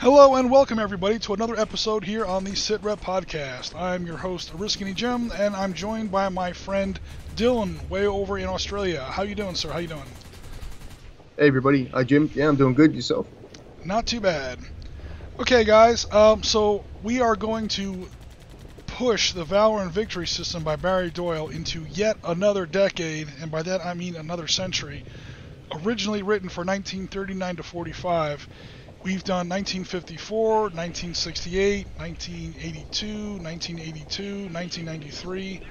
Hello and welcome everybody to another episode here on the Sitrep podcast. I'm your host Orūzgān Jim, and I'm joined by my friend Dylan, way over in Australia. How you doing, sir? How you doing? Hey everybody, hi Jim. Yeah, I'm doing good. Yourself? Not too bad. Okay, guys. So we are going to push the Valor Victory system by Barry Doyle into yet another decade, and by that I mean another century. Originally written for 1939 to 45. We've done 1954, 1968, 1982, 1982, 1993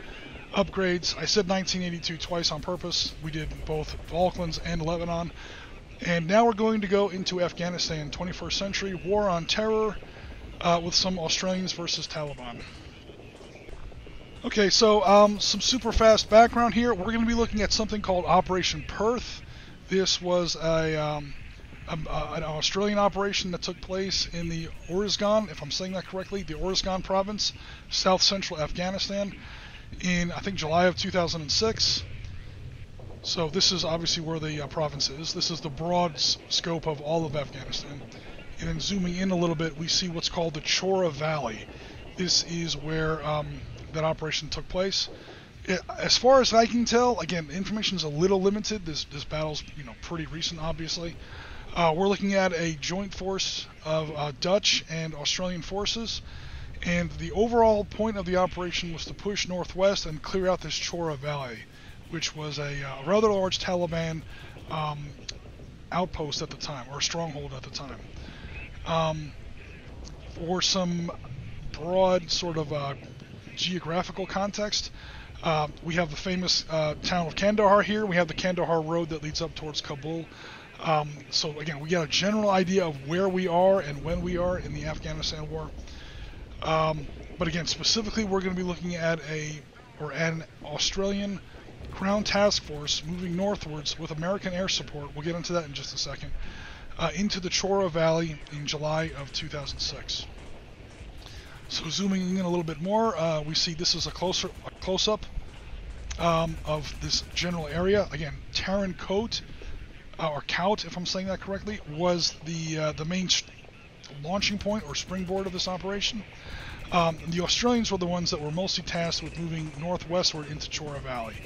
upgrades. I said 1982 twice on purpose. We did both Falklands and Lebanon. And now we're going to go into Afghanistan, 21st century war on terror with some Australians versus Taliban. Okay, so some super fast background here. We're going to be looking at something called Operation Perth. This was an Australian operation that took place in the Orūzgān, if I'm saying that correctly, the Orūzgān Province, south central Afghanistan, in I think July of 2006. So this is obviously where the province is. This is the broad scope of all of Afghanistan. And then zooming in a little bit, we see what's called the Chora Valley. This is where that operation took place. As far as I can tell, again, the information is a little limited. This battle's pretty recent, obviously. We're looking at a joint force of Dutch and Australian forces, and the overall point of the operation was to push northwest and clear out this Chora Valley, which was a rather large Taliban outpost at the time, or stronghold at the time. For some broad sort of geographical context, we have the famous town of Kandahar here. We have the Kandahar road that leads up towards Kabul. So again, we got a general idea of where we are and when we are in the Afghanistan war. But again, specifically, we're going to be looking at an Australian ground task force moving northwards with American air support. We'll get into that in just a second. Into the Chora Valley in July of 2006. So zooming in a little bit more, we see this is a close-up of this general area. Again, Tarin Kowt, or Kout, if I'm saying that correctly, was the main launching point or springboard of this operation. The Australians were the ones that were mostly tasked with moving northwestward into Chora Valley.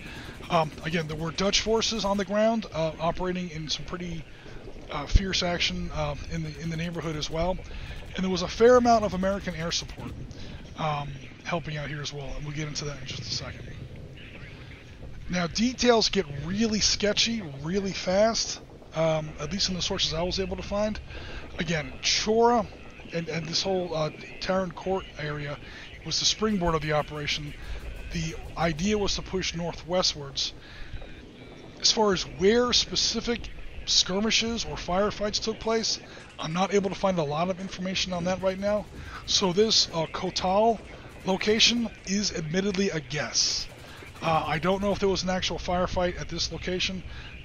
Again, there were Dutch forces on the ground operating in some pretty fierce action in the neighborhood as well, and there was a fair amount of American air support helping out here as well, and we'll get into that in just a second. Now, details get really sketchy really fast, at least in the sources I was able to find. Again, Chora and this whole Tarin Kowt area was the springboard of the operation. The idea was to push northwestwards. As far as where specific skirmishes or firefights took place, I'm not able to find a lot of information on that right now. So this Kotal location is admittedly a guess. I don't know if there was an actual firefight at this location.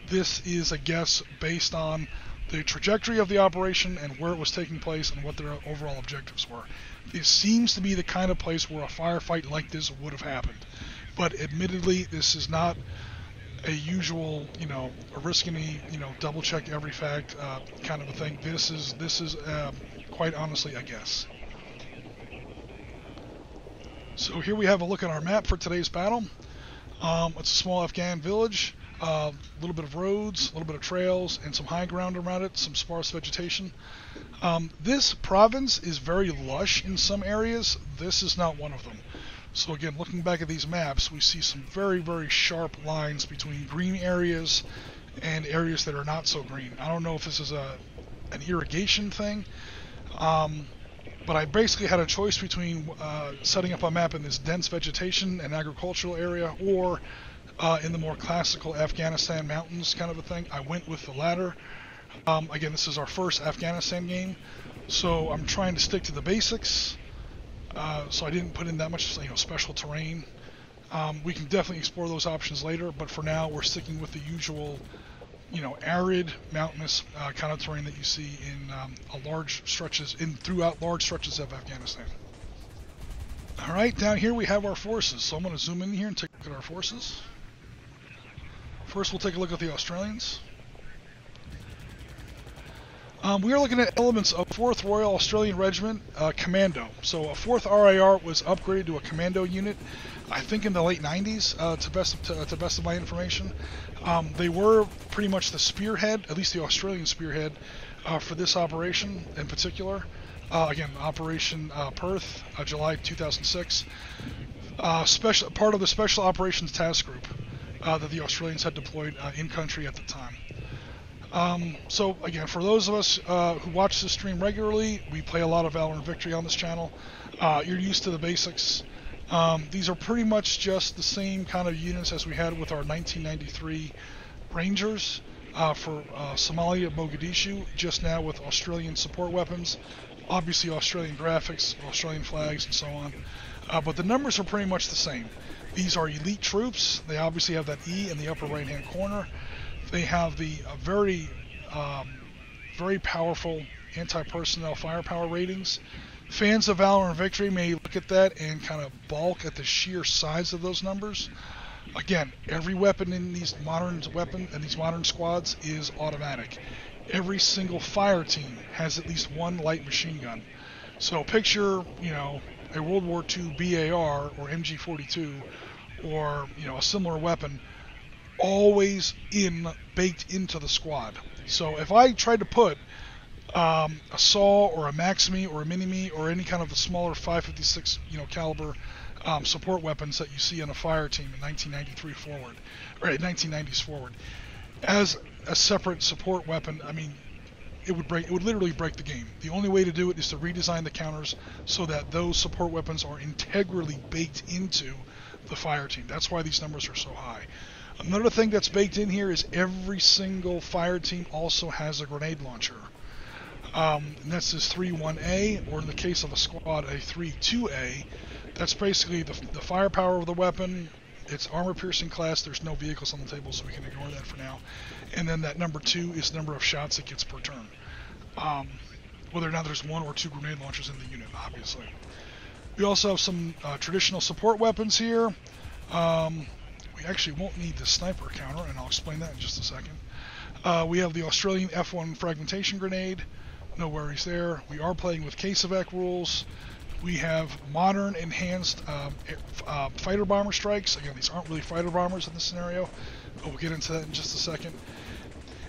This is a guess based on the trajectory of the operation and where it was taking place and what their overall objectives were. This seems to be the kind of place where a firefight like this would have happened. But admittedly, this is not a usual, a risky, double check every fact kind of a thing. This is quite honestly a guess. So here we have a look at our map for today's battle. It's a small Afghan village, a little bit of roads, a little bit of trails, and some high ground around it, some sparse vegetation. This province is very lush in some areas. This is not one of them. So again, looking back at these maps, we see some very, very sharp lines between green areas and areas that are not so green. I don't know if this is an irrigation thing, but I basically had a choice between setting up a map in this dense vegetation and agricultural area, or in the more classical Afghanistan mountains kind of a thing. I went with the latter. Again, this is our first Afghanistan game, so I'm trying to stick to the basics. So I didn't put in that much special terrain. We can definitely explore those options later, but for now we're sticking with the usual arid, mountainous kind of terrain that you see in throughout large stretches of Afghanistan. All right, down here we have our forces. So I'm going to zoom in here and take a look at our forces. First, we'll take a look at the Australians. We are looking at elements of 4th Royal Australian Regiment Commando. So a 4th RIR was upgraded to a Commando unit, I think in the late 90s, to best of my information. They were pretty much the spearhead, at least the Australian spearhead, for this operation in particular. Again, Operation Perth, July 2006. Part of the Special Operations Task Group that the Australians had deployed in country at the time. So again, for those of us who watch this stream regularly, we play a lot of Valor Victory on this channel. You're used to the basics. These are pretty much just the same kind of units as we had with our 1993 Rangers for Somalia, Mogadishu, just now with Australian support weapons, obviously Australian graphics, Australian flags, and so on. But the numbers are pretty much the same. These are elite troops. They obviously have that E in the upper right-hand corner. They have the very powerful anti-personnel firepower ratings. Fans of Valor and Victory may look at that and kind of balk at the sheer size of those numbers. Again, every weapon in these modern squads is automatic. Every single fire team has at least one light machine gun. So picture, a World War II BAR or MG42 or, a similar weapon always baked into the squad. So if I tried to put a SAW or a Maximi or a Mini-Me or any kind of the smaller 5.56 caliber support weapons that you see on a fire team in 1993 forward, or 1990s forward, as a separate support weapon, I mean, it would literally break the game. The only way to do it is to redesign the counters so that those support weapons are integrally baked into the fire team. That's why these numbers are so high. Another thing that's baked in here is every single fire team also has a grenade launcher. And that's this 3-1A, or in the case of a squad, a 3-2A. That's basically the firepower of the weapon. It's armor-piercing class. There's no vehicles on the table, so we can ignore that for now. And then that number 2 is the number of shots it gets per turn. Whether or not there's 1 or 2 grenade launchers in the unit, obviously. We also have some traditional support weapons here. We actually won't need the sniper counter, and I'll explain that in just a second. We have the Australian F1 fragmentation grenade. No worries there. We are playing with Kasevec rules. We have modern enhanced fighter bomber strikes. Again, these aren't really fighter bombers in this scenario, but we'll get into that in just a second.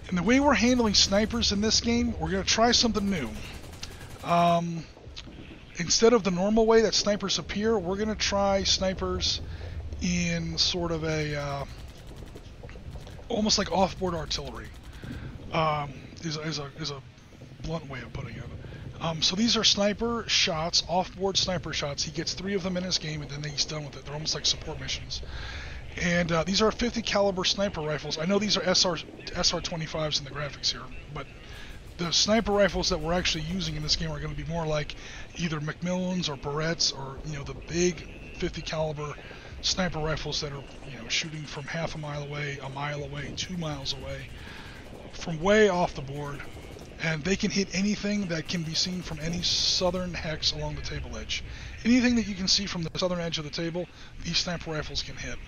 And the way we're handling snipers in this game, we're going to try something new. Instead of the normal way that snipers appear, we're going to try snipers in sort of a almost like off-board artillery. Is a blunt way of putting it. So these are sniper shots, off-board sniper shots. He gets 3 of them in his game, and then he's done with it. They're almost like support missions. And these are 50 caliber sniper rifles. I know these are SR-25s in the graphics here, but the sniper rifles that we're actually using in this game are going to be more like either Macmillans or Beretts or the big 50 caliber sniper rifles that are shooting from half a mile away, 2 miles away, from way off the board. And they can hit anything that can be seen from any southern hex along the table edge. Anything that you can see from the southern edge of the table, these sniper rifles can hit.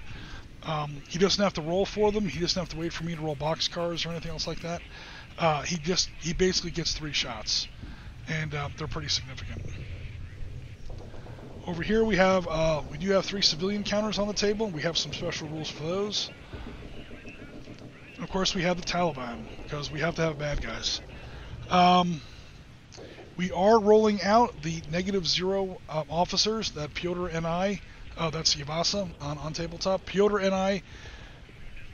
He doesn't have to roll for them. He doesn't have to wait for me to roll boxcars or anything else like that. He basically gets 3 shots, and they're pretty significant. Over here we do have 3 civilian counters on the table. We have some special rules for those. And of course we have the Taliban, because we have to have bad guys. We are rolling out the -0 officers that Piotr and I, that's Yavasa on tabletop. Piotr and I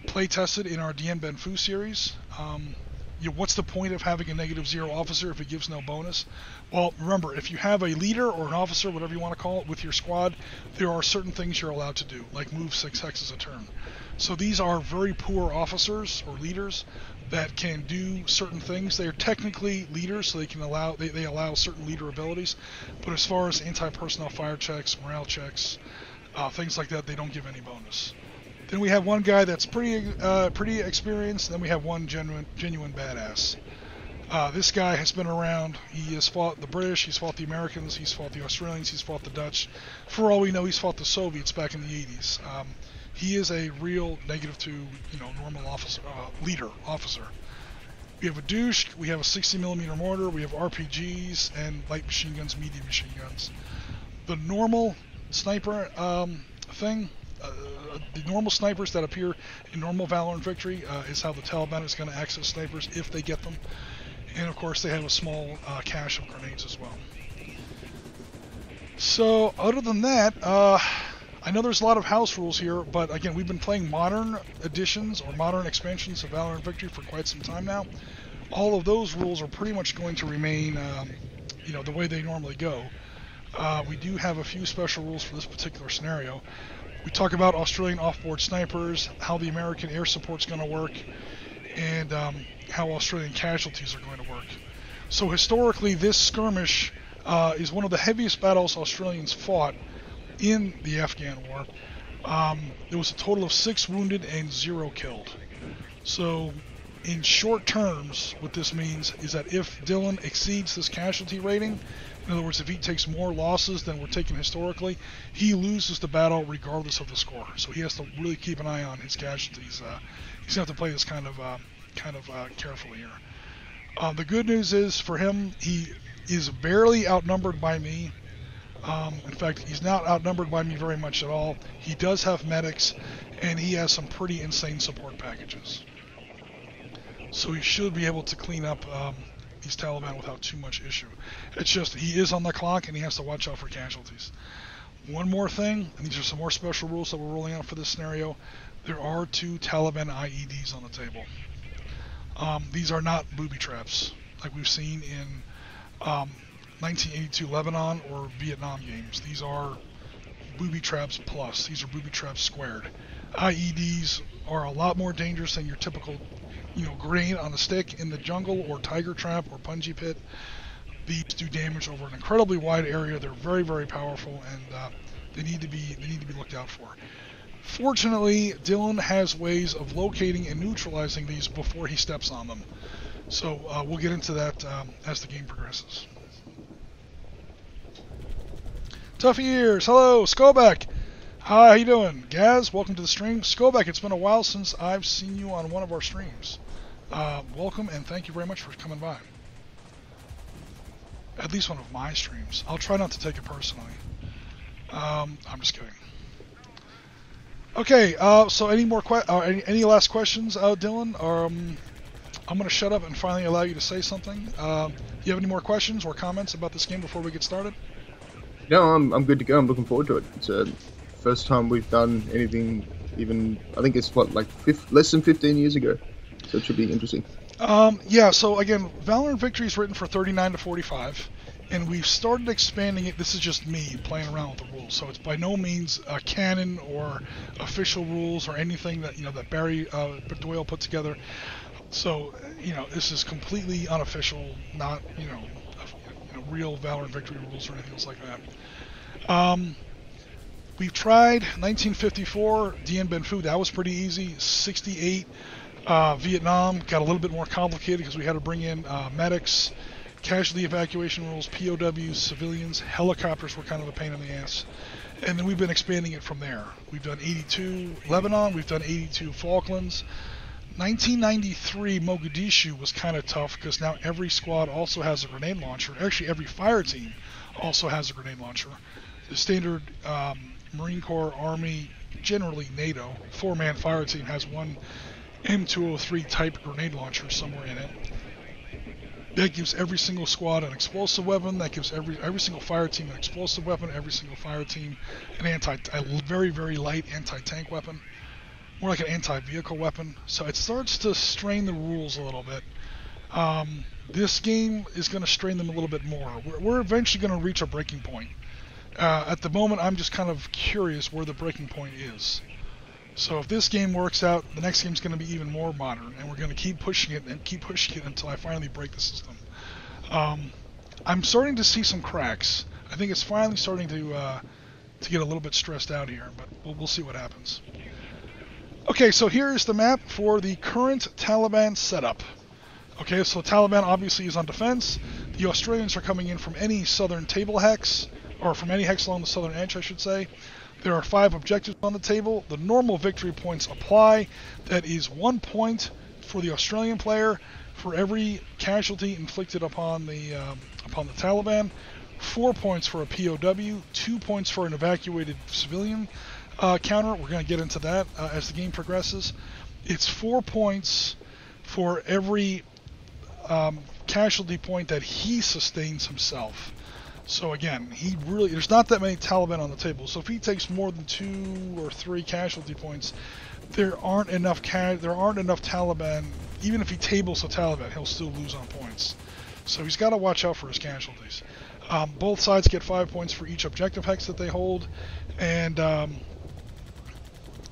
play tested in our Dien Ben Phu series. What's the point of having a -0 officer if it gives no bonus? Well, remember, if you have a leader or an officer, whatever you want to call it, with your squad, there are certain things you're allowed to do, like move 6 hexes a turn. So these are very poor officers or leaders that can do certain things. They are technically leaders, so they allow certain leader abilities, but as far as anti-personnel fire checks, morale checks, things like that, they don't give any bonus. Then we have one guy that's pretty experienced. Then we have one genuine badass. This guy has been around. He has fought the British. He's fought the Americans. He's fought the Australians. He's fought the Dutch. For all we know, he's fought the Soviets back in the 80s. He is a real -2, normal officer, leader officer. We have a Dushk, we have a 60mm mortar, we have RPGs, and light machine guns, medium machine guns. The normal sniper thing, the normal snipers that appear in normal Valor and Victory is how the Taliban is going to access snipers if they get them. And of course they have a small cache of grenades as well. So other than that, I know there's a lot of house rules here, but again, we've been playing modern editions or modern expansions of Valor and Victory for quite some time now. All of those rules are pretty much going to remain, the way they normally go. We do have a few special rules for this particular scenario. We talk about Australian offboard snipers, how the American air support's going to work, and how Australian casualties are going to work. So historically, this skirmish is one of the heaviest battles Australians fought in the Afghan war. There was a total of 6 wounded and 0 killed. So in short terms, what this means is that if Dylan exceeds this casualty rating, in other words, if he takes more losses than were taken historically, he loses the battle regardless of the score. So he has to really keep an eye on his casualties. He's going to have to play this kind of carefully here. The good news is for him, he is barely outnumbered by me. In fact, he's not outnumbered by me very much at all. He does have medics, and he has some pretty insane support packages. So he should be able to clean up these Taliban without too much issue. It's just he is on the clock, and he has to watch out for casualties. One more thing, and these are some more special rules that we're rolling out for this scenario. There are 2 Taliban IEDs on the table. These are not booby traps like we've seen in 1982 Lebanon or Vietnam games. These are booby traps plus. These are booby traps squared. IEDs are a lot more dangerous than your typical, grenade on a stick in the jungle or tiger trap or punji pit. These do damage over an incredibly wide area. They're very, very powerful, and they need to be looked out for. Fortunately, Dylan has ways of locating and neutralizing these before he steps on them. So we'll get into that as the game progresses. Tough Ears, hello, Skobek. Hi, how you doing? Gaz, welcome to the stream. Skobek, it's been a while since I've seen you on one of our streams. Welcome, and thank you very much for coming by. At least one of my streams. I'll try not to take it personally. I'm just kidding. Okay, so any last questions, Dylan? I'm going to shut up and finally allow you to say something. Do you have any more questions or comments about this game before we get started? No, I'm good to go. I'm looking forward to it. It's the first time we've done anything even, I think it's less than 15 years ago. So it should be interesting. Yeah, so again, Valor and Victory is written for 39 to 45, and we've started expanding it. This is just me playing around with the rules, so it's by no means a canon or official rules or anything that that Barry Doyle put together. So this is completely unofficial, not real Valor and Victory rules or anything else like that. We've tried 1954 Dien Bien Phu. That was pretty easy. 68 Vietnam got a little bit more complicated because we had to bring in medics, casualty evacuation rules, POWs, civilians, helicopters were kind of a pain in the ass. And then we've been expanding it from there. We've done 82 Lebanon, we've done 82 Falklands. 1993 Mogadishu was kind of tough because now every squad also has a grenade launcher. Actually, every fire team also has a grenade launcher. The standard Marine Corps, Army, generally NATO, 4-man fire team has one M203 type grenade launcher somewhere in it. That gives every single squad an explosive weapon. That gives every single fire team an explosive weapon. Every single fire team a very, very light anti-tank weapon. More like an anti-vehicle weapon. So it starts to strain the rules a little bit. This game is going to strain them a little bit more. We're eventually going to reach a breaking point. At the moment, I'm just kind of curious where the breaking point is. So if this game works out, the next game's going to be even more modern, and we're going to keep pushing it until I finally break the system. I'm starting to see some cracks. I think it's finally starting to get a little bit stressed out here, but we'll see what happens. Okay, so here is the map for the current Taliban setup. Okay, so Taliban obviously is on defense. The Australians are coming in from any southern table hex, or from any hex along the southern edge, I should say. There are 5 objectives on the table. The normal victory points apply. That is 1 point for the Australian player, for every casualty inflicted upon the Taliban, 4 points for a POW, 2 points for an evacuated civilian counter. We're going to get into that as the game progresses. It's 4 points for every casualty point that he sustains himself. So again, there's not that many Taliban on the table. So if he takes more than 2 or 3 casualty points, there aren't enough Taliban. Even if he tables the Taliban, he'll still lose on points. So he's got to watch out for his casualties. Both sides get 5 points for each objective hex that they hold, and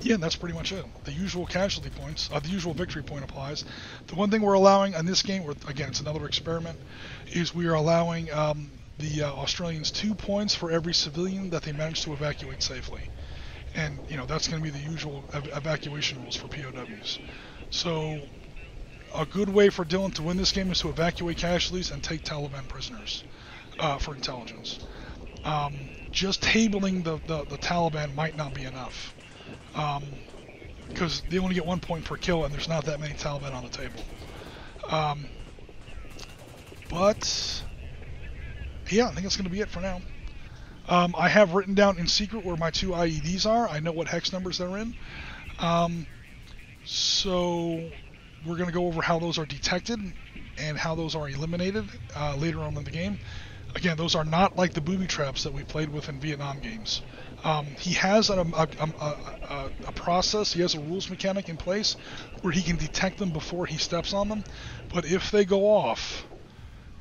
yeah, that's pretty much it. The usual casualty points, the usual victory point applies. The one thing we're allowing on this game, again, it's another experiment, is we are allowing the Australians 2 points for every civilian that they manage to evacuate safely. And, that's going to be the usual evacuation rules for POWs. So, a good way for Dylan to win this game is to evacuate casualties and take Taliban prisoners for intelligence. Just tabling the Taliban might not be enough. Because they only get 1 point per kill and there's not that many Taliban on the table. But yeah, I think that's going to be it for now. I have written down in secret where my 2 IEDs are. I know what hex numbers they're in. So we're going to go over how those are detected and how those are eliminated later on in the game. Again, those are not like the booby traps that we played with in Vietnam games. He has a process, he has a rules mechanic in place where he can detect them before he steps on them. But if they go off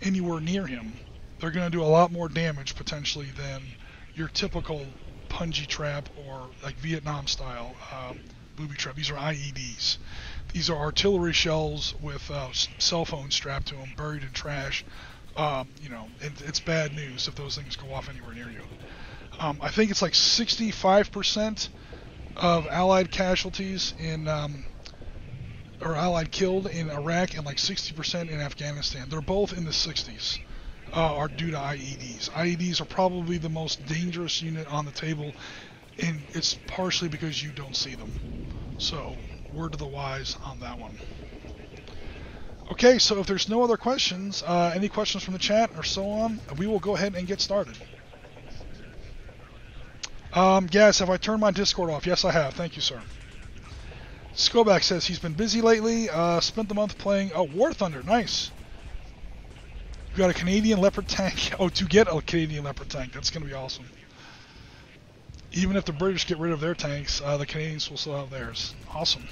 anywhere near him, they're going to do a lot more damage potentially than your typical punji trap or like Vietnam style booby trap. These are IEDs. These are artillery shells with cell phones strapped to them, buried in trash. It's bad news if those things go off anywhere near you. I think it's like 65% of Allied casualties or Allied killed in Iraq and like 60% in Afghanistan. They're both in the 60s. Are due to IEDs. IEDs are probably the most dangerous unit on the table, and it's partially because you don't see them. So, word to the wise on that one. Okay, so if there's no other questions, any questions from the chat or so on, we will go ahead and get started. Yes, have I turned my Discord off? Yes, I have. Thank you, sir. Skoback says he's been busy lately. Spent the month playing War Thunder. Nice. You got a Canadian Leopard tank. Oh, to get a Canadian Leopard tank. That's going to be awesome. Even if the British get rid of their tanks, the Canadians will still have theirs. Awesome.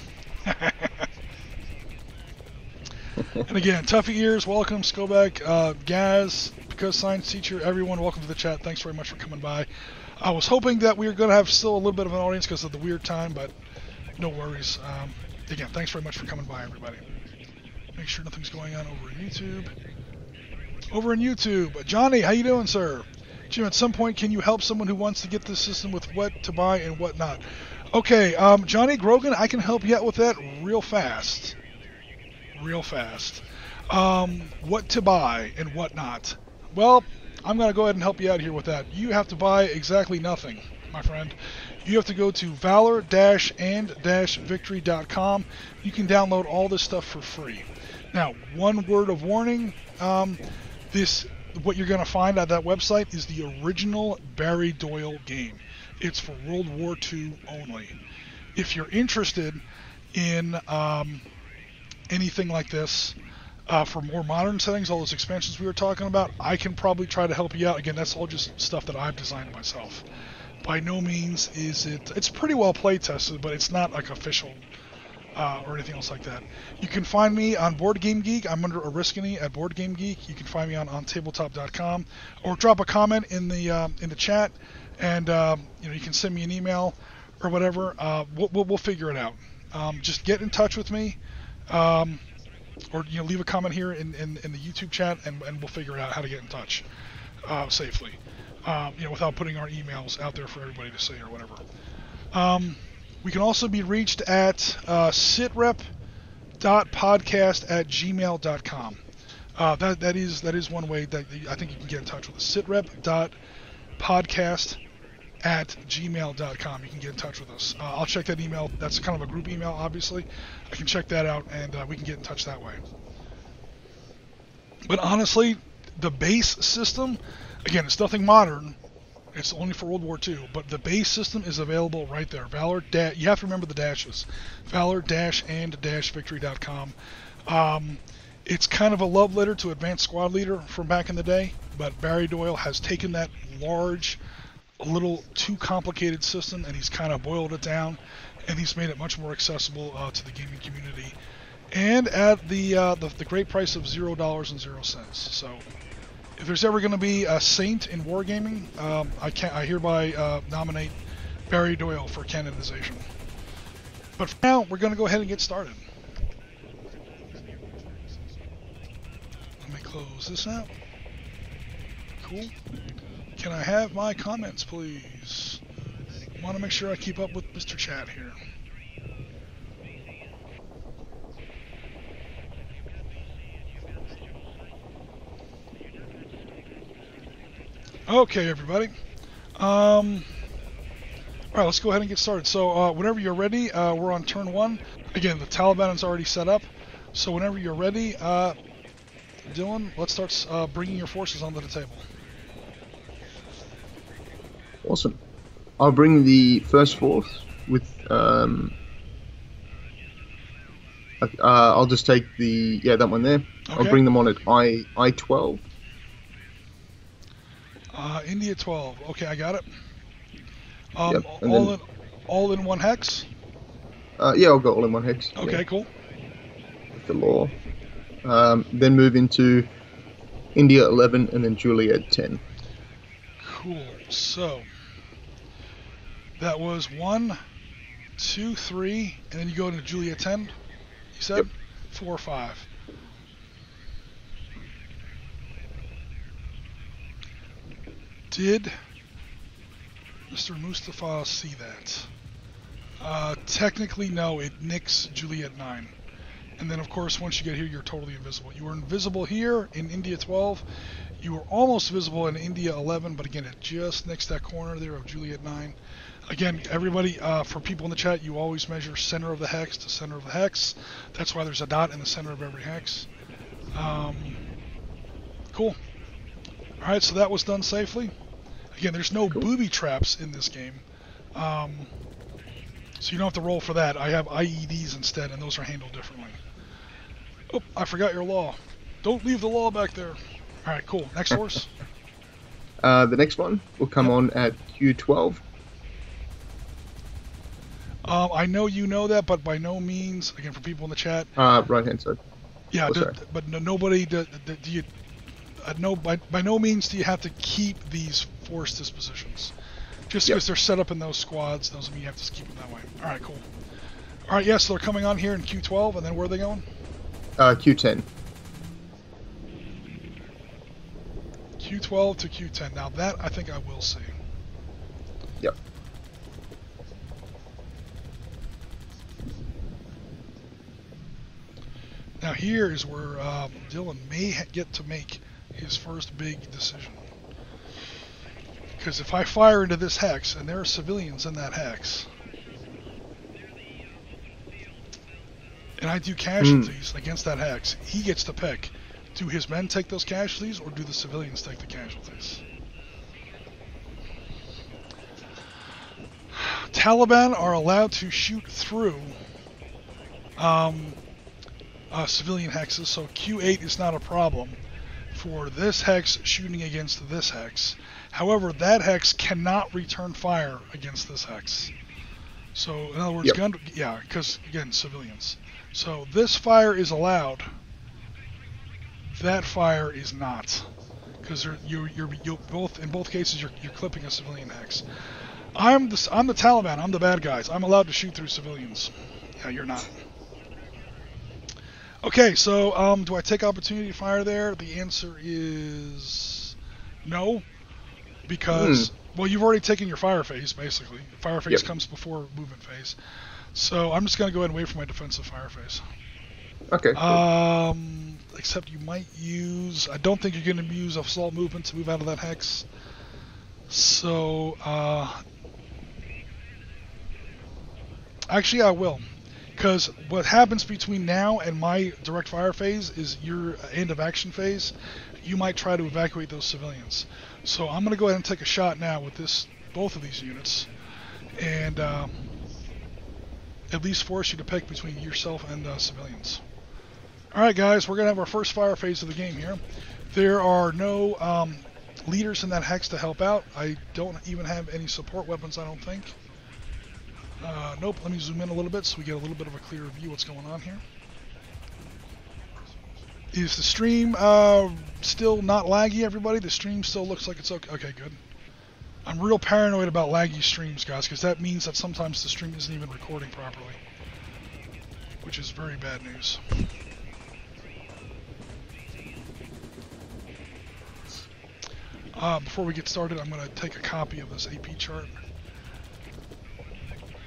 And again, Tuffy Ears, welcome. Skoback, Gaz, Because Science Teacher, everyone, welcome to the chat. Thanks very much for coming by. I was hoping that we were going to have still a little bit of an audience because of the weird time, but no worries. Again, thanks very much for coming by, everybody. Make sure nothing's going on over in YouTube. Johnny, how you doing, sir? Jim, at some point, can you help someone who wants to get this system with what to buy and what not? Okay, Johnny Grogan, I can help you out with that real fast. What to buy and what not. Well, I'm going to go ahead and help you out here with that. You have to buy exactly nothing, my friend. You have to go to valor-and-victory.com. You can download all this stuff for free. Now, one word of warning, what you're going to find at that website is the original Barry Doyle game. It's for World War II only. If you're interested in anything like this, for more modern settings, all those expansions we were talking about, I can probably try to help you out. Again, that's all just stuff that I've designed myself. By no means is it's pretty well play tested, but it's not like official or anything else like that. You can find me on Board Game Geek. I'm under Oriskany at Board Game Geek. You can find me on tabletop.com, or drop a comment in the chat, and you can send me an email or whatever. We'll figure it out. Just get in touch with me, or leave a comment here in the YouTube chat, and we'll figure out how to get in touch safely. Without putting our emails out there for everybody to see or whatever. We can also be reached at sitrep.podcast@gmail.com. That is one way that I think you can get in touch with us. sitrep.podcast @gmail.com. You can get in touch with us. I'll check that email. That's kind of a group email, obviously. I can check that out, and we can get in touch that way. But honestly, the base system, again, it's nothing modern. It's only for World War II, but the base system is available right there. Valor, you have to remember the dashes. Valor-and-victory.com. It's kind of a love letter to Advanced Squad Leader from back in the day, but Barry Doyle has taken that large, a little too complicated system, and he's kind of boiled it down, and he's made it much more accessible to the gaming community, and at the great price of $0.00. So, if there's ever going to be a saint in wargaming, I hereby nominate Barry Doyle for canonization. But for now, we're going to go ahead and get started. Let me close this out. Cool. Can I have my comments, please? I want to make sure I keep up with Mr. Chat here. Okay, everybody. All right, let's go ahead and get started. So whenever you're ready, we're on turn 1. Again, the Taliban is already set up. So whenever you're ready, Dylan, let's start bringing your forces onto the table. Awesome. I'll bring the first force with. I'll just take that one there. Okay. I'll bring them on at I-12. India 12. Okay, I got it. Yep, all in one hex? Yeah, I'll go all in one hex. Okay, yeah. Cool. With the law. Then move into India 11 and then Juliet 10. Cool. So that was 1, 2, 3, and then you go into Juliet 10. You said? Yep. 4, 5. Did Mr. Mustafa see that? Technically, no. It nicks Juliet 9. And then, of course, once you get here, you're totally invisible. You were invisible here in India 12. You were almost visible in India 11, but again, it just nicks that corner there of Juliet 9. Again, everybody, for people in the chat, you always measure center of the hex to center of the hex. That's why there's a dot in the center of every hex. Cool. All right, so that was done safely. Again, there's no booby traps in this game, so you don't have to roll for that. I have IEDs instead, and those are handled differently. Oh, I forgot your law. Don't leave the law back there. All right, cool. Next horse. The next one will come on at Q12. I know you know that, but by no means, again, for people in the chat. Right-hand side. Yeah, but nobody. Do you? By no means do you have to keep these force dispositions. Just because they're set up in those squads doesn't mean you have to keep them that way. All right, cool. All right, yes, so they're coming on here in Q12, and then where are they going? Q10. Q12 to Q10. Now that I think I will see. Yep. Now here is where Dylan may get to make his first big decision. Because if I fire into this hex, and there are civilians in that hex, and I do casualties against that hex, he gets to pick. Do his men take those casualties, or do the civilians take the casualties? Taliban are allowed to shoot through civilian hexes, so Q8 is not a problem for this hex shooting against this hex. However, that hex cannot return fire against this hex. So, in other words, because again, civilians. So this fire is allowed. That fire is not, because you're both in both cases you're clipping a civilian hex. I'm the Taliban. I'm the bad guys. I'm allowed to shoot through civilians. Yeah, you're not. Okay, so do I take opportunity to fire there? The answer is no, because well, you've already taken your fire phase basically. Fire phase comes before movement phase, so I'm just gonna go ahead and wait for my defensive fire phase. Okay. Cool. Except you might use. I don't think you're gonna use assault movement to move out of that hex. So Actually, I will. Because what happens between now and my direct fire phase is your end of action phase. You might try to evacuate those civilians. So I'm going to go ahead and take a shot now with both of these units. And at least force you to pick between yourself and civilians. Alright guys, we're going to have our first fire phase of the game here. There are no leaders in that hex to help out. I don't even have any support weapons, I don't think. Nope, let me zoom in a little bit so we get a little bit of a clearer view what's going on here. Is the stream still not laggy, everybody? The stream still looks like it's okay. Okay, good. I'm real paranoid about laggy streams, guys, because that means that sometimes the stream isn't even recording properly, which is very bad news. Before we get started, I'm going to take a copy of this AP chart.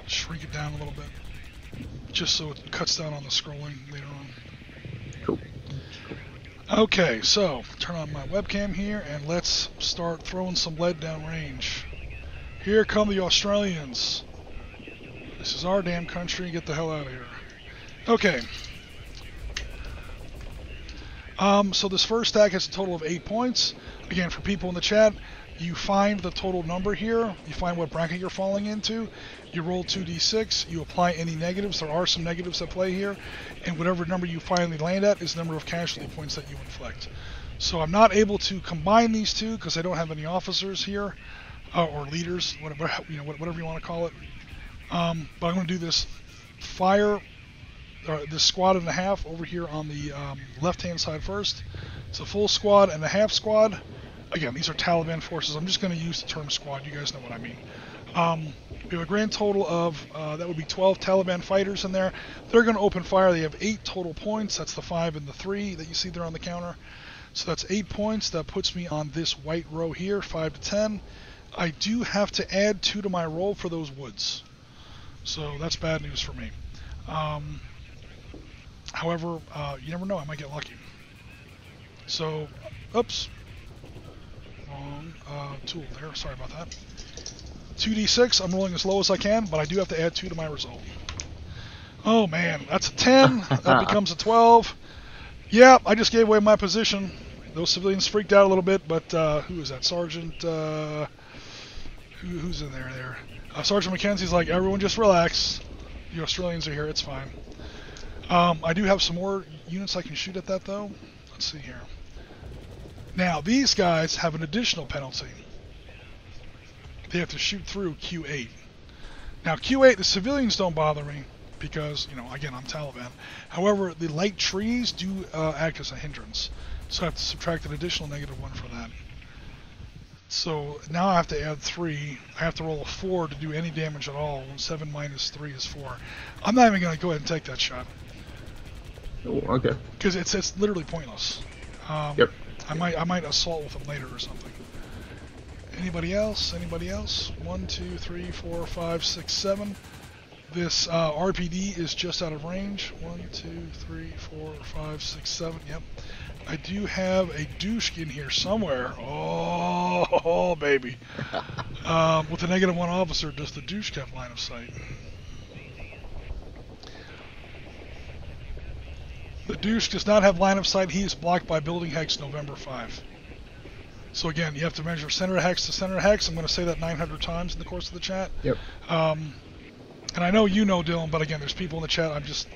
Shrink it down a little bit, just so it cuts down on the scrolling later on. Cool. Okay, so turn on my webcam here and let's start throwing some lead down range. Here come the Australians. This is our damn country. Get the hell out of here. Okay. So this first stack has a total of 8 points. Again, for people in the chat, you find the total number here. You find what bracket you're falling into. You roll 2d6. You apply any negatives. There are some negatives at play here. And whatever number you finally land at is the number of casualty points that you inflict. So I'm not able to combine these two because I don't have any officers here. Or leaders, whatever you want to call it. But I'm going to do this this squad and a half over here on the left-hand side first. It's a full squad and a half squad. Again, these are Taliban forces. I'm just going to use the term squad. You guys know what I mean. We have a grand total of, that would be 12 Taliban fighters in there. They're going to open fire. They have 8 total points. That's the 5 and the 3 that you see there on the counter. So that's 8 points. That puts me on this white row here, 5 to 10. I do have to add 2 to my roll for those woods. So that's bad news for me. However, you never know. I might get lucky. So, oops. Wrong tool there. Sorry about that. 2d6. I'm rolling as low as I can, but I do have to add 2 to my result. Oh man, that's a 10. That becomes a 12. Yeah, I just gave away my position. Those civilians freaked out a little bit, but who is that? Sergeant? Who's in there? Sergeant McKenzie's like, everyone just relax. The Australians are here. It's fine. I do have some more units I can shoot at that, though. Let's see here. Now, these guys have an additional penalty. They have to shoot through Q8. Now, Q8, the civilians don't bother me because, again, I'm Taliban. However, the light trees do act as a hindrance. So I have to subtract an additional -1 for that. So now I have to add 3. I have to roll a 4 to do any damage at all. 7 minus 3 is 4. I'm not even going to go ahead and take that shot. Oh, okay. Because it's literally pointless. Yep. I might assault with them later or something. Anybody else? 1, 2, 3, 4, 5, 6, 7. This RPD is just out of range. 1, 2, 3, 4, 5, 6, 7. Yep. I do have a douche in here somewhere. Oh baby. With a -1 officer, does the douche have line of sight? The douche does not have line of sight. He is blocked by building hex November 5. So again, you have to measure center hex to center hex. I'm going to say that 900 times in the course of the chat. Yep. And I know you know, Dylan, but again, there's people in the chat. I'm just,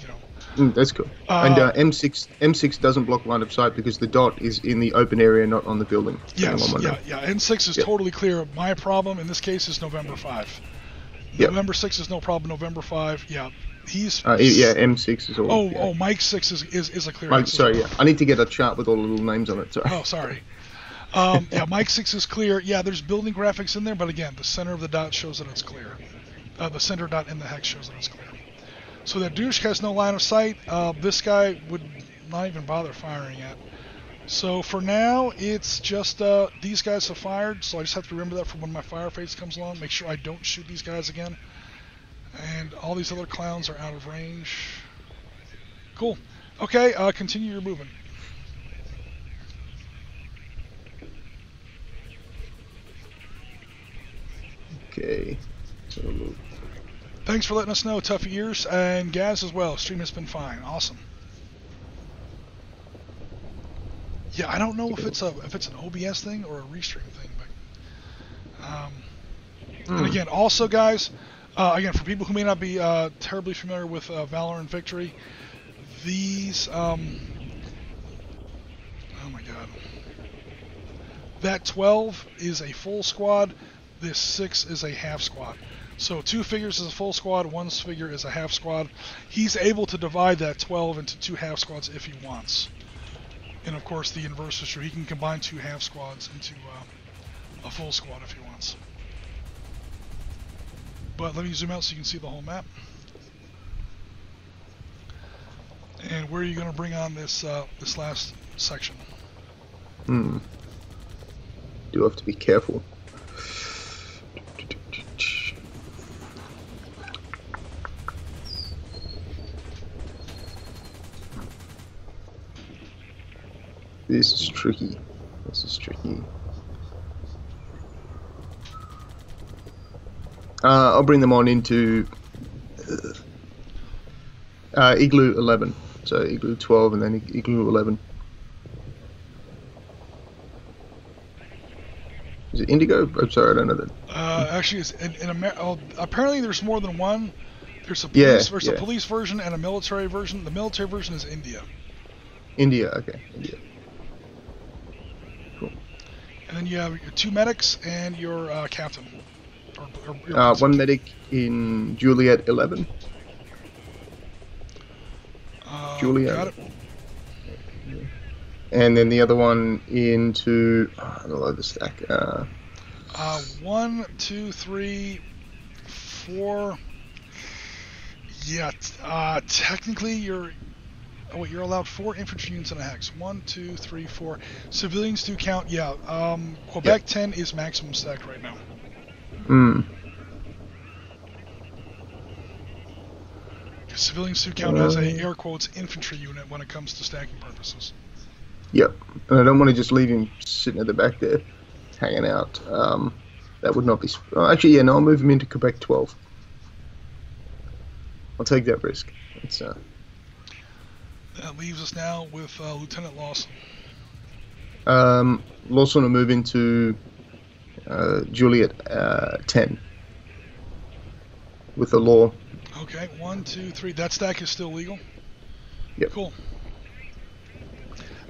that's cool. And M6 doesn't block line of sight because the dot is in the open area, not on the building. Yes, yeah. N6 is totally clear. My problem in this case is November 5. Yep. November 6 is no problem. November 5, yeah. He's M6 is all. Oh, Mike 6 is a clear. Mike, sorry, yeah. I need to get a chart with all the little names on it. Sorry. Oh, sorry. Yeah, Mike 6 is clear. Yeah, there's building graphics in there, but again, the center of the dot shows that it's clear. The center dot in the hex shows that it's clear. So that douche has no line of sight. This guy would not even bother firing at. So for now, it's just these guys have fired, so I just have to remember that for when my fire phase comes along. Make sure I don't shoot these guys again. And all these other clowns are out of range. Cool. Okay, continue your movement. Okay. So Thanks for letting us know, Toughy Ears, and Gaz as well. Stream has been fine. Awesome. Yeah, I don't know if it's an OBS thing or a restream thing, but and again, also guys, again for people who may not be terribly familiar with Valor and Victory, these oh my god, that 12 is a full squad. This 6 is a half squad. So 2 figures is a full squad, 1 figure is a half squad. He's able to divide that 12 into 2 half squads if he wants. And of course the inverse is true. He can combine 2 half squads into a full squad if he wants. But let me zoom out so you can see the whole map. And where are you going to bring on this this last section? Do have to be careful. This is tricky. This is tricky. I'll bring them on into Igloo 11. So Igloo 12 and then Igloo 11. Is it Indigo? I'm sorry, I don't know that. Actually, it's in America. Apparently, there's more than one. There's a police, a police version and a military version. The military version is India. India, okay. India. Cool. And then you have your 2 medics and your captain. Or 1 medic in Juliet 11. Juliet. Got it. And then the other one into I don't know the stack. 1, 2, 3, 4. Yeah. Technically, you're allowed 4 infantry units in a hex. 1, 2, 3, 4. Civilians do count. Yeah. Quebec 10 is maximum stacked right now. Civilians do count as a air quotes infantry unit when it comes to stacking purposes. Yep, and I don't want to just leave him sitting at the back there, hanging out. That would not be... actually, yeah, no, I'll move him into Quebec 12. I'll take that risk. It's, That leaves us now with Lieutenant Lawson. Lawson will move into Juliet 10 with the law. Okay, 1, 2, 3. That stack is still legal? Yep. Cool.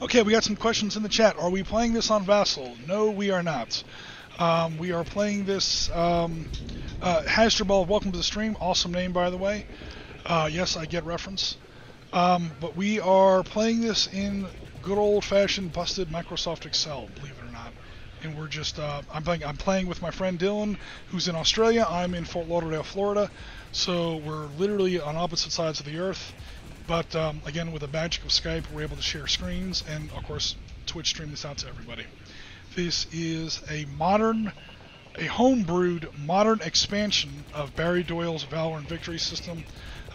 Okay, we got some questions in the chat. Are we playing this on Vassal? No, we are not. We are playing this... Hasdrubal, welcome to the stream. Awesome name, by the way. Yes, I get reference. But we are playing this in good old-fashioned busted Microsoft Excel, believe it or not. And we're just... I'm playing with my friend Dylan, who's in Australia. I'm in Fort Lauderdale, Florida. So we're literally on opposite sides of the earth. But again, with the magic of Skype, we're able to share screens and, of course, Twitch stream this out to everybody. This is a homebrewed modern expansion of Barry Doyle's Valor and Victory system.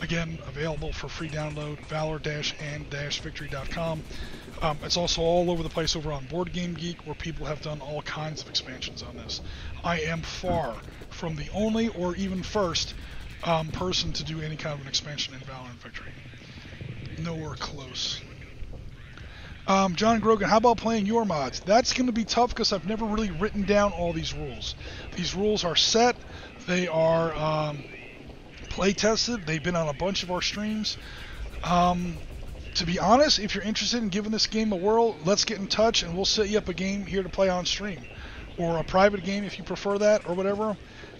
Again, available for free download, valor-and-victory.com. It's also all over the place over on Board Game Geek, where people have done all kinds of expansions on this. I am far from the only or even first person to do any kind of an expansion in Valor and Victory. Nowhere close. John Grogan, how about playing your mods? That's going to be tough because I've never really written down all these rules. These rules are set. They are play tested. They've been on a bunch of our streams. To be honest, if you're interested in giving this game a whirl, let's get in touch and we'll set you up a game here to play on stream. Or a private game if you prefer that or whatever.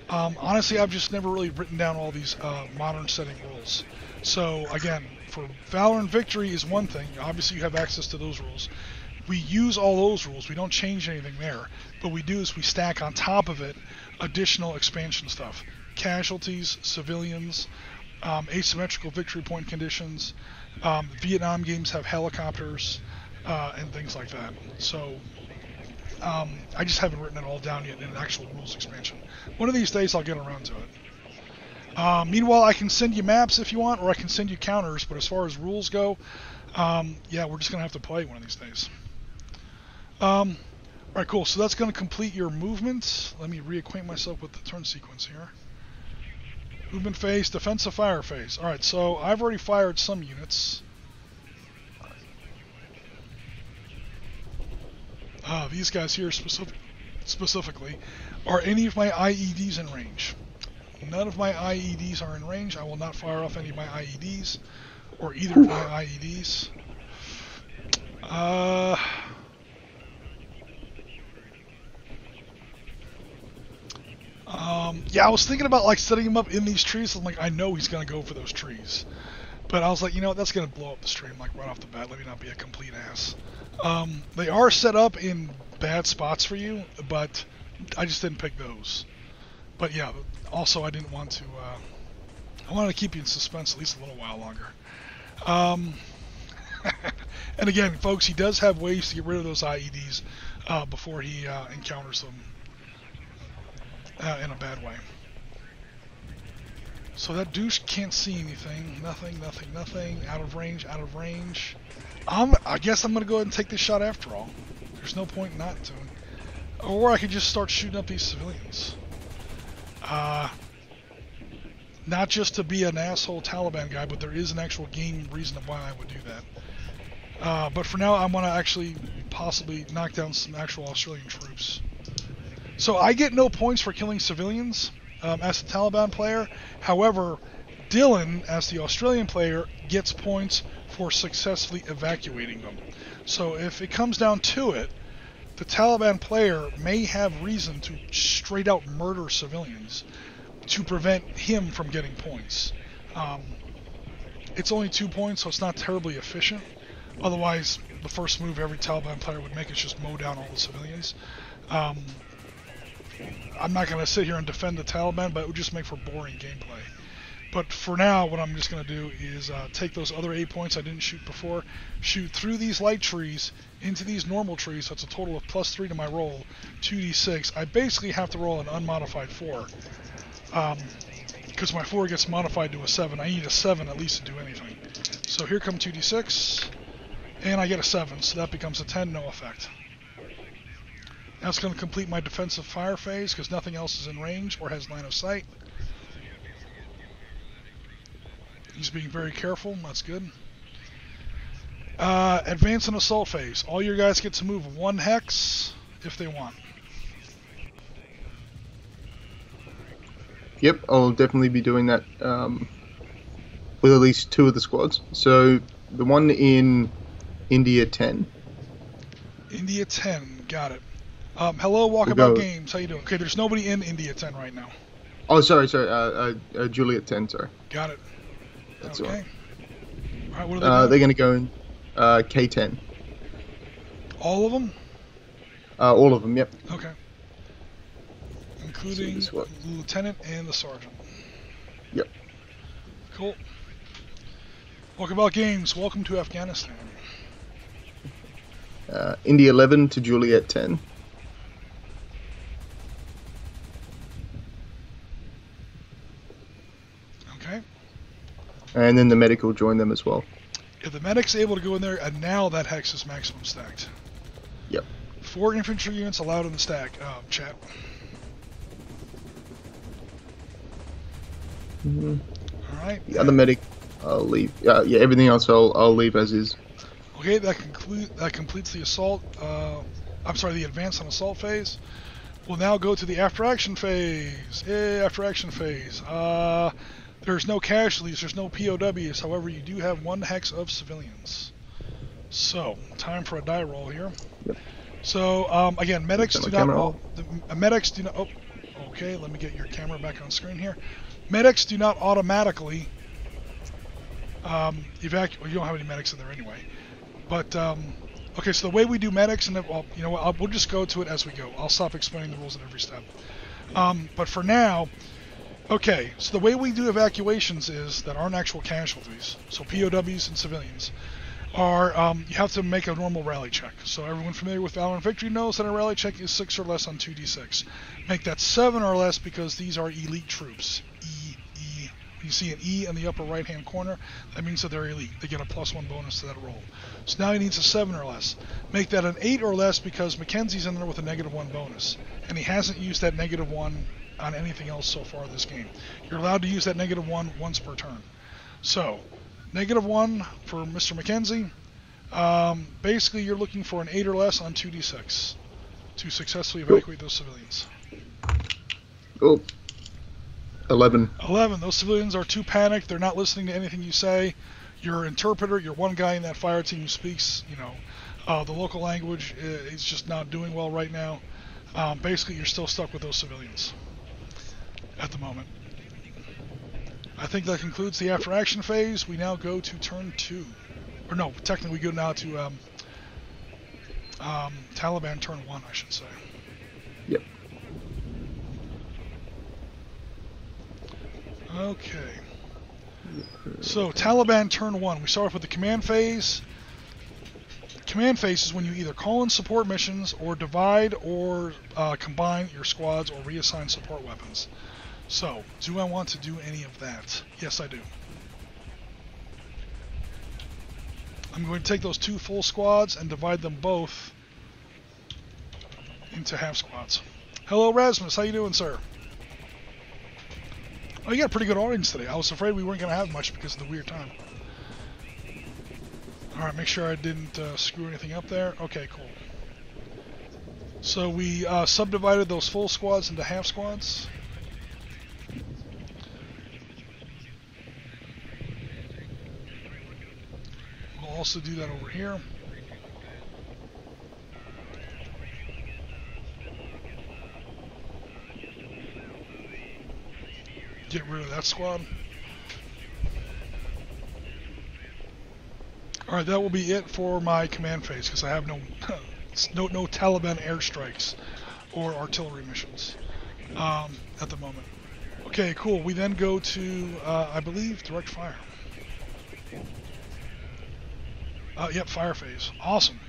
Honestly, I've just never really written down all these modern setting rules. So again, for Valor and Victory is one thing. Obviously, you have access to those rules. We use all those rules. We don't change anything there. But we do is we stack on top of it additional expansion stuff. Casualties, civilians, asymmetrical victory point conditions. Vietnam games have helicopters and things like that. So I just haven't written it all down yet in an actual rules expansion. One of these days I'll get around to it. Meanwhile, I can send you maps if you want, or I can send you counters, but as far as rules go, yeah, we're just going to have to play one of these days. Alright, cool. So that's going to complete your movements. Let me reacquaint myself with the turn sequence here. Movement phase, defensive fire phase. Alright, so I've already fired some units. These guys here specifically. Are any of my IEDs in range? None of my IEDs are in range. I will not fire off any of my IEDs, or either of my IEDs. Yeah, I was thinking about like setting him up in these trees. I'm like, I know he's gonna go for those trees, but I was like, you know what, that's gonna blow up the stream like right off the bat. Let me not be a complete ass. They are set up in bad spots for you, but I just didn't pick those. But yeah, also I didn't want to. I wanted to keep you in suspense at least a little while longer. And again, folks, he does have ways to get rid of those IEDs before he encounters them in a bad way. So that douche can't see anything. Nothing, nothing, nothing. Out of range, out of range. I guess I'm going to go ahead and take this shot after all. There's no point not to. Or I could just start shooting up these civilians. Not just to be an asshole Taliban guy, but there is an actual game reason of why I would do that. But for now, I want to actually possibly knock down some actual Australian troops. So I get no points for killing civilians as a Taliban player. However, Dylan, as the Australian player, gets points for successfully evacuating them. So if it comes down to it, the Taliban player may have reason to straight out murder civilians to prevent him from getting points. It's only 2 points, so it's not terribly efficient. Otherwise, the first move every Taliban player would make is just mow down all the civilians. I'm not going to sit here and defend the Taliban, but it would just make for boring gameplay. But for now, what I'm just going to do is take those other 8 points I didn't shoot before, shoot through these light trees into these normal trees, so it's a total of +3 to my roll, 2d6. I basically have to roll an unmodified 4, because my 4 gets modified to a 7. I need a 7 at least to do anything. So here come 2d6, and I get a 7, so that becomes a 10, no effect. That's going to complete my defensive fire phase, because nothing else is in range or has line of sight. He's being very careful, that's good. Advance and assault phase. All your guys get to move 1 hex if they want. Yep, I'll definitely be doing that with at least 2 of the squads. So the one in India 10. India 10, got it. Hello, Walkabout Games, how you doing? Okay, there's nobody in India 10 right now. Oh, sorry, Juliet 10, sorry. Got it. That's okay. All right, what are they doing? They're going to go in K10. All of them? All of them, yep. Okay. Including the lieutenant and the sergeant. Yep. Cool. Walkabout Games, welcome to Afghanistan. India 11 to Juliet 10. Okay. And then the medic will join them as well. If the medic's able to go in there, and now that hex is maximum stacked. Yep. 4 infantry units allowed in the stack, chat. Alright. The other medic, I'll leave. Yeah, everything else I'll leave as is. Okay, that completes the assault. The advance and assault phase. We'll now go to the after action phase. Yay, after action phase. There's no casualties, there's no POWs. However, you do have 1 hex of civilians. So, time for a die roll here. Yep. So, again, medics do not. Medics do not. Oh, okay. Let me get your camera back on screen here. Medics do not automatically evacuate. You don't have any medics in there anyway. But okay, so the way we do medics, and well, you know what? We'll just go to it as we go. I'll stop explaining the rules at every step. But for now, okay. So the way we do evacuations is that aren't actual casualties. So POWs and civilians are you have to make a normal rally check. So everyone familiar with Valor Victory knows that a rally check is 6 or less on 2d6. Make that 7 or less because these are elite troops. You see an E in the upper right hand corner. That means that they're elite. They get a +1 bonus to that roll. So now he needs a 7 or less. Make that an 8 or less because Mackenzie's in there with a -1 bonus. And he hasn't used that -1 on anything else so far this game. You're allowed to use that -1 once per turn. So, -1 for Mr. Mackenzie. Basically, you're looking for an 8 or less on 2d6 to successfully evacuate those civilians. Oh, 11. 11. Those civilians are too panicked. They're not listening to anything you say. Your interpreter, your one guy in that fire team who speaks, the local language is just not doing well right now. Basically, you're still stuck with those civilians at the moment. I think that concludes the after action phase. We now go to turn 2. Or no, technically we go now to Taliban turn 1, I should say. Yep. Okay. So, Taliban turn 1. We start off with the command phase. Command phase is when you either call in support missions or divide or combine your squads or reassign support weapons. So, do I want to do any of that? Yes, I do. I'm going to take those 2 full squads and divide them both into half squads. Hello, Rasmus. How you doing, sir? Oh, you got a pretty good audience today. I was afraid we weren't going to have much because of the weird time. Alright, make sure I didn't screw anything up there. Okay, cool. So we subdivided those full squads into half squads. We'll also do that over here. Get rid of that squad. Alright, that will be it for my command phase, because I have no Taliban airstrikes or artillery missions at the moment. Okay, cool. We then go to, I believe, direct fire. Yep, fire phase. Awesome.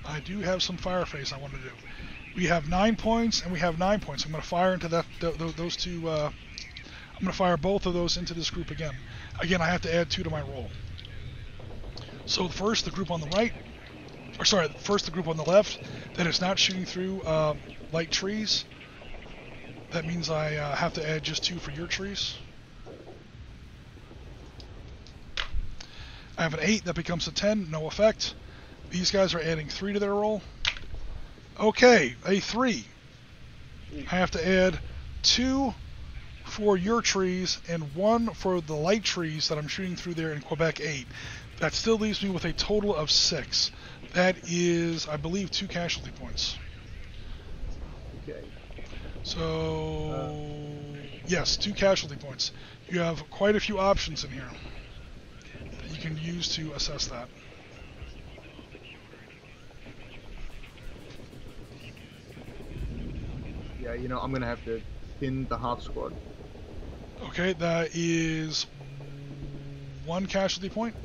I do have some fire phase I want to do. We have 9 points, and we have 9 points. I'm going to fire into those two. I'm going to fire both of those into this group again. Again, I have to add 2 to my roll. So first, the group on the right, or sorry, first the group on the left that is not shooting through light trees. That means I have to add just 2 for your trees. I have an 8, that becomes a 10, no effect. These guys are adding 3 to their roll. Okay, a 3. I have to add 2 for your trees and 1 for the light trees that I'm shooting through there in Quebec 8. That still leaves me with a total of 6. That is, I believe, 2 casualty points. Okay. So, yes, 2 casualty points. You have quite a few options in here that you can use to assess that. Yeah, I'm going to have to pin the half squad. Okay, that is 1 casualty point.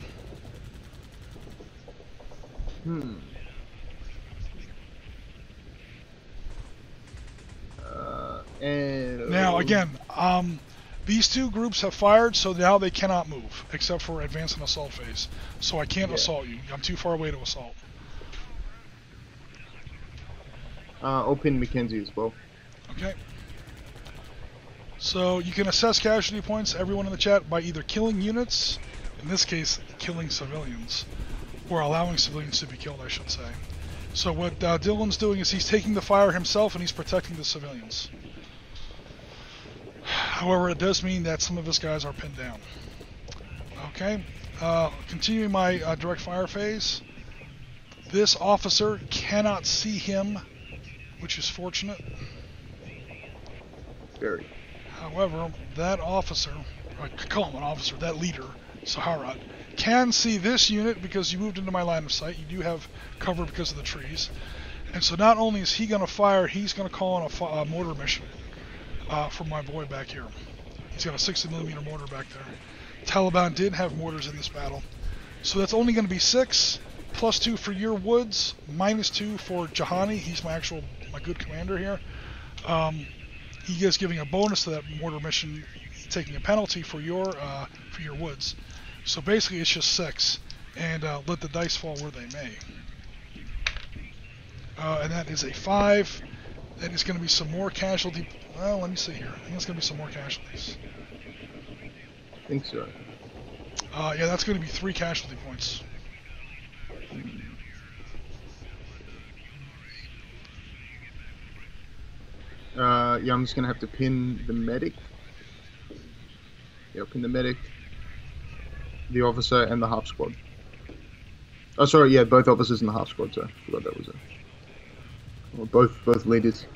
And now again, these 2 groups have fired, so now they cannot move except for advance and assault phase. So I can't assault you. I'm too far away to assault. I'll pin Mackenzie as well. Okay. So you can assess casualty points, everyone in the chat, by either killing units, in this case, killing civilians, or allowing civilians to be killed, I should say. So what Dylan's doing is he's taking the fire himself and he's protecting the civilians. However, it does mean that some of his guys are pinned down. Okay. Continuing my direct fire phase. This officer cannot see him, which is fortunate. Very. However, that officer, I could call him an officer, that leader, Saharat, can see this unit because you moved into my line of sight. You do have cover because of the trees. And so not only is he going to fire, he's going to call in a mortar mission from my boy back here. He's got a 60mm mortar back there. Taliban did have mortars in this battle. So that's only going to be 6, plus 2 for your woods, minus 2 for Jahani. He's my good commander here. He is giving a bonus to that mortar mission taking a penalty for your woods. So basically, it's just 6, and let the dice fall where they may. And that is a 5. That is going to be some more casualty. Well, let me see here. I think it's going to be some more casualties. I think so. Yeah, that's going to be 3 casualty points. Yeah, I'm just gonna have to pin the medic. Yeah, pin the medic, the officer, and the half squad. Oh, sorry, yeah, both officers and the half squad. So I forgot that was it. Well, both leaders.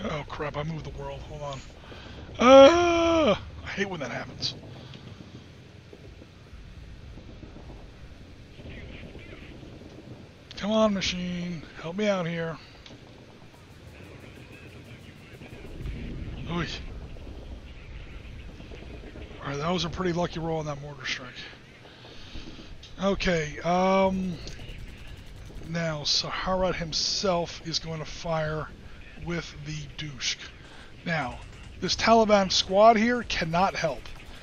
Oh crap! I moved the world. Hold on. I hate when that happens. Come on, machine. Help me out here. Oy. Alright, that was a pretty lucky roll on that mortar strike. Okay, now Saharat himself is going to fire with the Dushk. Now, this Taliban squad here cannot help,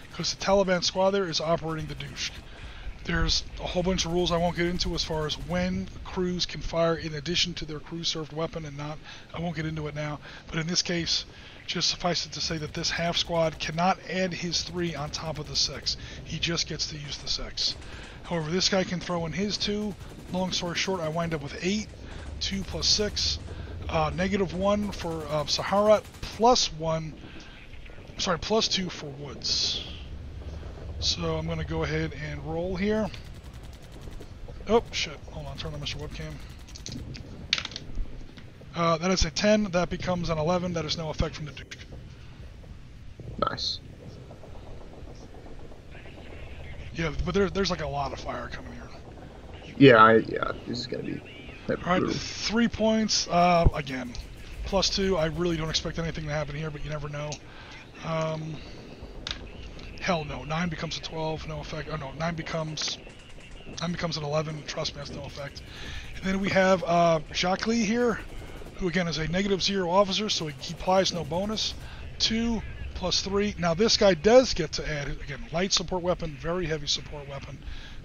because the Taliban squad there is operating the Dushk. There's a whole bunch of rules I won't get into as far as when crews can fire in addition to their crew-served weapon and not. I won't get into it now. But in this case, just suffice it to say that this half squad cannot add his 3 on top of the 6. He just gets to use the 6. However, this guy can throw in his 2. Long story short, I wind up with 8. 2 plus 6. -1 for Saharat, plus 2 for Woods. So I'm going to go ahead and roll here. Oh, shit. Hold on. Turn on Mr. Webcam. That is a 10. That becomes an 11. That is no effect from the Duke. Nice. Yeah, but there's like a lot of fire coming here. Yeah, this is going to be... Alright, 3 points. Again, plus 2. I really don't expect anything to happen here, but you never know. Hell no. 9 becomes a 12, no effect. Oh no, 9 becomes an 11. Trust me, that's no effect. And then we have Jacques Lee here, who again is a -0 officer, so he applies no bonus. 2 plus 3. Now this guy does get to add, again, light support weapon, very heavy support weapon.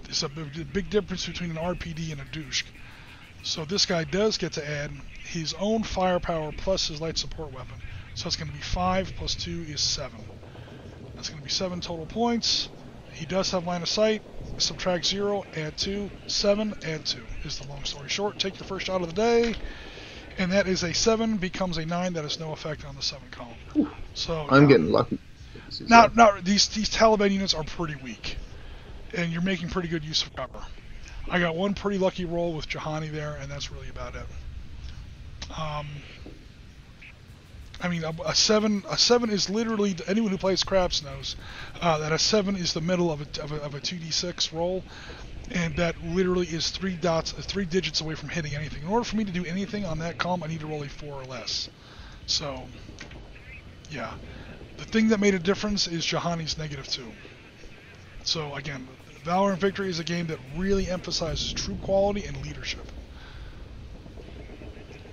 There's a big difference between an RPD and a Dushk. So this guy does get to add his own firepower plus his light support weapon. So it's going to be 5 plus 2 is 7. That's going to be 7 total points. He does have line of sight. Subtract 0, add 2, 7, add 2 is the long story short. Take your first shot of the day. And that is a 7, becomes a 9. That has no effect on the 7 column. Whew. So I'm getting lucky. Now, these Taliban units are pretty weak. And you're making pretty good use of cover. I got one pretty lucky roll with Jahani there, and that's really about it. I mean, a 7 is literally, anyone who plays craps knows that a 7 is the middle of a 2d6 roll, and that literally is 3 digits away from hitting anything. In order for me to do anything on that column, I need to roll a 4 or less. So, yeah. The thing that made a difference is Jahani's -2. So, again, Valor Victory is a game that really emphasizes true quality and leadership.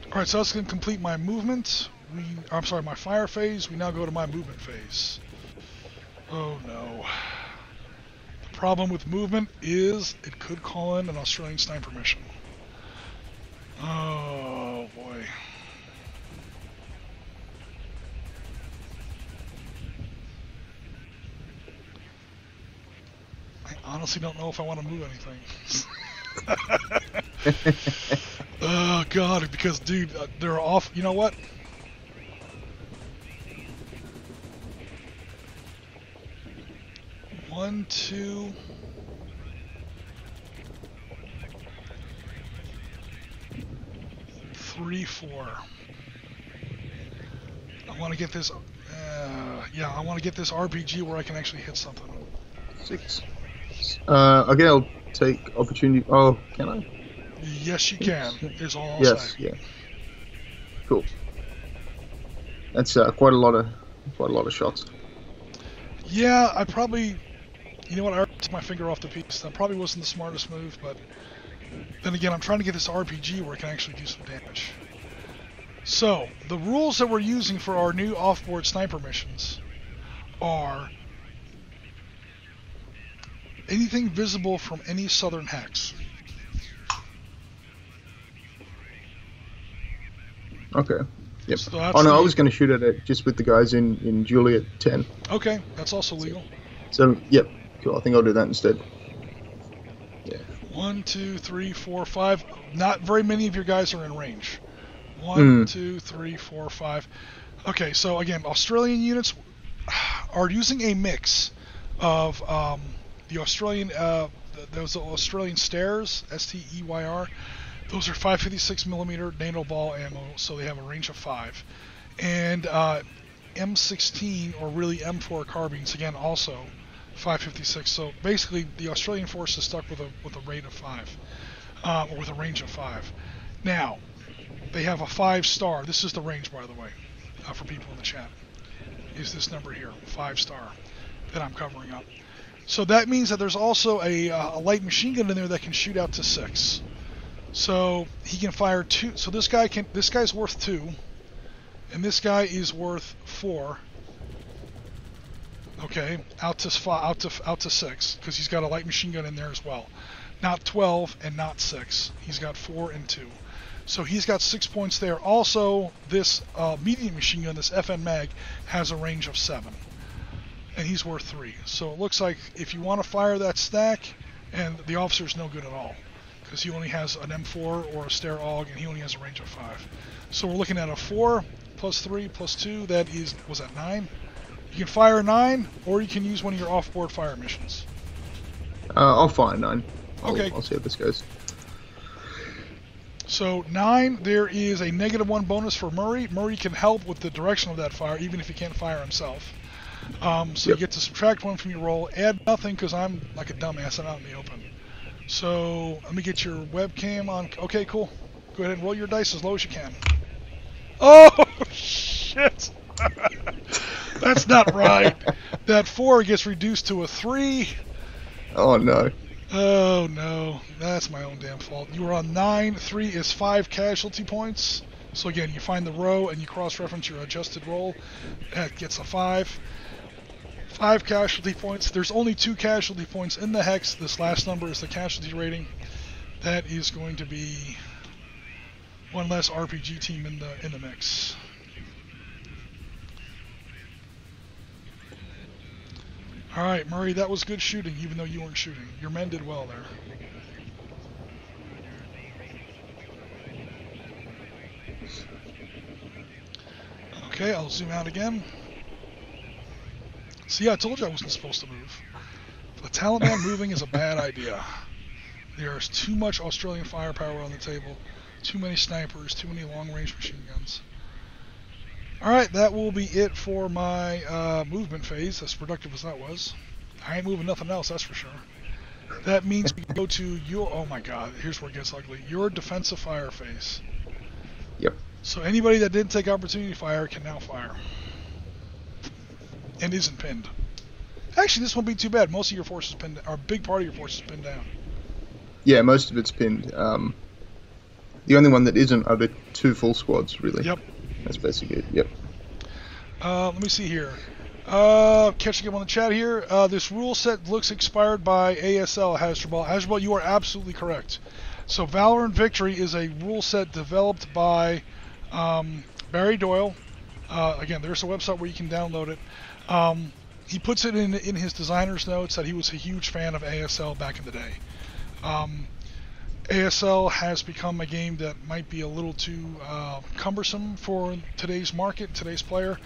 Alright, so that's going to complete my movement. My fire phase. We now go to my movement phase. Oh no. The problem with movement is it could call in an Australian sniper mission. Oh boy. I honestly don't know if I want to move anything. Oh god, because dude, they're off. You know what? One, 2, 3, 4. I want to get this. Yeah, I want to get this RPG where I can actually hit something. 6. Okay, I'll take opportunity. Oh, can I? Yes, you can. Is all I'll yes, say. Yeah. Cool. That's quite a lot of shots. Yeah, I probably. You know what? I took my finger off the piece. That probably wasn't the smartest move, but then again, I'm trying to get this RPG where it can actually do some damage. So, the rules that we're using for our new off-board sniper missions are anything visible from any southern hex. Okay. Yep. So that's Oh no, I was going to shoot at it just with the guys in Juliet 10. Okay, that's also legal. So, yep. Cool. I think I'll do that instead. Yeah. 1, 2, 3, 4, 5. Not very many of your guys are in range. 1, 2, 3, 4, 5. Okay, so again, Australian units are using a mix of the Australian, those Australian stairs, STEYR. Those are 556mm NATO ball ammo, so they have a range of 5. And M16, or really M4 carbines, again, also 556. So basically, the Australian force is stuck with a rate of 5, or with a range of 5. Now, they have a 5-star. This is the range, by the way, for people in the chat. Is this number here, 5-star, that I'm covering up. So that means that there's also a light machine gun in there that can shoot out to 6. So he can fire 2. So this guy's worth 2, and this guy is worth 4. Okay, out to 6, because he's got a light machine gun in there as well. Not 12 and not 6. He's got 4 and 2. So he's got 6 points there. Also, this medium machine gun, this FN Mag, has a range of 7, and he's worth 3. So it looks like if you want to fire that stack, and the officer's no good at all, because he only has an M4 or a Stair AUG, and he only has a range of 5. So we're looking at a 4 plus 3 plus 2. That is, was that 9? You can fire 9, or you can use one of your off-board fire missions. I'll fire 9. Okay. I'll see how this goes. So 9, there is a -1 bonus for Murray. Murray can help with the direction of that fire, even if he can't fire himself. So you get to subtract 1 from your roll. Add nothing, because I'm like a dumbass and out in the open. So let me get your webcam on. Okay, cool. Go ahead and roll your dice as low as you can. Oh, shit. That's not right. That 4 gets reduced to a 3. Oh, no. Oh, no. That's my own damn fault. You were on 9. 3 is 5 casualty points. So again, you find the row and you cross-reference your adjusted roll. That gets a 5. 5 casualty points. There's only 2 casualty points in the hex. This last number is the casualty rating. That is going to be one less RPG team in the mix. All right, Murray, that was good shooting, even though you weren't shooting. Your men did well there. Okay, I'll zoom out again. See, I told you I wasn't supposed to move. The Taliban moving is a bad idea. There's too much Australian firepower on the table, too many snipers, too many long-range machine guns. Alright, that will be it for my movement phase, as productive as that was. I ain't moving nothing else, that's for sure. That means we go to your, oh my god, here's where it gets ugly, your defensive fire phase. Yep. So anybody that didn't take opportunity fire can now fire. And isn't pinned. Actually, this won't be too bad. Most of your force is pinned, or a big part of your force is pinned down. Yeah, most of it's pinned. The only one that isn't are the 2 full squads, really. Yep. That's basically it. Yep. Let me see here. Catching up on the chat here. This rule set looks expired by ASL, Hasdrubal. Hasdrubal, you are absolutely correct. So Valor Victory is a rule set developed by Barry Doyle. Again, there's a website where you can download it. He puts it in his designer's notes that he was a huge fan of ASL back in the day. ASL has become a game that might be a little too cumbersome for today's market, today's player.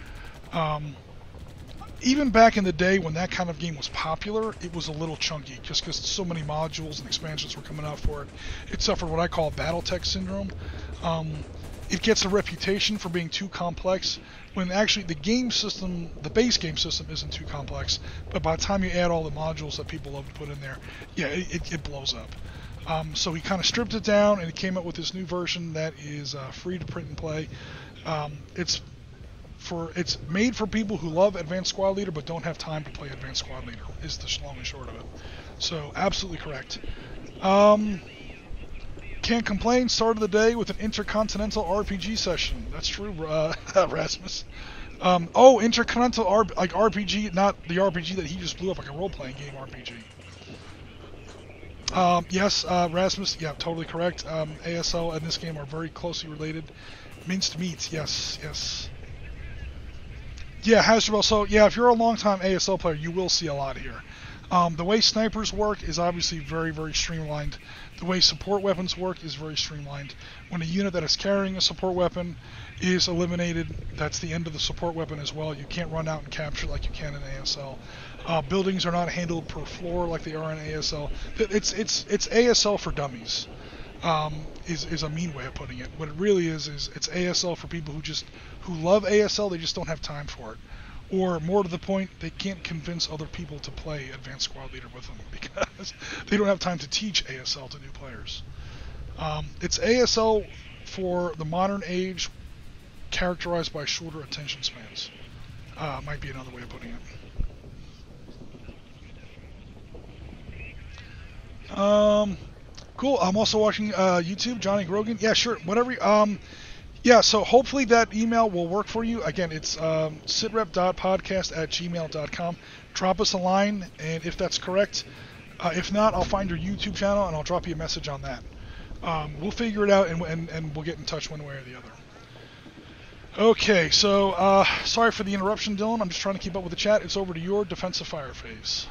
Even back in the day when that kind of game was popular, it was a little chunky, just because so many modules and expansions were coming out for it. It suffered what I call BattleTech syndrome. It gets a reputation for being too complex, when actually the game system, the base game system, isn't too complex. But by the time you add all the modules that people love to put in there, yeah, it blows up. So he kind of stripped it down, and he came up with this new version that is free to print and play. It's made for people who love Advanced Squad Leader but don't have time to play Advanced Squad Leader, is the long and short of it. So absolutely correct. Can't complain. Started the day with an intercontinental RPG session. That's true, Rasmus. Intercontinental RPG, not the RPG that he just blew up, like a role-playing game RPG. Yes, Rasmus, yeah, totally correct. ASL and this game are very closely related. Minced meat, yes. Yeah, Hasdrubal, so yeah, if you're a long-time ASL player, you will see a lot here. The way snipers work is obviously very, very streamlined. The way support weapons work is very streamlined. When a unit that is carrying a support weapon is eliminated, that's the end of the support weapon as well. You can't run out and capture like you can in ASL. Buildings are not handled per floor like they are in ASL. It's ASL for dummies. Is a mean way of putting it. What it really is it's ASL for people who love ASL, they just don't have time for it. Or more to the point, they can't convince other people to play Advanced Squad Leader with them because they don't have time to teach ASL to new players. It's ASL for the modern age, characterized by shorter attention spans. Might be another way of putting it. Cool. I'm also watching YouTube, Johnny Grogan. Yeah, sure. Whatever. Yeah, so hopefully that email will work for you. Again, it's sitrep.podcast@gmail.com. Drop us a line, and if that's correct, if not, I'll find your YouTube channel, and I'll drop you a message on that. We'll figure it out, and we'll get in touch one way or the other. Okay, so sorry for the interruption, Dylan. I'm just trying to keep up with the chat. It's over to your defensive fire phase.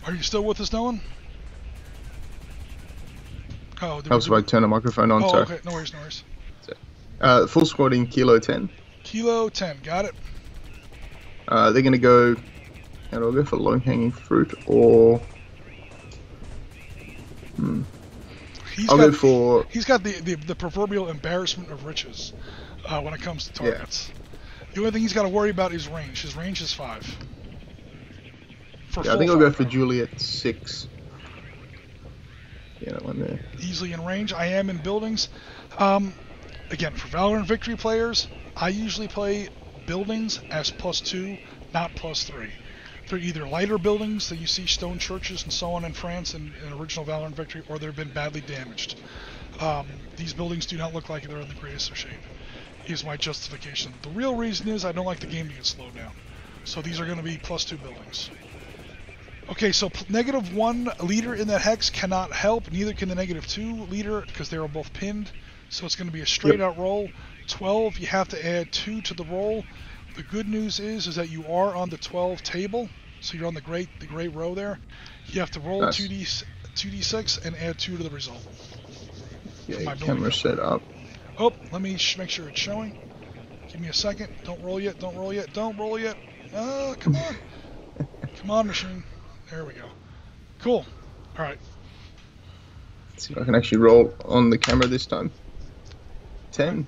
Are you still with us, Dylan? Oh, helps if I turn the microphone on. Oh, okay. No worries. Full squadding, Kilo 10. Kilo 10, got it. They're going to go... How do I go for low-hanging fruit, or... He's got the proverbial embarrassment of riches when it comes to targets. Yeah. The only thing he's got to worry about is range. His range is 5. I think I'll go for Juliet 6. Yeah, that one there. Easily in range. I am in buildings. Again, for Valor Victory players, I usually play buildings as +2, not +3. They're either lighter buildings that you see stone churches and so on in France in original Valor Victory, or they've been badly damaged. These buildings do not look like they're in the greatest of shape, is my justification. The real reason is I don't like the game to get slowed down. So these are going to be +2 buildings. Okay, so -1 leader in that hex cannot help, neither can the -2 leader, because they are both pinned. So it's going to be a straight out roll. 12, you have to add 2 to the roll. The good news is that you are on the 12 table, so you're on the gray row there. You have to roll 2d6 and add 2 to the result. Yeah, camera set up. Oh, let me make sure it's showing. Give me a second. Don't roll yet. Don't roll yet. Don't roll yet. Oh, come on. Come on, machine. There we go. Cool. All right. Let's see if I can actually roll on the camera this time. 10. Right.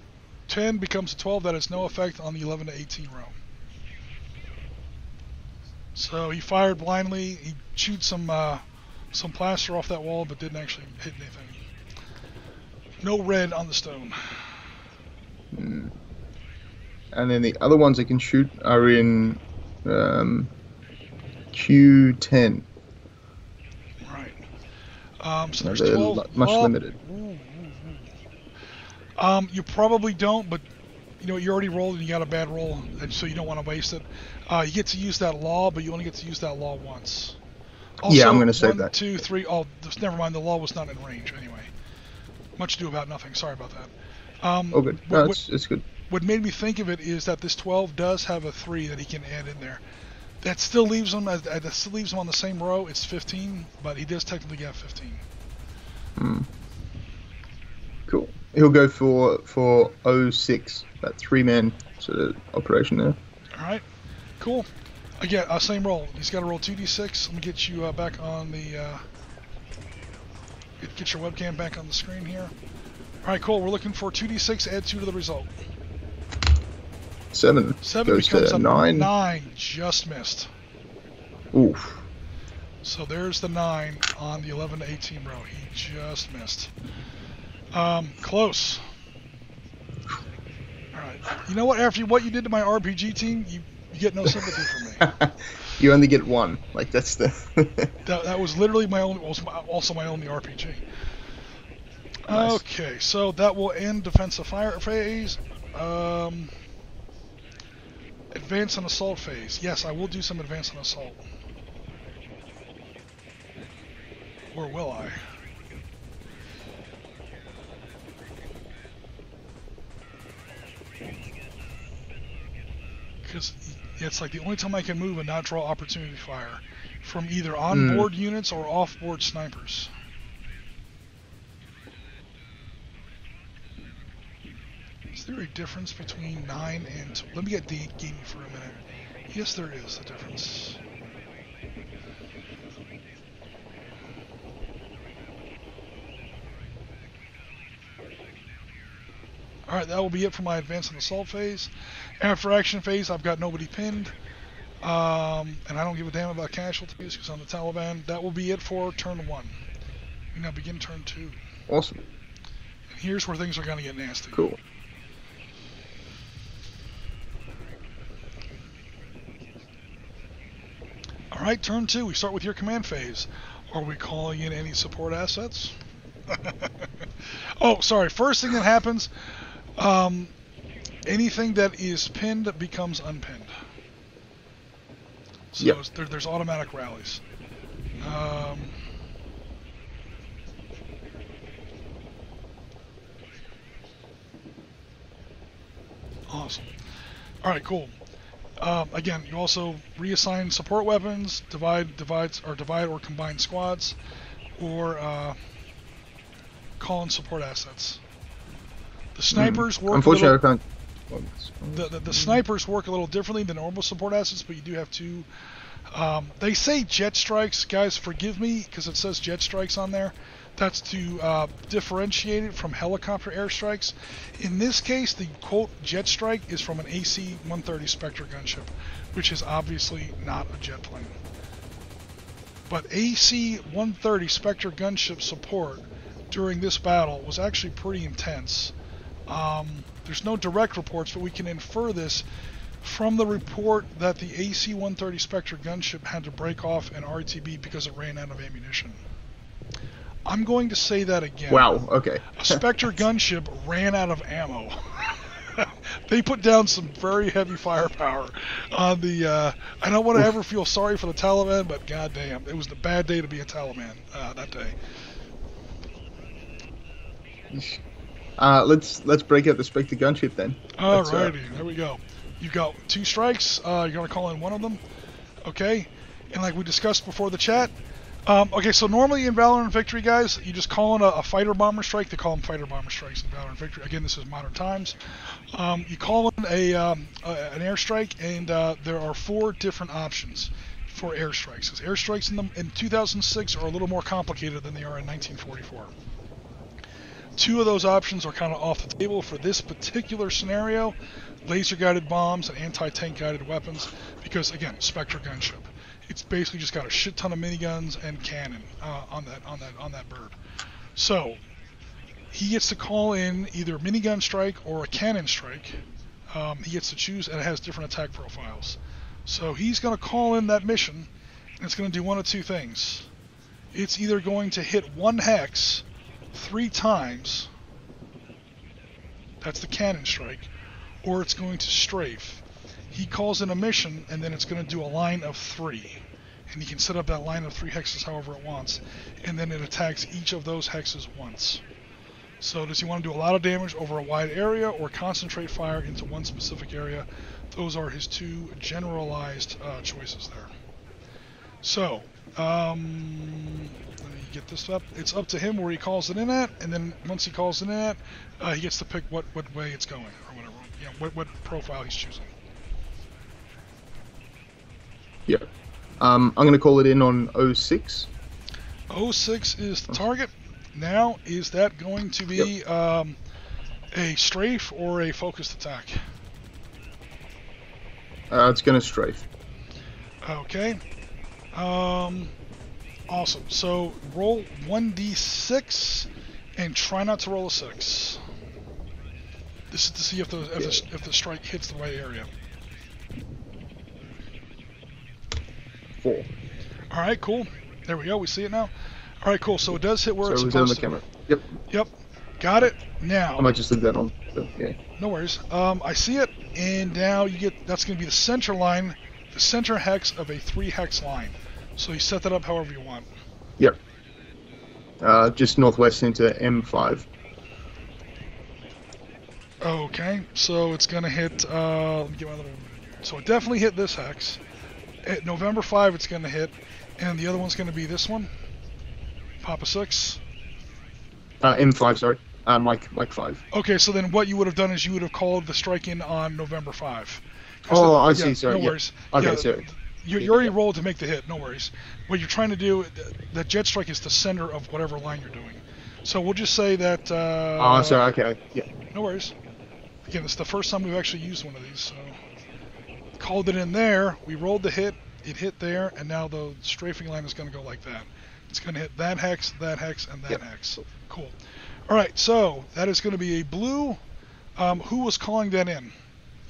10 becomes a 12. That has no effect on the 11 to 18 row. So he fired blindly. He chewed some plaster off that wall, but didn't actually hit anything. No red on the stone. And then the other ones I can shoot are in Q10. Right. So there's they're 12. Much limited. You probably don't, but you know you already rolled and you got a bad roll, and so you don't want to waste it. You get to use that law, but you only get to use that law once. Also, yeah, I'm going to save 1, that. 2, 3. Oh, never mind. The law was not in range anyway. Much ado about nothing. Sorry about that. Oh, good. No, it's good. What made me think of it is that this 12 does have a 3 that he can add in there. That still leaves him on the same row. It's 15, but he does technically get 15. Cool. He'll go for 06, that 3-man sort of operation there. All right. Cool. Again, same roll. He's got to roll 2d6. Let me get you back on the. Get your webcam back on the screen here. All right, cool. We're looking for 2d6. Add 2 to the result. 7 goes becomes to a 9. 9. Just missed. Oof. So there's the 9 on the 11 to 18 row. He just missed. Close. All right. You know what? After what you did to my RPG team, you You get no sympathy from me. You only get one. Like, that's the... That was literally my only, also my only RPG. Nice. Okay, so that will end defensive fire phase. Advance and assault phase. Yes, I will do some advance and assault. Or will I? Because it's like the only time I can move and not draw opportunity fire from either onboard units or off-board snipers. Is there a difference between 9 and... Let me get gamey for a minute. Yes, there is a difference. Alright, that will be it for my advance and assault phase. After action phase, I've got nobody pinned. And I don't give a damn about casualties because I'm the Taliban. That will be it for turn 1. We now begin turn 2. Awesome. And here's where things are going to get nasty. Cool. Alright, turn 2. We start with your command phase. Are we calling in any support assets? Oh, sorry. First thing that happens, anything that is pinned becomes unpinned. So yep. There's automatic rallies. Awesome. Alright, cool. Again, you also reassign support weapons, divide or combine squads, or call in support assets. The snipers work. Unfortunately, I can't. The snipers work a little differently than normal support assets, but you do have two. They say jet strikes, guys. Forgive me because it says jet strikes on there. That's to differentiate it from helicopter airstrikes. In this case, the quote jet strike is from an AC-130 Spectre gunship, which is obviously not a jet plane. But AC-130 Spectre gunship support during this battle was actually pretty intense. There's no direct reports, but we can infer this from the report that the AC-130 Spectre gunship had to break off an RTB because it ran out of ammunition. I'm going to say that again. Wow, okay. A Spectre gunship ran out of ammo. They put down some very heavy firepower on the... I don't want to ever feel sorry for the Taliban, but goddamn, it was the bad day to be a Taliban that day. Let's break out the Spectre gunship then. Alrighty, there we go. You've got 2 strikes. You're going to call in one of them. Okay. And like we discussed before the chat, okay, so normally in Valor and Victory, guys, you just call in a fighter bomber strike. They call them fighter bomber strikes in Valor and Victory. Again, this is modern times. You call in an airstrike, and there are 4 different options for airstrikes. Because airstrikes in 2006 are a little more complicated than they are in 1944. 2 of those options are kind of off the table for this particular scenario: laser-guided bombs and anti-tank guided weapons. Because again, Spectre gunship. It's basically just got a shit ton of miniguns and cannon on that bird. So he gets to call in either minigun strike or a cannon strike. He gets to choose, and it has different attack profiles. So he's going to call in that mission, and it's going to do one of 2 things. It's either going to hit 1 hex 3 times. That's the cannon strike, or it's going to strafe. He calls in a mission, and then it's going to do a line of 3. And he can set up that line of 3 hexes however it wants. And then it attacks each of those hexes once. So does he want to do a lot of damage over a wide area, or concentrate fire into one specific area? Those are his 2 generalized choices there. So, let me get this up. It's up to him where he calls it in at, and then once he calls it in at, he gets to pick what way it's going, or whatever. You know, what profile he's choosing. Yeah. I'm going to call it in on 06. 06 is the target. Now, is that going to be a strafe or a focused attack? It's going to strafe. Okay. Awesome. So roll 1d6 and try not to roll a 6. This is to see if the strike hits the right area. 4. All right, cool. There we go. We see it now. All right, cool. So it does hit where it's So it was on the supposed to. camera. Yep. Yep. Got it. Now. I might just leave that on. So, yeah. No worries. I see it, and now you get, that's going to be the center line, the center hex of a 3 hex line. So you set that up however you want. Yep. Just northwest into M5. Okay, so it's going to hit, let me get my little, so it definitely hit this hex. At November 5 it's going to hit, and the other one's going to be this one, Papa 6. M5, sorry. Mike 5. Okay, so then what you would have done is you would have called the strike in on November 5. Oh, I see, sorry. No worries. Okay, yeah, sorry. You already rolled to make the hit, no worries. What you're trying to do, the jet strike is the center of whatever line you're doing. So we'll just say that... oh, sorry, okay, yeah. No worries. Again, it's the first time we've actually used one of these, so... Called it in there, we rolled the hit, it hit there, and now the strafing line is going to go like that. It's going to hit that hex, and that hex. Cool. Alright, so that is going to be a blue. Who was calling that in?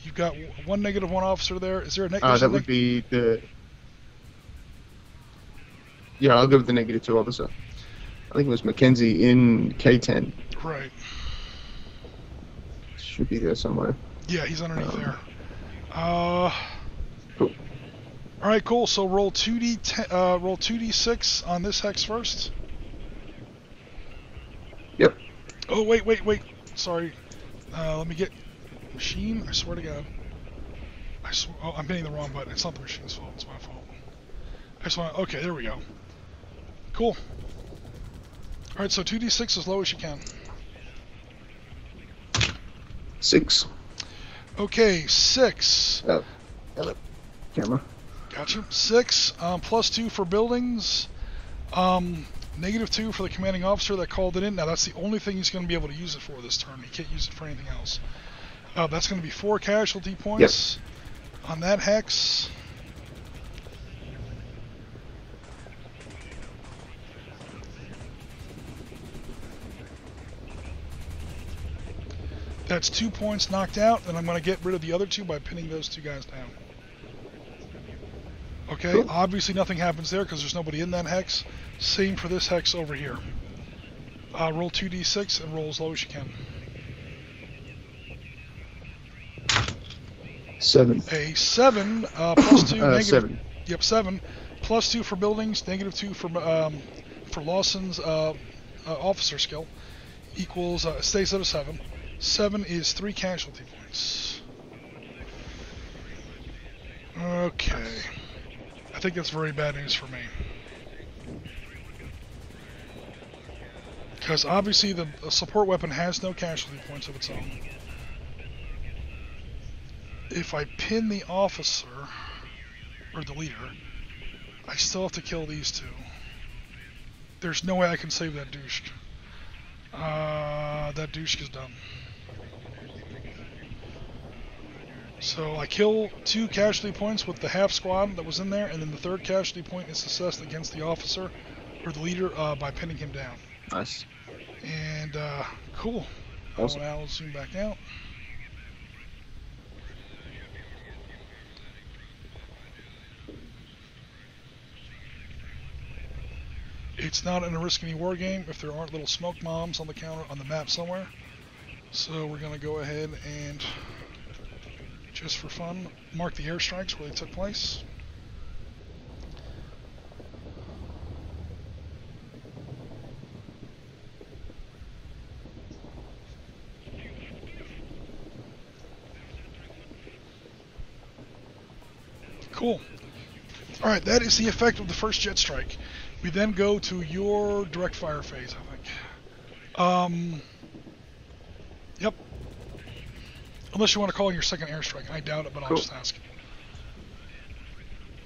You've got one negative, one officer there. Is there a negative? That would be the... Yeah, I'll go with the -2 officer. I think it was Mackenzie in K10. Right. Should be there somewhere. Yeah, he's underneath there. Cool. Alright, cool. So roll 2d6 on this hex first. Yep. Oh, wait. Sorry. Let me get... Machine? I swear to God. Oh, I'm hitting the wrong button. It's not the machine's fault. It's my fault. I just want to... Okay, there we go. Cool. Alright, so 2d6 as low as you can. 6. Okay, 6. Oh, camera. Gotcha. 6, +2 for buildings. -2 for the commanding officer that called it in. Now that's the only thing he's going to be able to use it for this turn. He can't use it for anything else. That's going to be 4 casualty points on that hex. That's 2 points knocked out, and I'm going to get rid of the other 2 by pinning those 2 guys down. Okay, cool. Obviously nothing happens there because there's nobody in that hex. Same for this hex over here. Roll 2d6 and roll as low as you can. 7. A 7 +2 negative. 7. Yep, 7 +2 for buildings, -2 for Lawson's officer skill equals stays at a 7. 7 is 3 casualty points. Okay. I think that's very bad news for me. Because obviously the support weapon has no casualty points of its own. If I pin the officer, or the leader, I still have to kill these 2. There's no way I can save that douche. That douche is done. So I kill 2 casualty points with the half squad that was in there, and then the 3rd casualty point is assessed against the officer or the leader by pinning him down. Nice. And cool. Awesome. I'll zoom back out. It's not in a risk any war game if there aren't little smoke bombs on the counter on the map somewhere. So we're gonna go ahead and, just for fun, mark the airstrikes where they took place. Cool. Alright, that is the effect of the first jet strike. We then go to your direct fire phase, I think. Yep. Unless you want to call in your second airstrike. I doubt it, but I'll just ask.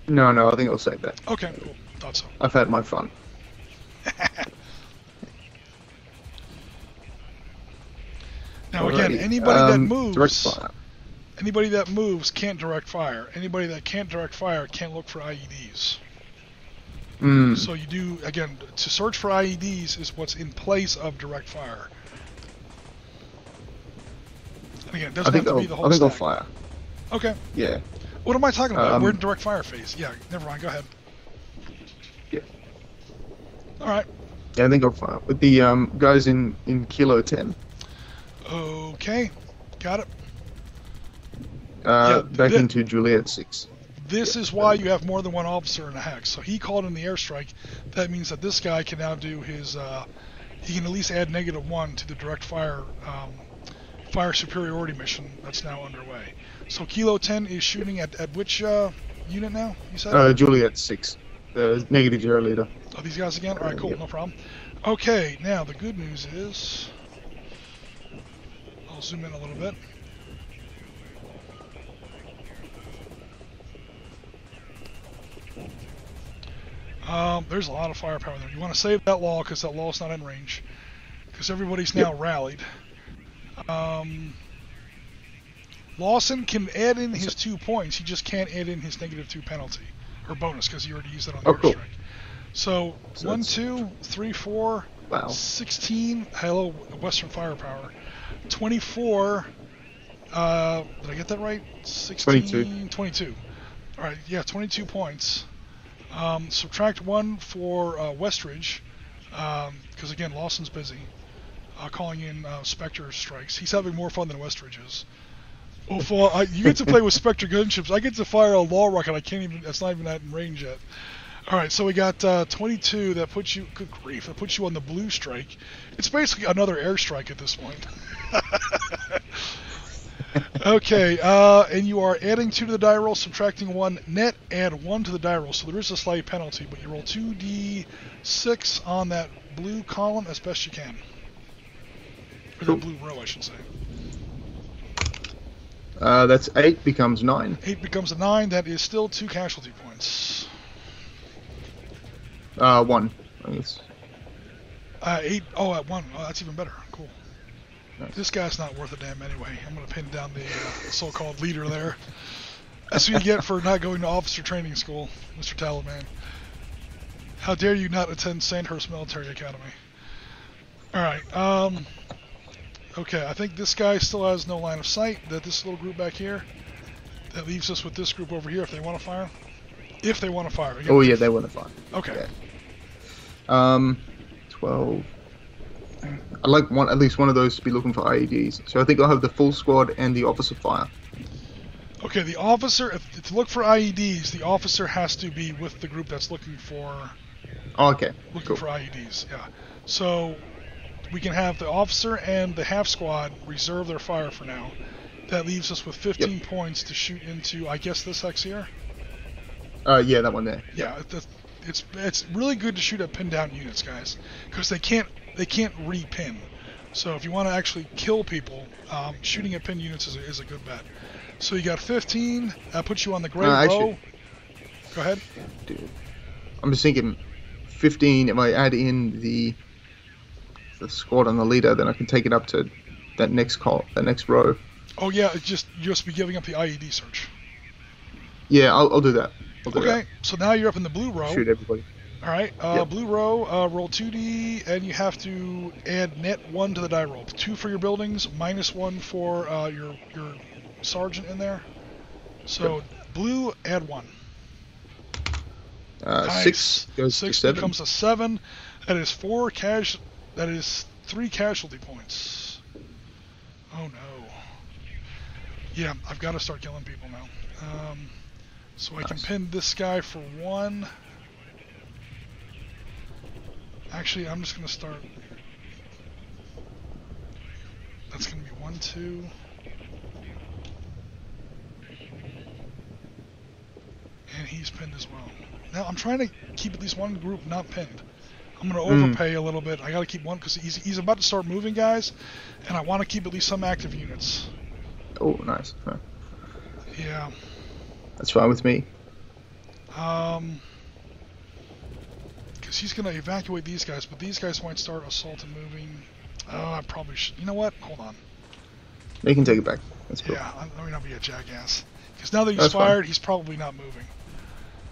No, I think I'll save that. Okay, cool. Thought so. I've had my fun. Now again, anybody that moves... Direct fire. Anybody that moves can't direct fire. Anybody that can't direct fire can't look for IEDs. So you do, again, to search for IEDs is what's in place of direct fire. And again, it doesn't have to be the whole I think stack. I'll fire. Okay. Yeah. What am I talking about? We're in direct fire phase. Yeah, never mind, go ahead. Yeah. All right. Yeah, I think I'll fire with the guys in Kilo 10. Okay, got it. Back into Juliet 6. This is why you have more than one officer in a hex. So he called in the airstrike. That means that this guy can now do his. He can at least add -1 to the direct fire superiority mission that's now underway. So Kilo 10 is shooting at which unit now? You said. Juliet 6. The -0 leader. Oh, these guys again? All right, cool, no problem. Okay, now the good news is. I'll zoom in a little bit. There's a lot of firepower there. You want to save that law because that law's not in range. Because everybody's now rallied. Lawson can add in his 2 points. He just can't add in his -2 penalty. Or bonus because he already used it on the airstrike. Cool. So 1, 2, 3, 4, 16. Hello, Western firepower. 24. Did I get that right? 16. 22. All right. Yeah, 22 points. Subtract 1 for Westridge, because again Lawson's busy calling in Spectre strikes. He's having more fun than Westridge is. Oh, you get to play with Spectre gunships. I get to fire a law rocket. I can't even. That's not even in range yet. All right, so we got 22. That puts you. Good grief! That puts you on the blue strike. It's basically another airstrike at this point. Okay, and you are adding 2 to the die roll, subtracting 1 net, add 1 to the die roll. So there is a slight penalty, but you roll 2d6 on that blue column as best you can. Or the blue row, I should say. That's 8 becomes 9. 8 becomes a 9. That is still 2 casualty points. 1, I guess. 8. Oh, at 1. Oh, that's even better. Cool. This guy's not worth a damn anyway. I'm going to pin down the so-called leader there. That's what you get for not going to officer training school, Mr. Taliban. How dare you not attend Sandhurst Military Academy? Alright, okay, I think this guy still has no line of sight. That this little group back here. That leaves us with this group over here if they want to fire. If they want to fire. Again, yeah, they want to fire. Okay. Yeah. 12... I'd like at least one of those to be looking for IEDs. So I think I'll have the full squad and the officer fire. Okay, the officer, to look for IEDs, the officer has to be with the group that's looking for... Oh, okay. Looking for IEDs, yeah. So we can have the officer and the half squad reserve their fire for now. That leaves us with 15 points to shoot into, I guess, this hex here? Yeah, that one there. Yeah, it's really good to shoot at pin down units, guys, because they can't re-pin. So if you want to actually kill people, shooting at pin units is a good bet. So you got 15. That puts you on the gray row. Go ahead. Dude, I'm just thinking 15. If I add in the squad on the leader, then I can take it up to that next row. Oh yeah, you just be giving up the IED search. Yeah, I'll do that. Okay, so now you're up in the blue row. Shoot everybody. Alright, blue row, roll 2d, and you have to add net 1 to the die roll. 2 for your buildings, -1 for your sergeant in there. So, blue, add 1. Nice. 6 goes 6 to 7. becomes a 7. That is 3 casualty points. Oh no. Yeah, I've got to start killing people now. So I can pin this guy for 1. Actually, I'm just going to start. That's going to be 1, 2. And he's pinned as well. Now, I'm trying to keep at least one group not pinned. I'm going to overpay a little bit. I got to keep one because he's about to start moving guys, and I want to keep at least some active units. Oh, nice. Huh. Yeah. That's fine with me. Because he's going to evacuate these guys, but these guys might start assault and moving. Oh, I probably should. You know what? Hold on. They can take it back. That's cool. Yeah, let me not be a jackass. Because now that he's fired, he's probably not moving.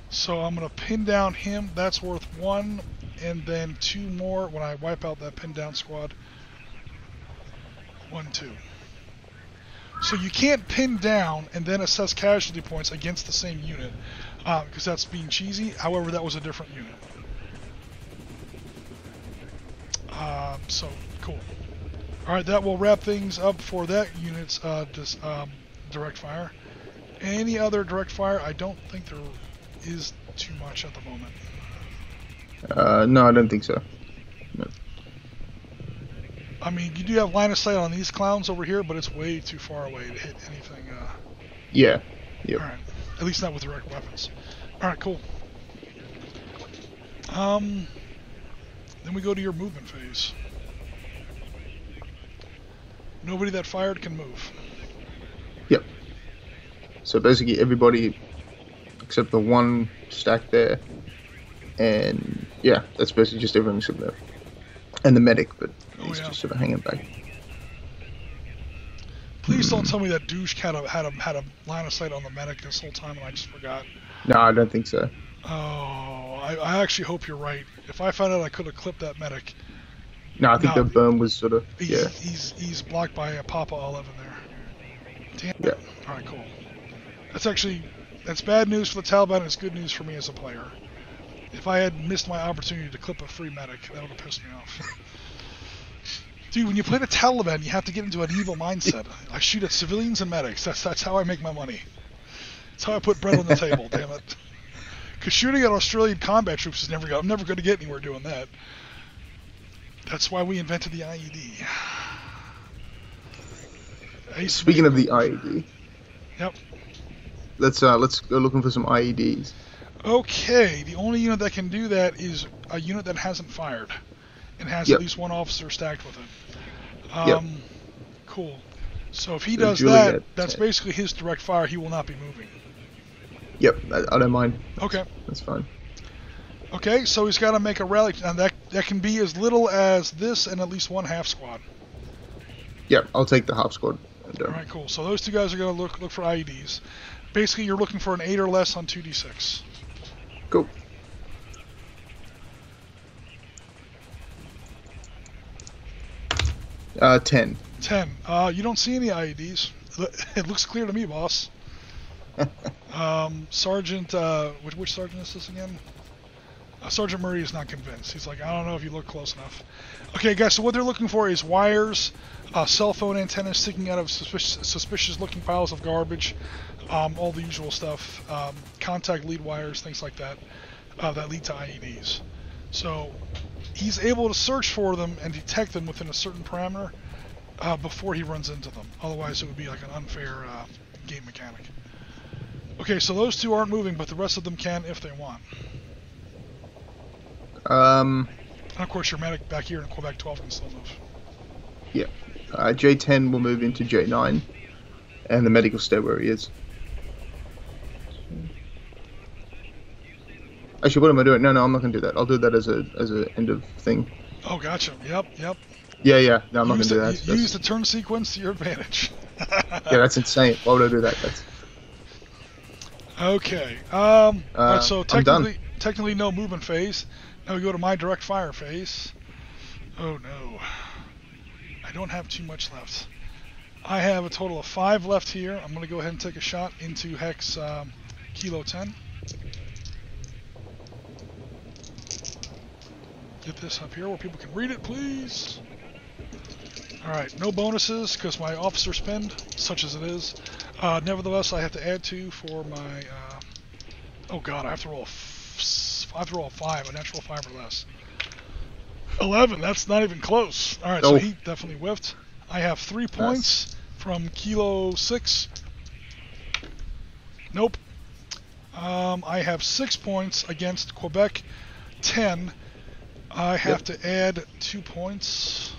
So I'm going to pin down him. That's worth 1. And then 2 more when I wipe out that pin down squad. 1, 2. So you can't pin down and then assess casualty points against the same unit. Because that's being cheesy. However, that was a different unit. So cool. All right, that will wrap things up for that unit's direct fire. Any other direct fire? I don't think there is too much at the moment. No, I don't think so. No. I mean, you do have line of sight on these clowns over here, but it's way too far away to hit anything. Yeah. Yep. All right. At least not with direct weapons. All right, cool. Then we go to your movement phase. Nobody that fired can move. Yep. So basically everybody except the one stack there, and yeah, that's basically just everything except there. And the medic, but he's just sort of hanging back. Please don't tell me that douche had a line of sight on the medic this whole time and I just forgot. No, I don't think so. Oh, I actually hope you're right. If I found out I could have clipped that medic. No, I think the berm was sort of, yeah. He's blocked by a Papa 11 there. Damn. Yeah. Alright, cool. That's bad news for the Taliban, it's good news for me as a player. If I had missed my opportunity to clip a free medic, that would have pissed me off. Dude, when you play the Taliban, you have to get into an evil mindset. I shoot at civilians and medics. That's how I make my money. That's how I put bread on the table, damn it. Because shooting at Australian combat troops is I'm never going to get anywhere doing that. That's why we invented the IED. Speaking of the IED. Yep. Let's go looking for some IEDs. Okay, the only unit that can do that is a unit that hasn't fired and has at least one officer stacked with it. Cool. So if he does that, that's basically his direct fire. He will not be moving. Yep, I don't mind. Okay. That's fine. Okay, so he's got to make a rally, and that can be as little as this and at least one half squad. Yep, I'll take the half squad. Alright, cool. So those two guys are going to look for IEDs. Basically, you're looking for an 8 or less on 2d6. Cool. Uh, 10. 10. You don't see any IEDs. It looks clear to me, boss. Sergeant, which sergeant is this again? Sergeant Murray is not convinced. He's like, I don't know if you look close enough. Okay, guys, so what they're looking for is wires, cell phone antennas sticking out of suspicious-looking piles of garbage, all the usual stuff, contact lead wires, things like that, that lead to IEDs. So he's able to search for them and detect them within a certain parameter before he runs into them. Otherwise, it would be like an unfair game mechanic. Okay, so those two aren't moving, but the rest of them can if they want. And of course, your medic back here in Quebec 12 can still move. Yeah. J10 will move into J9, and the medic will stay where he is. Actually, what am I doing? No, I'm not going to do that. I'll do that as a end of thing. Oh, gotcha. Yep. Yeah. No, I'm not going to do that. Use the turn sequence to your advantage. Yeah, that's insane. Why would I do that? That's... Okay. Alright, so technically no movement phase. Now we go to my direct fire phase. Oh no. I don't have too much left. I have a total of 5 left here. I'm going to go ahead and take a shot into hex Kilo 10. Get this up here where people can read it, please. Alright, no bonuses because my officer spend, such as it is. Nevertheless, I have to add 2 for my... oh god, I have to roll a 5, a natural 5 or less. 11, that's not even close. Alright, so he definitely whiffed. I have 3 points from Kilo 6. Nope. I have 6 points against Quebec 10. I have to add 2 points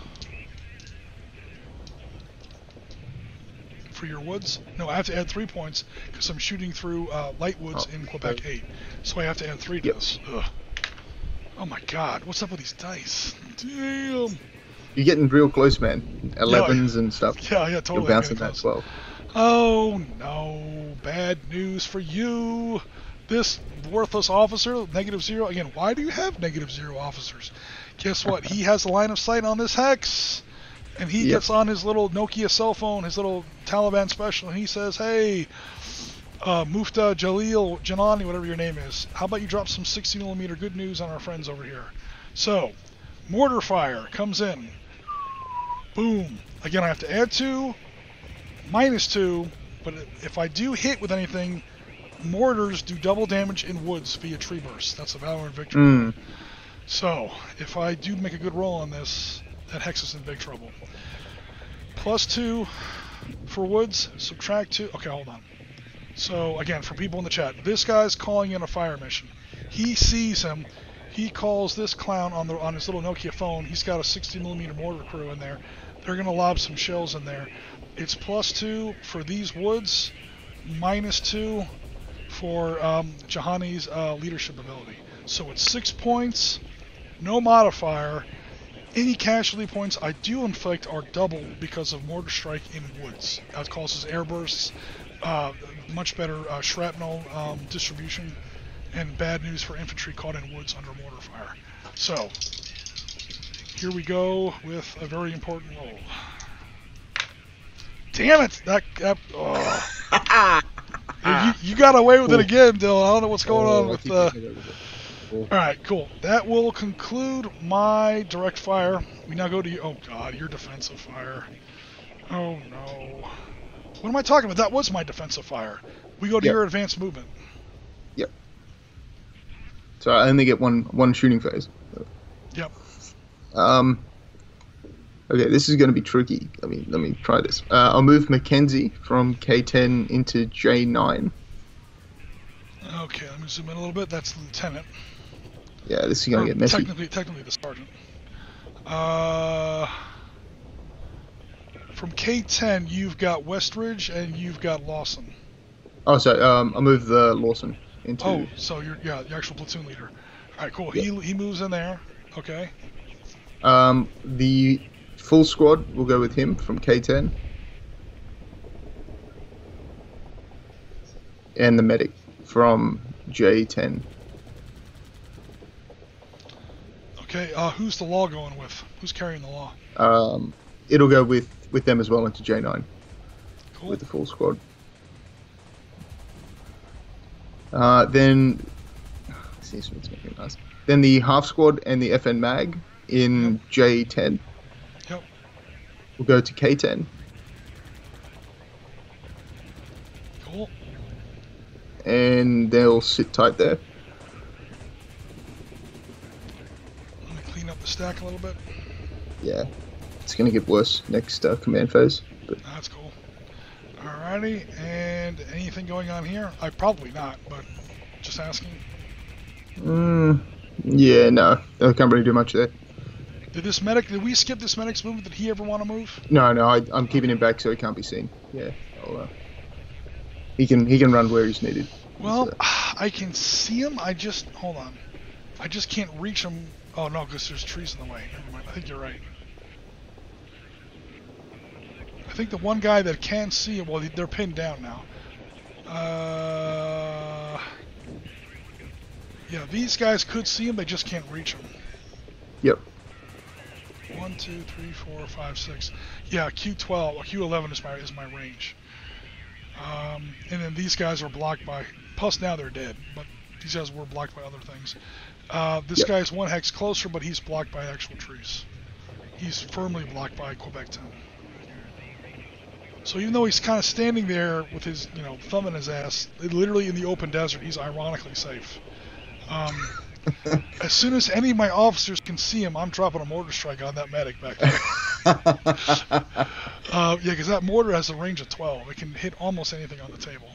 for your woods. No, I have to add 3 points because I'm shooting through light woods in Quebec 8. So I have to add 3 to this. Ugh. Oh my god, what's up with these dice? Damn. You're getting real close, man. 11s and stuff. Yeah, totally. You're bouncing that as well. Oh no, bad news for you. This worthless officer, -0. Again, why do you have -0 officers? Guess what? He has a line of sight on this hex. And he gets on his little Nokia cell phone, his little Taliban special, and he says, hey, Mufta Jalil Janani, whatever your name is, how about you drop some 60mm good news on our friends over here? So, Mortar fire comes in. Boom. Again, I have to add 2, -2, but if I do hit with anything, mortars do double damage in woods via tree burst. That's a Valor Victory. So, if I do make a good roll on this, that Hex is in big trouble. +2 for woods, subtract 2. Okay, hold on. So, again, for people in the chat, this guy's calling in a fire mission. He sees him. He calls this clown on his little Nokia phone. He's got a 60mm mortar crew in there. They're going to lob some shells in there. It's +2 for these woods, -2 for Jahani's leadership ability. So it's 6 points, no modifier. Any casualty points I do inflict are doubled because of mortar strike in woods. That causes air bursts, much better shrapnel distribution, and bad news for infantry caught in woods under mortar fire. So, here we go with a very important roll. Damn it! You got away with it again, Dylan. I don't know what's going on with... Alright, cool. That will conclude my direct fire. We now go to you. Oh god, your defensive fire. Oh no. What am I talking about? That was my defensive fire. We go to your advanced movement. Yep. So I only get one shooting phase. Yep. Okay, this is going to be tricky. Let me try this. I'll move Mackenzie from K10 into J9. Okay, let me zoom in a little bit. That's the lieutenant. Yeah, this is going to get messy. Technically the sergeant. From K10, you've got Westridge and you've got Lawson. Oh, sorry. I'll move the Lawson into... Oh, so you're the actual platoon leader. All right, cool. Yep. He moves in there. Okay. The full squad will go with him from K10. And the medic from J10. Okay, who's the law going with? Who's carrying the law? It'll go with them as well into J9. Cool. With the full squad. Then... nice. Then the half squad and the FN mag in J10. Yep. We'll go to K10. Cool. And they'll sit tight there. Let me clean up the stack a little bit. Yeah. It's going to get worse next command phase. But... That's cool. Alrighty, and anything going on here? Probably not, but just asking. Yeah, no. I can't really do much there. Did we skip this medic's movement? Did he ever want to move? No, I'm keeping him back so he can't be seen. Yeah. He can run where he's needed. Well, I can see him, hold on. I just can't reach him. Oh no, because there's trees in the way. Never mind, I think you're right. I think the one guy that can see him, well, they're pinned down now. Yeah, these guys could see him, they just can't reach him. Yep. 1, 2, 3, 4, 5, 6. Yeah, Q12 or Q11 is my range. And then these guys are blocked by. Plus now they're dead, but these guys were blocked by other things. This guy's one hex closer, but he's blocked by actual trees. He's firmly blocked by Quebec 10. So even though he's kind of standing there with his, thumb in his ass, literally in the open desert, he's ironically safe. As soon as any of my officers can see him, I'm dropping a mortar strike on that medic back there. Yeah, because that mortar has a range of 12. It can hit almost anything on the table.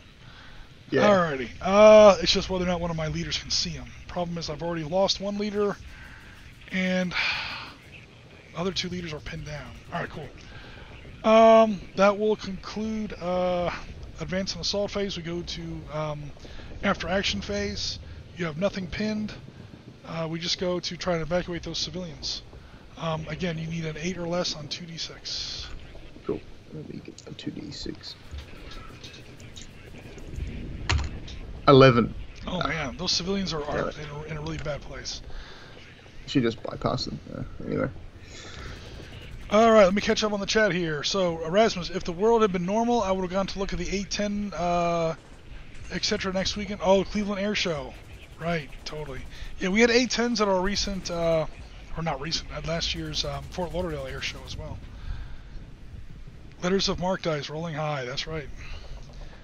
Yeah. Alrighty. It's just whether or not one of my leaders can see him. Problem is I've already lost one leader, and the other two leaders are pinned down. Alright, cool. That will conclude advance and assault phase. We go to after action phase. You have nothing pinned. We just go to try and evacuate those civilians. Again, you need an 8 or less on 2d6. Cool. Let me get a 2d6. 11. Oh man, those civilians are in a really bad place. She just bypassed them. Anyway. Alright, let me catch up on the chat here. So, Erasmus, if the world had been normal, I would have gone to look at the 810, etc. next weekend. Oh, Cleveland Air Show. Right, totally. Yeah, we had A10s at our recent or not recent, at last year's Fort Lauderdale air show as well. Letters of Mark dice rolling high. That's right.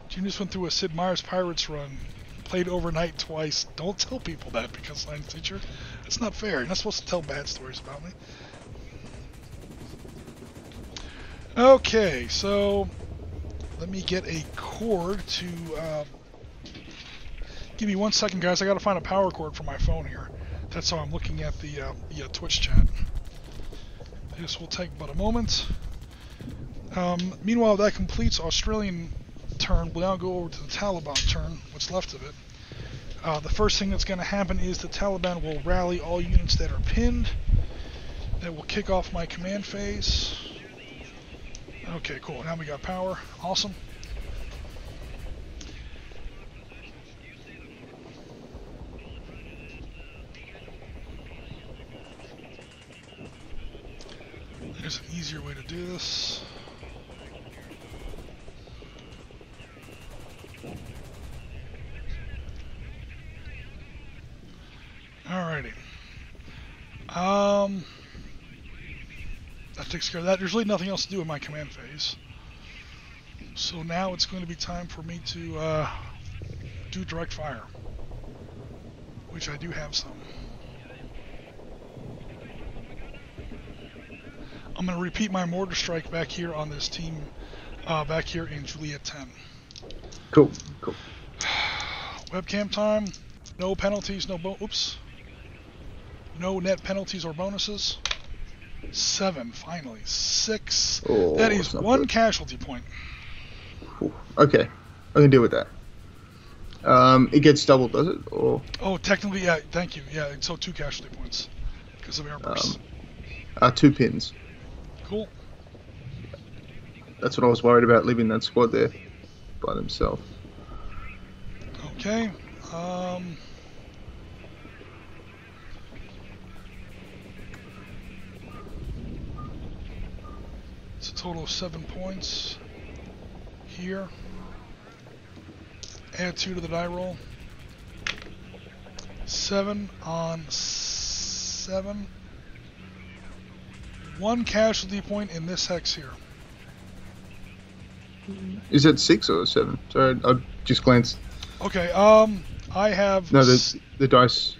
Genius went through a Sid Meier's Pirates run. Played overnight twice. Don't tell people that because I'm a teacher. That's not fair. You're not supposed to tell bad stories about me. Okay, so let me get a cord to. Give me 1 second, guys. I got to find a power cord for my phone here. That's how I'm looking at the Twitch chat. This will take but a moment. Meanwhile, that completes Australian turn. We'll now go over to the Taliban turn, what's left of it. The first thing that's going to happen is the Taliban will rally all units that are pinned. That will kick off my command phase. Okay, cool. Now we got power. Awesome. There's an easier way to do this. Alrighty. That takes care of that. There's really nothing else to do in my command phase. So now it's going to be time for me to do direct fire, which I do have some. I'm going to repeat my mortar strike back here on this team, back here in Juliet 10. Cool, cool. Webcam time. No penalties, no net penalties or bonuses. 7, finally. 6. Oh, that is 1 good. casualty point. Ooh, okay, I can deal with that. It gets doubled, does it? Or Oh, technically, yeah, thank you. Yeah, so 2 casualty points because of air bursts. 2 pins. Cool. That's what I was worried about, leaving that squad there by themselves. Okay. It's a total of 7 points here. Add 2 to the die roll. 7 on 7. 1 casualty point in this hex here. Is that 6 or 7? Sorry, I just glanced. Okay, I have... No, the dice.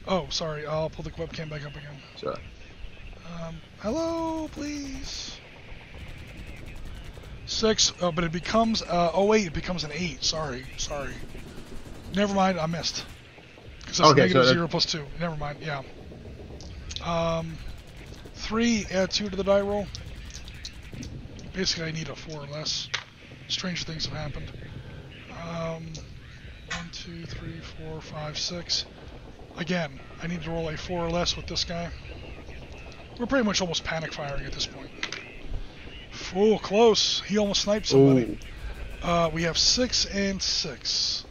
Oh, sorry, I'll pull the webcam back up again. Sorry. Hello, please. 6, but it becomes, oh wait, it becomes an 8, sorry. Never mind, I missed. Because that's negative 0 plus 2, never mind, yeah. 3, add 2 to the die roll. Basically I need a 4 or less. Strange things have happened. 1, 2, 3, 4, 5, 6. Again, I need to roll a 4 or less with this guy. We're pretty much almost panic firing at this point. Oh, close. He almost sniped somebody. We have 6 and 6.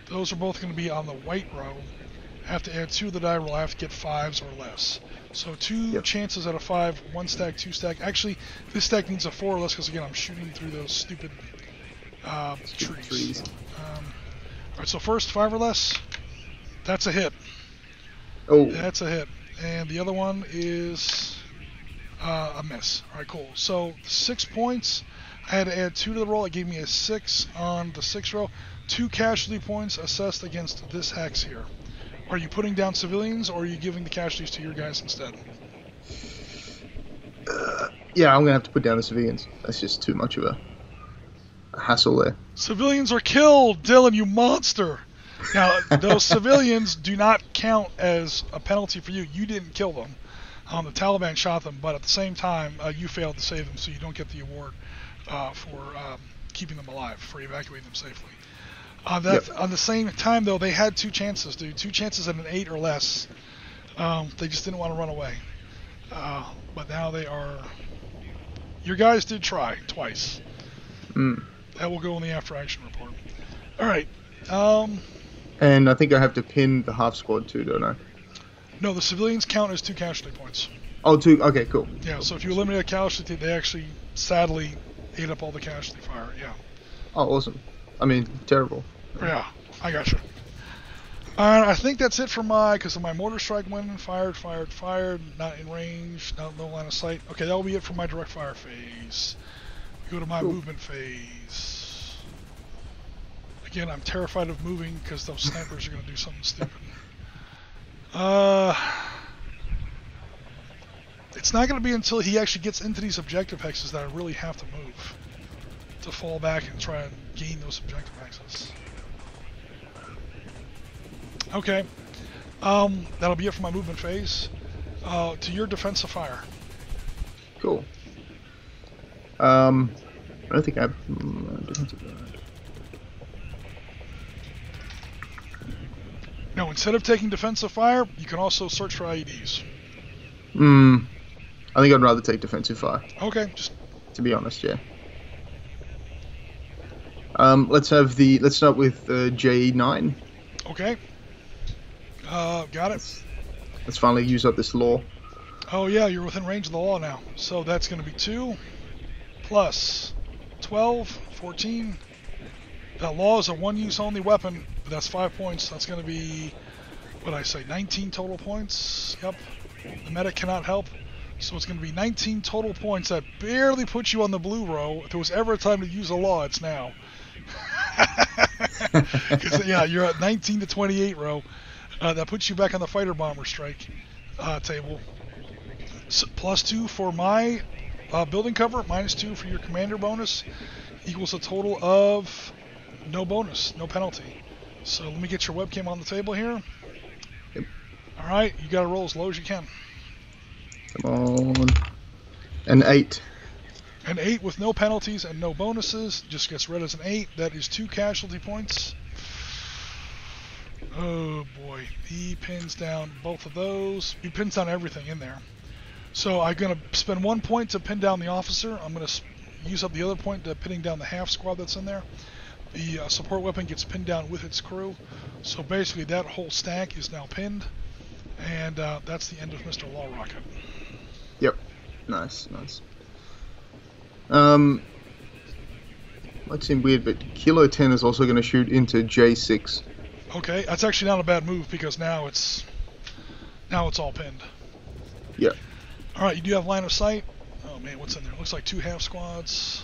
Those are both going to be on the white row. I have to add 2 to the die roll. I have to get 5s or less. So 2 chances out of 5, 1 stack, 2 stack. Actually, this stack needs a 4 or less because, again, I'm shooting through those stupid trees. Alright, so first, 5 or less. That's a hit. Oh. That's a hit. And the other one is a miss. Alright, cool. So 6 points. I had to add 2 to the roll. It gave me a 6 on the 6th row. 2 casualty points assessed against this hex here. Are you putting down civilians, or are you giving the casualties to your guys instead? Yeah, I'm going to have to put down the civilians. That's just too much of a hassle there. Civilians are killed! Dylan, you monster! Now, those civilians do not count as a penalty for you. You didn't kill them. The Taliban shot them, but at the same time, you failed to save them, so you don't get the award for keeping them alive, for evacuating them safely. On the same time, though, they had 2 chances, dude. 2 chances at an 8 or less. They just didn't want to run away. But now they are... Your guys did try, twice. That will go in the after-action report. Alright. And I think I have to pin the half squad too, don't I? No, the civilians count as 2 casualty points. Oh, 2. Okay, cool. Yeah, so if you eliminate a casualty, they actually, sadly, ate up all the casualty fire, yeah. Oh, awesome. I mean, terrible. Yeah, I gotcha. I think that's it for because of my mortar strike went and fired, not in range, no line of sight. Okay, that will be it for my direct fire phase. Go to my movement phase. Again, I'm terrified of moving because those snipers are going to do something stupid. It's not going to be until he actually gets into these objective hexes that I really have to move to fall back and try and gain those objective hexes. Okay, that'll be it for my movement phase. To your defensive fire. Cool. I don't think I have defensive fire. No, instead of taking defensive fire, you can also search for IEDs. I think I'd rather take defensive fire. Okay, just to be honest, yeah. Let's start with J9. Okay. Got it. Let's finally use up this law. Oh yeah, you're within range of the law now. So that's going to be 2 plus 12, 14. That law is a one-use only weapon, but that's 5 points. That's going to be, what did I say, 19 total points. Yep. The medic cannot help. So it's going to be 19 total points. That barely puts you on the blue row. If there was ever a time to use a law, it's now. Because yeah, you're at 19 to 28 row. That puts you back on the fighter bomber strike table. So +2 for my building cover, -2 for your commander bonus, equals a total of no bonus, no penalty. So let me get your webcam on the table here. Yep. All right, you got to roll as low as you can. Come on. An 8. An 8 with no penalties and no bonuses just gets read as an 8. That is 2 casualty points. Oh boy, he pins down both of those. He pins down everything in there. So I'm going to spend 1 point to pin down the officer. I'm going to use up the other point to pinning down the half squad that's in there. The support weapon gets pinned down with its crew. So basically that whole stack is now pinned. And that's the end of Mr. Law Rocket. Yep. Nice. Might seem weird, but Kilo 10 is also going to shoot into J6. Okay, that's actually not a bad move because now it's all pinned. Yeah. All right, you do have line of sight. Oh man, what's in there? Looks like 2 half squads.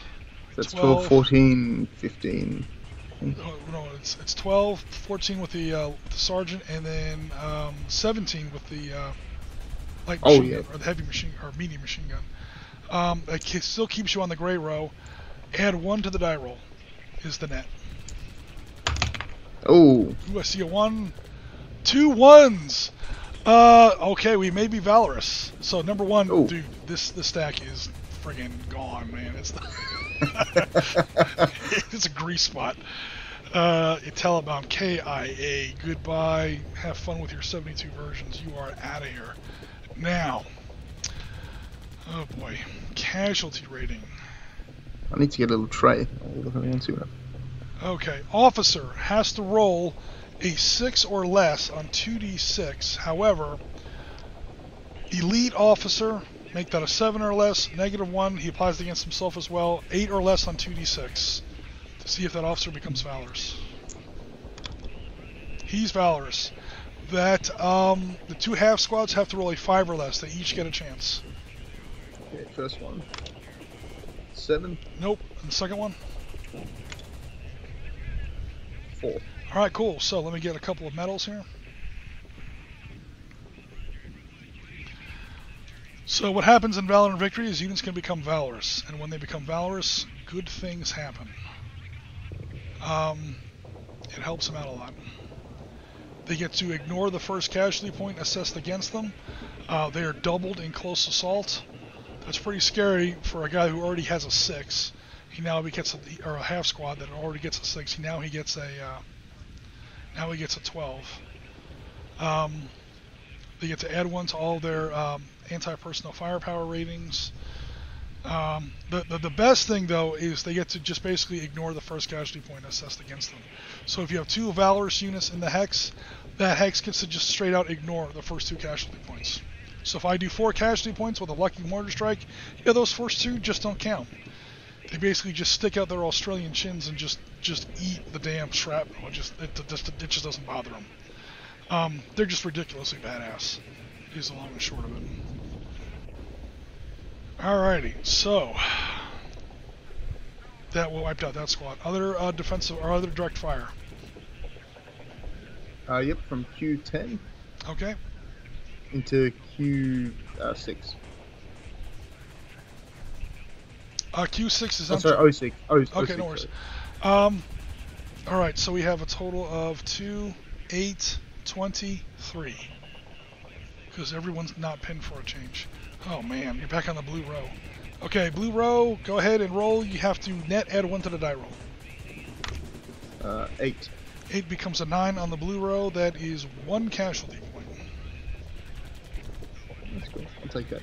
That's 12, 14, 15. No, it's 12, 14 with the sergeant, and then 17 with the light machine gun, or the heavy machine or medium machine gun. It still keeps you on the gray row. Add 1 to the die roll. Is the net. Oh. Ooh, I see a 1. 2 1s. Okay, we may be valorous. So number 1, Ooh. dude, this stack is friggin' gone, man. It's it's a grease spot. Taliban KIA. Goodbye. Have fun with your 72 versions. You are out of here. Now. Oh boy. Casualty rating. I need to get a little tray. I'll look at the answer. Okay. Officer has to roll a 6 or less on 2d6. However, elite officer, make that a 7 or less, -1, he applies it against himself as well, 8 or less on 2d6 to see if that officer becomes valorous. He's valorous. That the 2 half squads have to roll a 5 or less. They each get a chance. Okay, first one. 7. Nope. And the second one? 4. Alright, cool. So let me get a couple of medals here. So what happens in Valor and Victory is units can become valorous, and when they become valorous, good things happen. It helps them out a lot. They get to ignore the first casualty point assessed against them. They are doubled in close assault. That's pretty scary for a guy who already has a 6. He now gets or a half squad that already gets a 6. He gets a 12. They get to add 1 to all their anti-personnel firepower ratings. The best thing though is they get to just basically ignore the first casualty point assessed against them. So if you have 2 valorous units in the hex, that hex gets to just straight out ignore the first 2 casualty points. So if I do 4 casualty points with a lucky mortar strike, yeah, those first 2 just don't count. They basically just stick out their Australian chins and just eat the damn shrapnel. It just doesn't bother them. They're just ridiculously badass, is the long and short of it. Alrighty, so that wiped out that squad. Other defensive or other direct fire. Yep, from Q10 Okay. into Q6. Q6 is Oh, empty. sorry, 06. Okay, no worries. Alright, so we have a total of 2, 8, 23. Because everyone's not pinned for a change. Oh man, you're back on the blue row. Okay, blue row, go ahead and roll. You have to net add 1 to the die roll. 8. 8 becomes a 9 on the blue row. That is 1 casualty point. That's cool. I'll take that.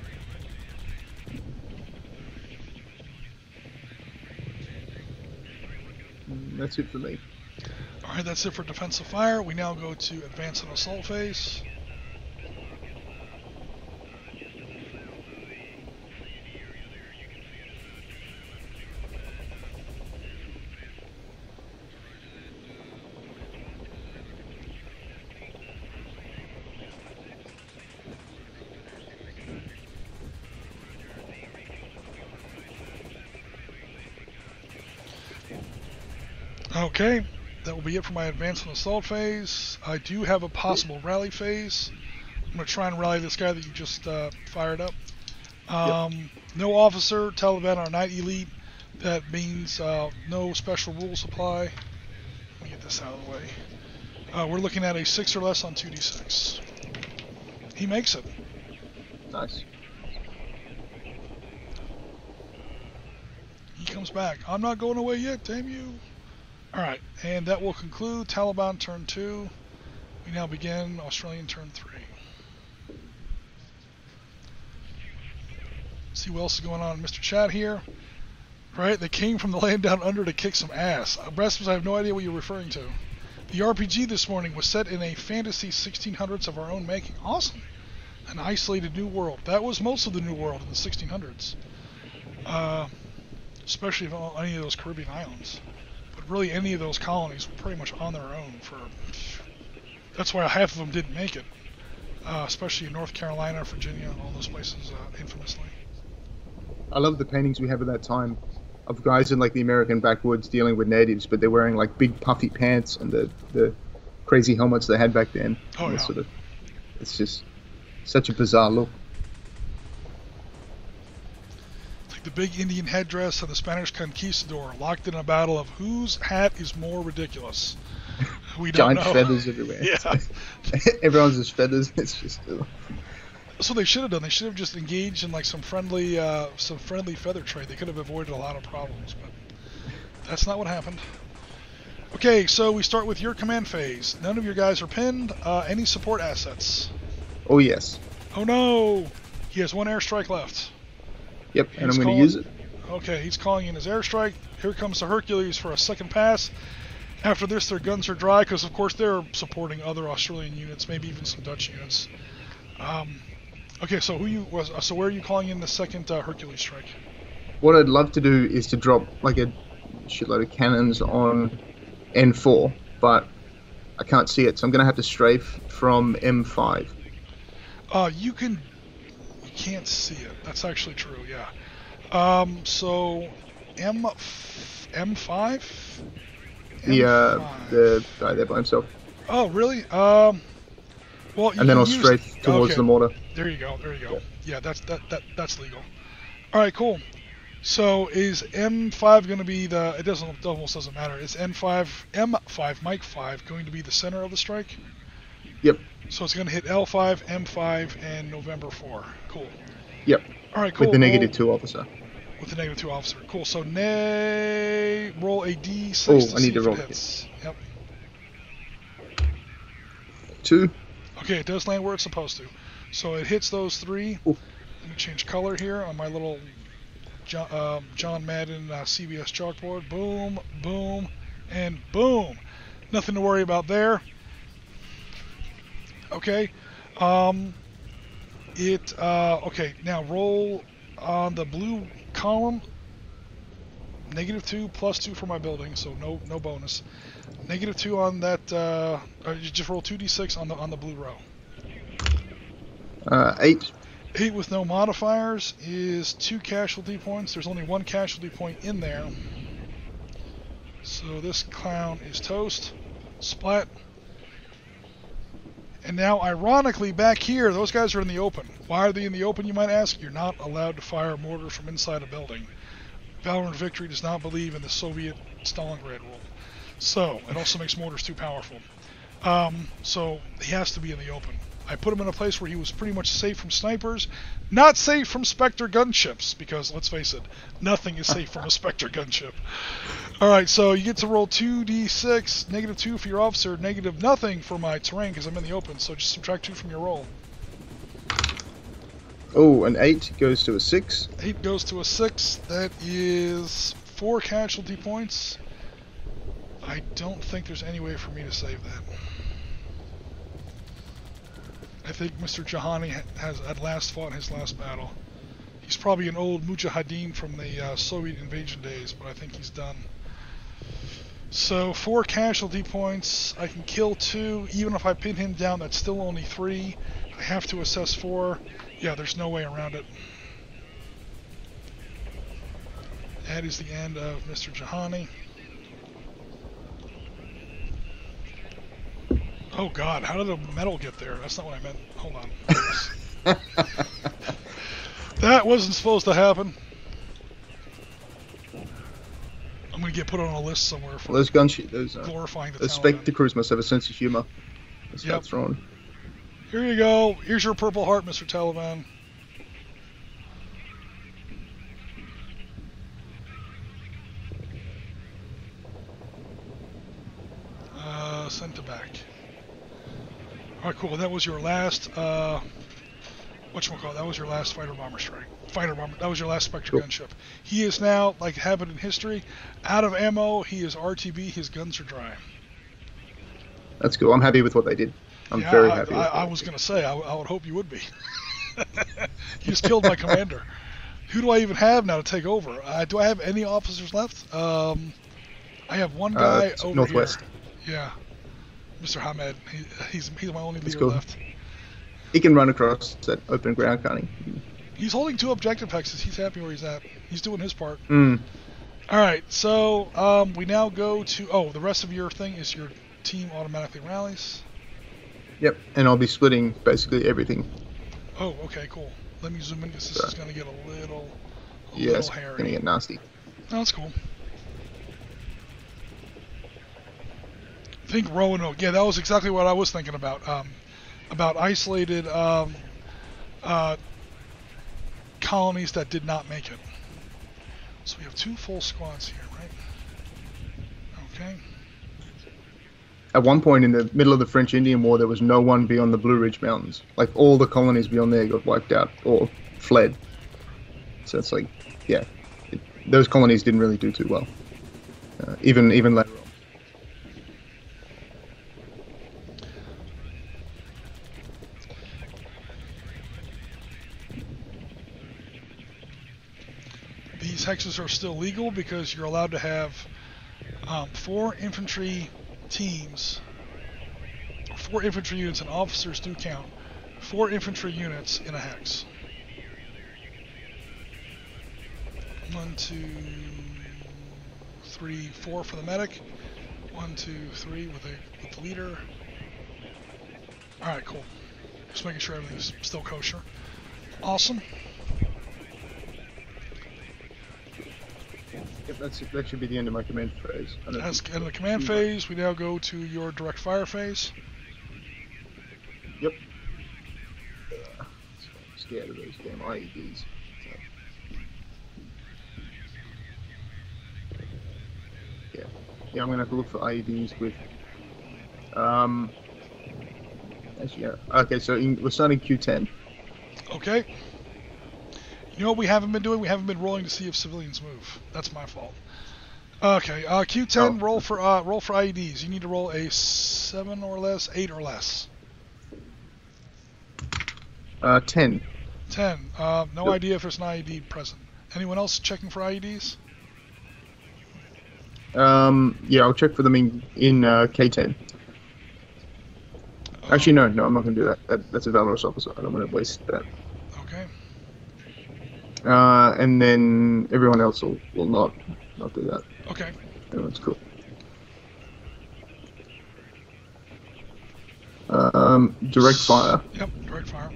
That's it for me. Alright, that's it for defensive fire. We now go to advance and assault phase. Okay, that will be it for my advance and assault phase. I do have a possible rally phase. I'm going to try and rally this guy that you just fired up. No officer, Taliban are not elite. That means no special rules apply. Let me get this out of the way. We're looking at a 6 or less on 2d6. He makes it. Nice. He comes back. I'm not going away yet, damn you. Alright, and that will conclude Taliban turn 2. We now begin Australian turn 3. See what else is going on in Mr. Chat here. Right, they came from the land down under to kick some ass. Rasmus, I have no idea what you're referring to. The RPG this morning was set in a fantasy 1600s of our own making. Awesome. An isolated new world. That was most of the new world in the 1600s. Especially on any of those Caribbean islands. But really any of those colonies were pretty much on their own for... That's why half of them didn't make it. Especially in North Carolina, Virginia, all those places, infamously. I love the paintings we have at that time of guys in like the American backwoods dealing with natives, but they're wearing like big puffy pants and the crazy helmets they had back then. Oh, yeah. Sort of, it's just such a bizarre look. Like the big Indian headdress and the Spanish conquistador locked in a battle of whose hat is more ridiculous. We don't Giant know. feathers everywhere. Yeah. Everyone's just feathers. It's just... That's what they should have done. They should have just engaged in like some friendly feather trade. They could have avoided a lot of problems, but that's not what happened. Okay, so we start with your command phase. None of your guys are pinned. Any support assets? Oh yes. Oh no! He has 1 airstrike left. Yep, and I'm going to use it. Okay, he's calling in his airstrike. Here comes the Hercules for a second pass. After this, their guns are dry because, of course, they're supporting other Australian units, maybe even some Dutch units. Okay, so where are you calling in the second Hercules strike? What I'd love to do is to drop like a shitload of cannons on N4, but I can't see it, so I'm going to have to strafe from M5. You can't see it. That's actually true, yeah. So M5? The guy there by himself. Oh, really? Well, and then I'll strafe towards the mortar. There you go. Yeah, that's legal. All right, cool. So is M5 going to be the? It almost doesn't matter. Is M5 Mike 5 going to be the center of the strike? Yep. So it's going to hit L5, M5, and November 4. Cool. Yep. All right, cool. With the -2 officer. With the -2 officer. Cool. So roll a D6 I need to roll hits. Yep. 2. Okay, it does land where it's supposed to. So it hits those 3. Ooh. Let me change color here on my little John Madden CBS chalkboard. Boom, boom, and boom. Nothing to worry about there. Okay. Okay, now roll on the blue column. -2 +2 for my building, so no bonus. -2 on that. You just roll 2d6 on the blue row. 8. 8 with no modifiers is 2 casualty points. There's only 1 casualty point in there. So this clown is toast. Splat. And now, ironically, back here, those guys are in the open. Why are they in the open, you might ask? You're not allowed to fire mortars from inside a building. Valor Victory does not believe in the Soviet Stalingrad rule. So, it also makes mortars too powerful. So, he has to be in the open. I put him in a place where he was pretty much safe from snipers, not safe from Spectre gunships, because, let's face it, nothing is safe from a Spectre gunship. Alright, so you get to roll 2d6, -2 for your officer, -0 for my terrain, because I'm in the open, so just subtract 2 from your roll. Oh, an 8 goes to a 6. 8 goes to a 6, that is 4 casualty points. I don't think there's any way for me to save that. I think Mr. Jahani has at last fought his last battle. He's probably an old mujahideen from the Soviet invasion days, but I think he's done. So 4 casualty points. I can kill 2. Even if I pin him down, that's still only 3. I have to assess 4. Yeah, there's no way around it. That is the end of Mr. Jahani. Oh god, how did the metal get there? That's not what I meant. Hold on. That wasn't supposed to happen. I'm gonna get put on a list somewhere for those gunship, those glorifying the those Spectre crews must have a sense of humor. Let's start throwing. Here you go. Here's your Purple Heart, Mr. Taliban. Sent to back. Alright, cool. That was your last, whatchamacallit, that was your last fighter bomber strike. That was your last Spectre gunship. He is now, like happened in history, out of ammo. He is RTB. His guns are dry. That's cool. I'm happy with what they did. I'm very happy. I was going to say, I would hope you would be. You just killed my commander. Who do I even have now to take over? Do I have any officers left? I have one guy over northwest. Here. Yeah. Mr. Hamed. He's my only leader cool. left. He can run across that open ground, can't he? He's holding 2 objective hexes. He's happy where he's at. He's doing his part. Alright, so we now go to... Oh, the rest of your thing is your team automatically rallies. Yep, and I'll be splitting basically everything. Oh, okay, cool. Let me zoom in because this is going to get a little hairy. It's going to get nasty. Oh, that's cool. Think Roanoke. Yeah, that was exactly what I was thinking about. About isolated colonies that did not make it. So we have 2 full squads here, right? Okay. At one point in the middle of the French-Indian War, there was no one beyond the Blue Ridge Mountains. Like, all the colonies beyond there got wiped out or fled. So it's like, yeah, those colonies didn't really do too well. Even later on. These hexes are still legal because you're allowed to have 4 infantry teams, 4 infantry units, and officers do count, 4 infantry units in a hex. 1, 2, 3, 4 for the medic. 1, 2, 3 with the leader. Alright, cool. Just making sure everything's still kosher. Awesome. Yep, that should be the end of my command phase. That's the end of the command phase. We now go to your direct fire phase. Yep. I'm scared of those damn IEDs. Yeah, I'm gonna have to look for IEDs with. Actually, yeah. Okay, so we're starting Q10. Okay. You know what we haven't been doing? We haven't been rolling to see if civilians move. That's my fault. Okay, Q10, roll for IEDs. You need to roll a 7 or less, 8 or less. 10. 10. No idea if there's an IED present. Anyone else checking for IEDs? Yeah, I'll check for them in K10. Actually, no, I'm not going to do that. That's a valorous officer. I don't want to waste that. Okay. And then everyone else will not do that. Okay. Everyone's cool. Direct fire. Yep, direct fire.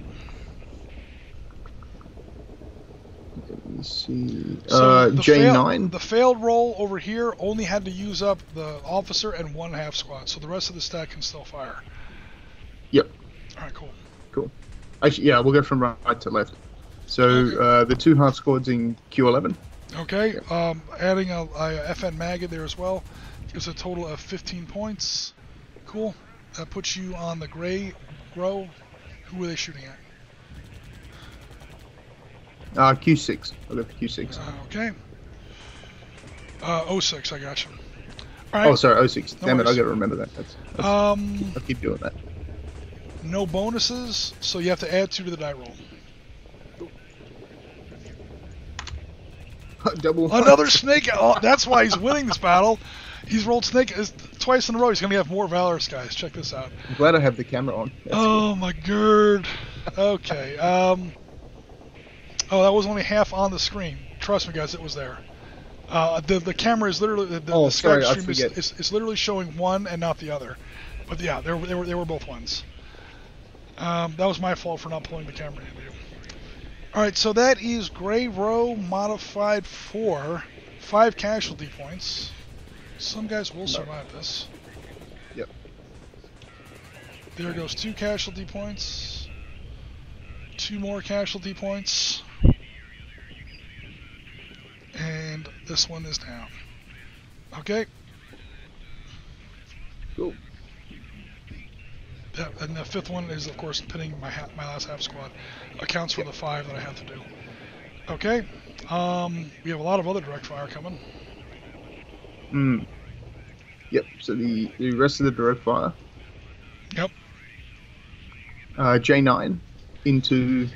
Let me see. So J9. The failed roll over here only had to use up the officer and 1 half squad, so the rest of the stack can still fire. Yep. All right, cool. Cool. Actually, yeah, we'll go from right to left. So Okay. the 2 half squads in Q11. Okay. Adding a FN mag in there as well gives a total of 15 points. Cool. That puts you on the gray row. Who were they shooting at? Q6. I'll go for Q6. Okay. 06, I got you. All right. Oh, sorry, 06. No Damn it, I worries. gotta remember that. I'll keep doing that. No bonuses, so you have to add 2 to the die roll. Double. Another snake. Oh, that's why he's winning this battle. He's rolled snake twice in a row. He's going to have more valorous guys. Check this out. I'm glad I have the camera on. That's Oh, my god. Okay. Oh, that was only half on the screen. Trust me, guys, it was there. The camera is literally the sorry, I stream forget. is literally showing one and not the other. But yeah, they were both ones. That was my fault for not pulling the camera in. All right, so that is Gray Row modified for 5 casualty points. Some guys will survive this. Yep. There goes 2 casualty points. 2 more casualty points. And this one is down. Okay. Cool. Yeah, and the 5th one is, of course, pinning my last half squad. Accounts for the 5 that I have to do. Okay. We have a lot of other direct fire coming. Yep. So the rest of the direct fire. Yep. J9 into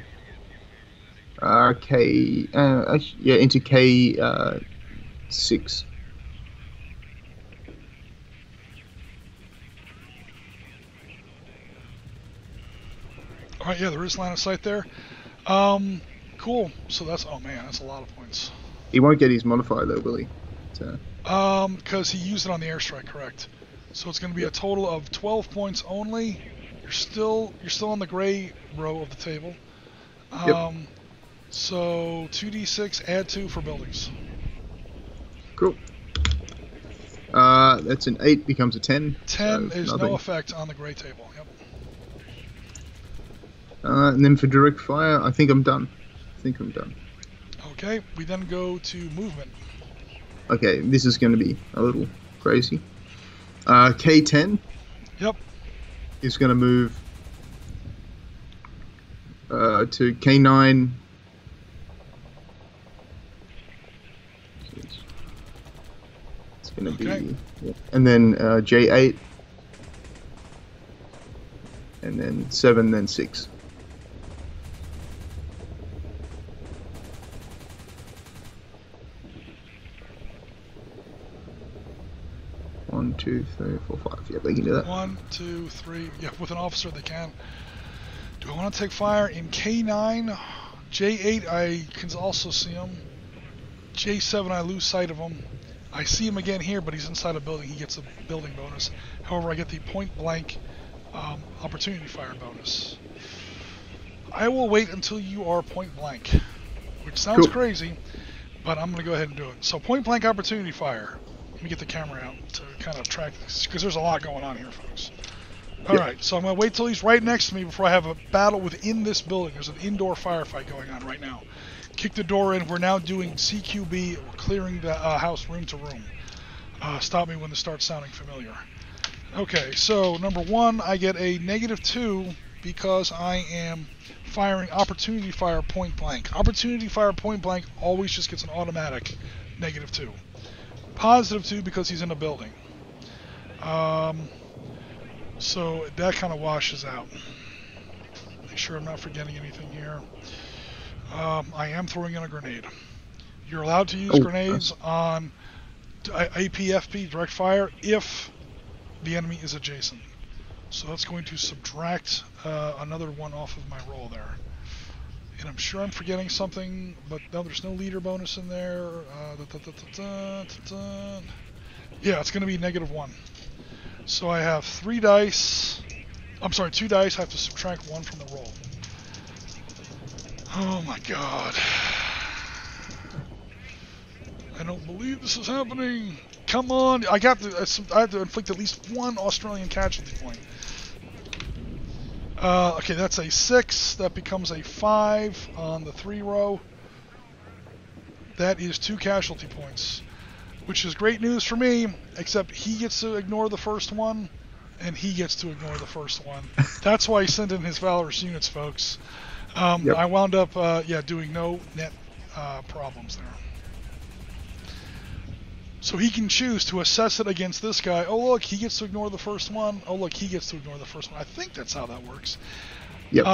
into K6. All right, yeah, there is line of sight there. Cool. So that's, oh man, that's a lot of points. He won't get his modifier though, will he? So. Because he used it on the airstrike, correct? So it's going to be a total of 12 points only. You're still on the gray row of the table. So 2d6, add 2 for buildings. Cool. That's an 8, becomes a 10. 10 so is nothing. no effect on the gray table. Yep. And then for direct fire, I think I'm done. Okay, we then go to movement. Okay, this is going to be a little crazy. K10. Yep. Is going to move to K9. It's going to be, and then J8, and then 7, then 6. One, 2, 3, 4, 5. Yeah, they can do that. 1, 2, 3. Yeah, with an officer they can. Do I want to take fire in K9? J8, I can also see him. J7, I lose sight of him. I see him again here, but he's inside a building. He gets a building bonus. However, I get the point blank opportunity fire bonus. I will wait until you are point blank, which sounds crazy, but I'm going to go ahead and do it. So point blank opportunity fire. Let me get the camera out to kind of track this, because there's a lot going on here, folks. Alright, so I'm going to wait till he's right next to me before I have a battle within this building. There's an indoor firefight going on right now. Kick the door in. We're now doing CQB. We're clearing the house room to room. Stop me when this starts sounding familiar. Okay, so number 1, I get a -2 because I am firing opportunity fire point blank. Opportunity fire point blank always just gets an automatic -2. +2 because he's in a building. So that kind of washes out. Make sure I'm not forgetting anything here. I am throwing in a grenade. You're allowed to use grenades on APFP, direct fire, if the enemy is adjacent. So that's going to subtract another one off of my roll there. And I'm sure I'm forgetting something, but no, there's no leader bonus in there. Yeah, it's going to be -1. So I have 3 dice. I'm sorry, 2 dice. I have to subtract 1 from the roll. Oh my god. I don't believe this is happening. Come on. I have to inflict at least 1 Australian casualty point. Okay, that's a 6. That becomes a 5 on the 3 row. That is 2 casualty points, which is great news for me, except he gets to ignore the first one, and he gets to ignore the first one. That's why he sent in his valorous units, folks. Yep. I wound up, doing no net problems there. So he can choose to assess it against this guy. Oh, look, he gets to ignore the first one. Oh, look, he gets to ignore the first one. I think that's how that works. Yep.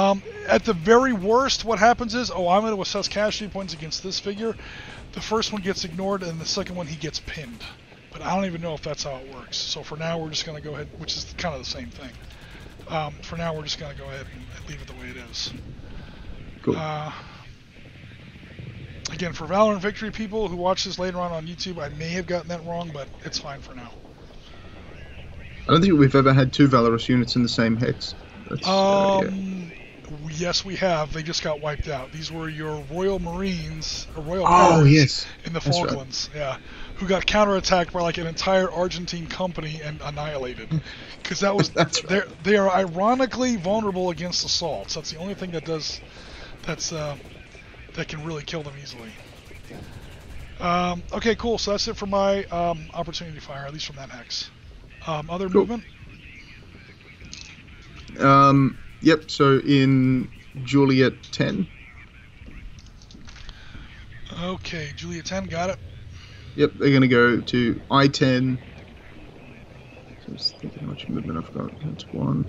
At the very worst, what happens is, I'm going to assess casualty points against this figure. The first one gets ignored, and the second one, he gets pinned. But I don't even know if that's how it works. So for now, we're just going to go ahead, which is kind of the same thing. For now, we're just going to go ahead and leave it the way it is. Cool. Again, for Valor Victory people who watch this later on YouTube, I may have gotten that wrong, but it's fine for now. I don't think we've ever had 2 valorous units in the same hex. Yes, we have. They just got wiped out. These were your Royal Marines, or Royal yes. in the That's Falklands, yeah, who got counterattacked by like an entire Argentine company and annihilated. Because that was That's right. They are ironically vulnerable against assaults. That's the only thing that that can really kill them easily. Okay, cool. So that's it for my opportunity fire, at least from that hex. Other movement? Yep, so in Juliet 10. Okay, Juliet 10, got it. Yep, they're going to go to I-10. So I'm just thinking how much movement I've got. That's 1.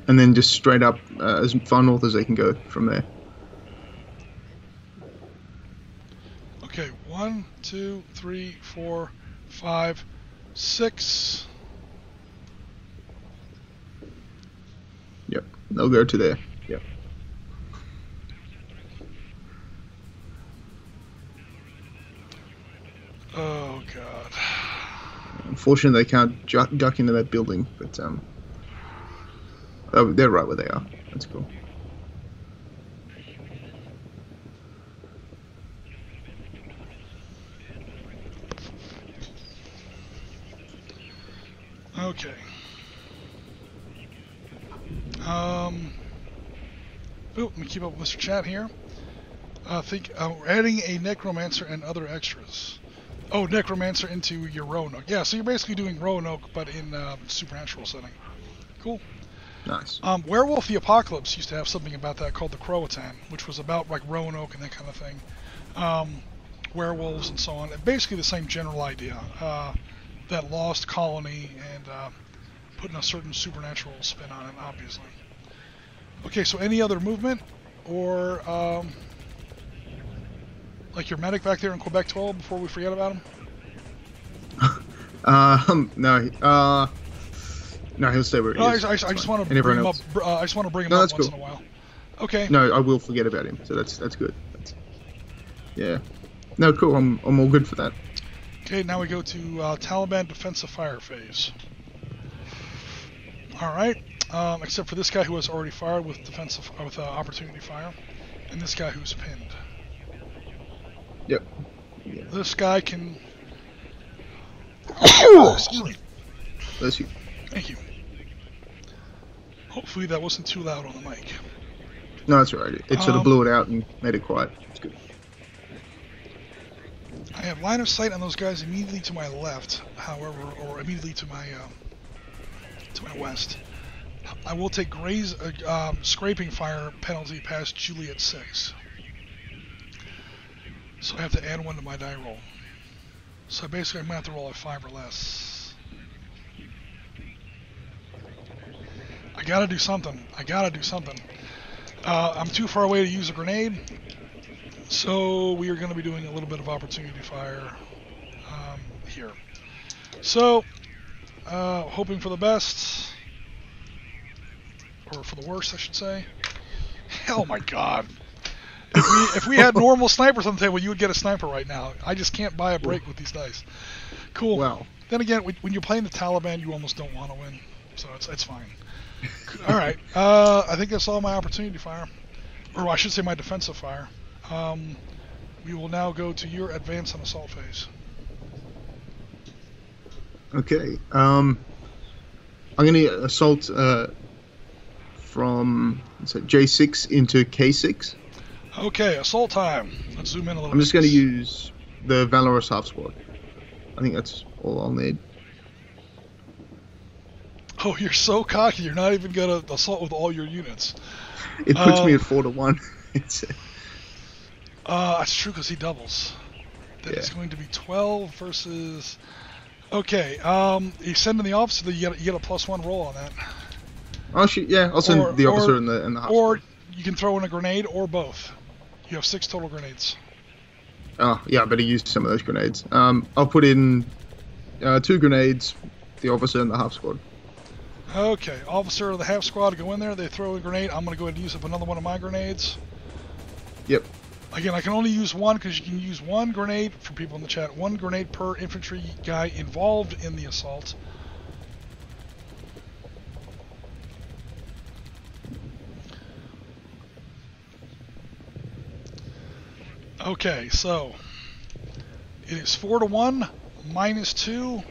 And then just straight up as far north as they can go from there. Okay, 1, 2, 3, 4, 5, 6. Yep, they'll go to there. Yep. Oh god. Unfortunately, they can't duck into that building, but they're right where they are. That's cool. Okay. Let me keep up with Mr. Chat here. We're adding a Necromancer and other extras. Oh, Necromancer into your Roanoke. Yeah, so you're basically doing Roanoke, but in supernatural setting. Cool. Nice. Werewolf the Apocalypse used to have something about that called the Croatan, which was about like Roanoke and that kind of thing. Werewolves and so on. Basically the same general idea. That lost colony and putting a certain supernatural spin on it, obviously. Okay, so any other movement? Or, like your medic back there in Quebec 12 before we forget about him? No, he'll stay where he is. I just want to bring him up. I just want to bring him up once in a while. Okay. No, I will forget about him. So that's good. Yeah. No, cool. I'm all good for that. Okay, now we go to Taliban defensive fire phase. All right. Except for this guy who has already fired with opportunity fire, and this guy who's pinned. Yep. Yeah. This guy can. Excuse me. Bless you. Thank you. Hopefully that wasn't too loud on the mic. No, that's all right. It sort of blew it out and made it quiet. It's good. I have line of sight on those guys immediately to my left, however, or immediately to my west. I will take Gray's scraping fire penalty past Juliet 6. So I have to add 1 to my die roll. So basically I'm going to have to roll a 5 or less. I gotta do something. I'm too far away to use a grenade. So we are going to be doing a little bit of opportunity fire here. So, hoping for the best, or for the worst, I should say. Oh my God! If we had normal snipers on the table, you would get a sniper right now. I just can't buy a break with these dice. Cool. Wow. Then again, when you're playing the Taliban, you almost don't want to win, so it's fine. All right. I think that's all my opportunity fire, or I should say my defensive fire. We will now go to your advance and assault phase. Okay. I'm going to assault from J6 into K6. Okay, assault time. Let's zoom in a little bit. I'm just going to use the Valorous half squad. I think that's all I'll need. Oh, you're so cocky. You're not even going to assault with all your units. It puts me at 4-1. That's true because he doubles. That is going to be 12 versus... Okay, you send in the officer, you get a +1 roll on that. Oh, shoot, yeah, I'll send the officer and the half Or squad. you can throw in a grenade or both. You have 6 total grenades. Oh, yeah, I better use some of those grenades. I'll put in 2 grenades, the officer and the half squad. Okay, officer of the half squad go in there, they throw a grenade. I'm going to go ahead and use up another one of my grenades. Yep. Again, I can only use one because you can use 1 grenade, for people in the chat, 1 grenade per infantry guy involved in the assault. Okay, so it is 4-1, -2,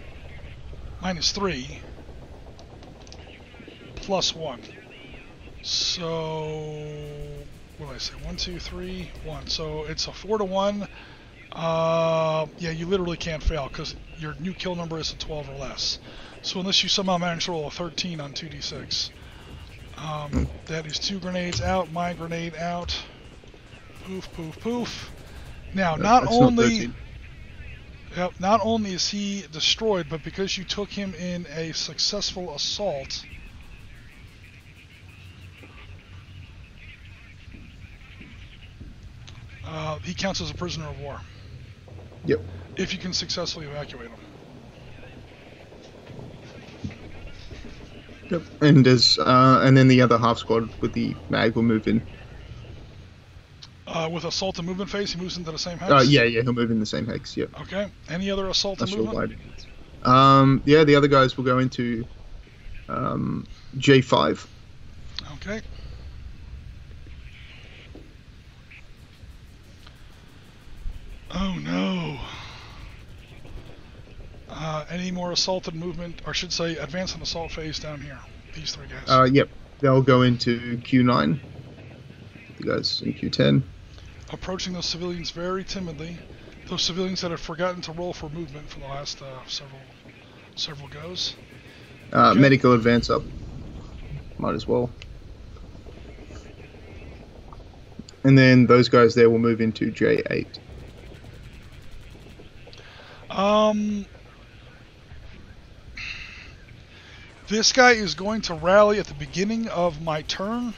-3, +1. So, what did I say? 1, 2, 3, 1. So it's a 4-1. Yeah, you literally can't fail because your new kill number is a 12 or less. So unless you somehow manage to roll a 13 on 2d6, that is 2 grenades out. My grenade out. Poof, poof, poof. Now, not only is he destroyed, but because you took him in a successful assault, he counts as a prisoner of war. Yep. If you can successfully evacuate him. Yep. And then the other half squad with the mag will move in. With assault and movement phase, he moves into the same hex? Yeah, he'll move in the same hex, yep. Okay. Any other assault and movement? Yeah, the other guys will go into J5. Okay. Oh no. Any more assault and movement, or I should say advance and assault phase down here? These 3 guys. Yep. They'll go into Q9. The guys in Q10. Approaching those civilians very timidly. Those civilians that have forgotten to roll for movement for the last several goes. Okay. Medical advance up. Might as well. And then those guys there will move into J8. This guy is going to rally at the beginning of my turn.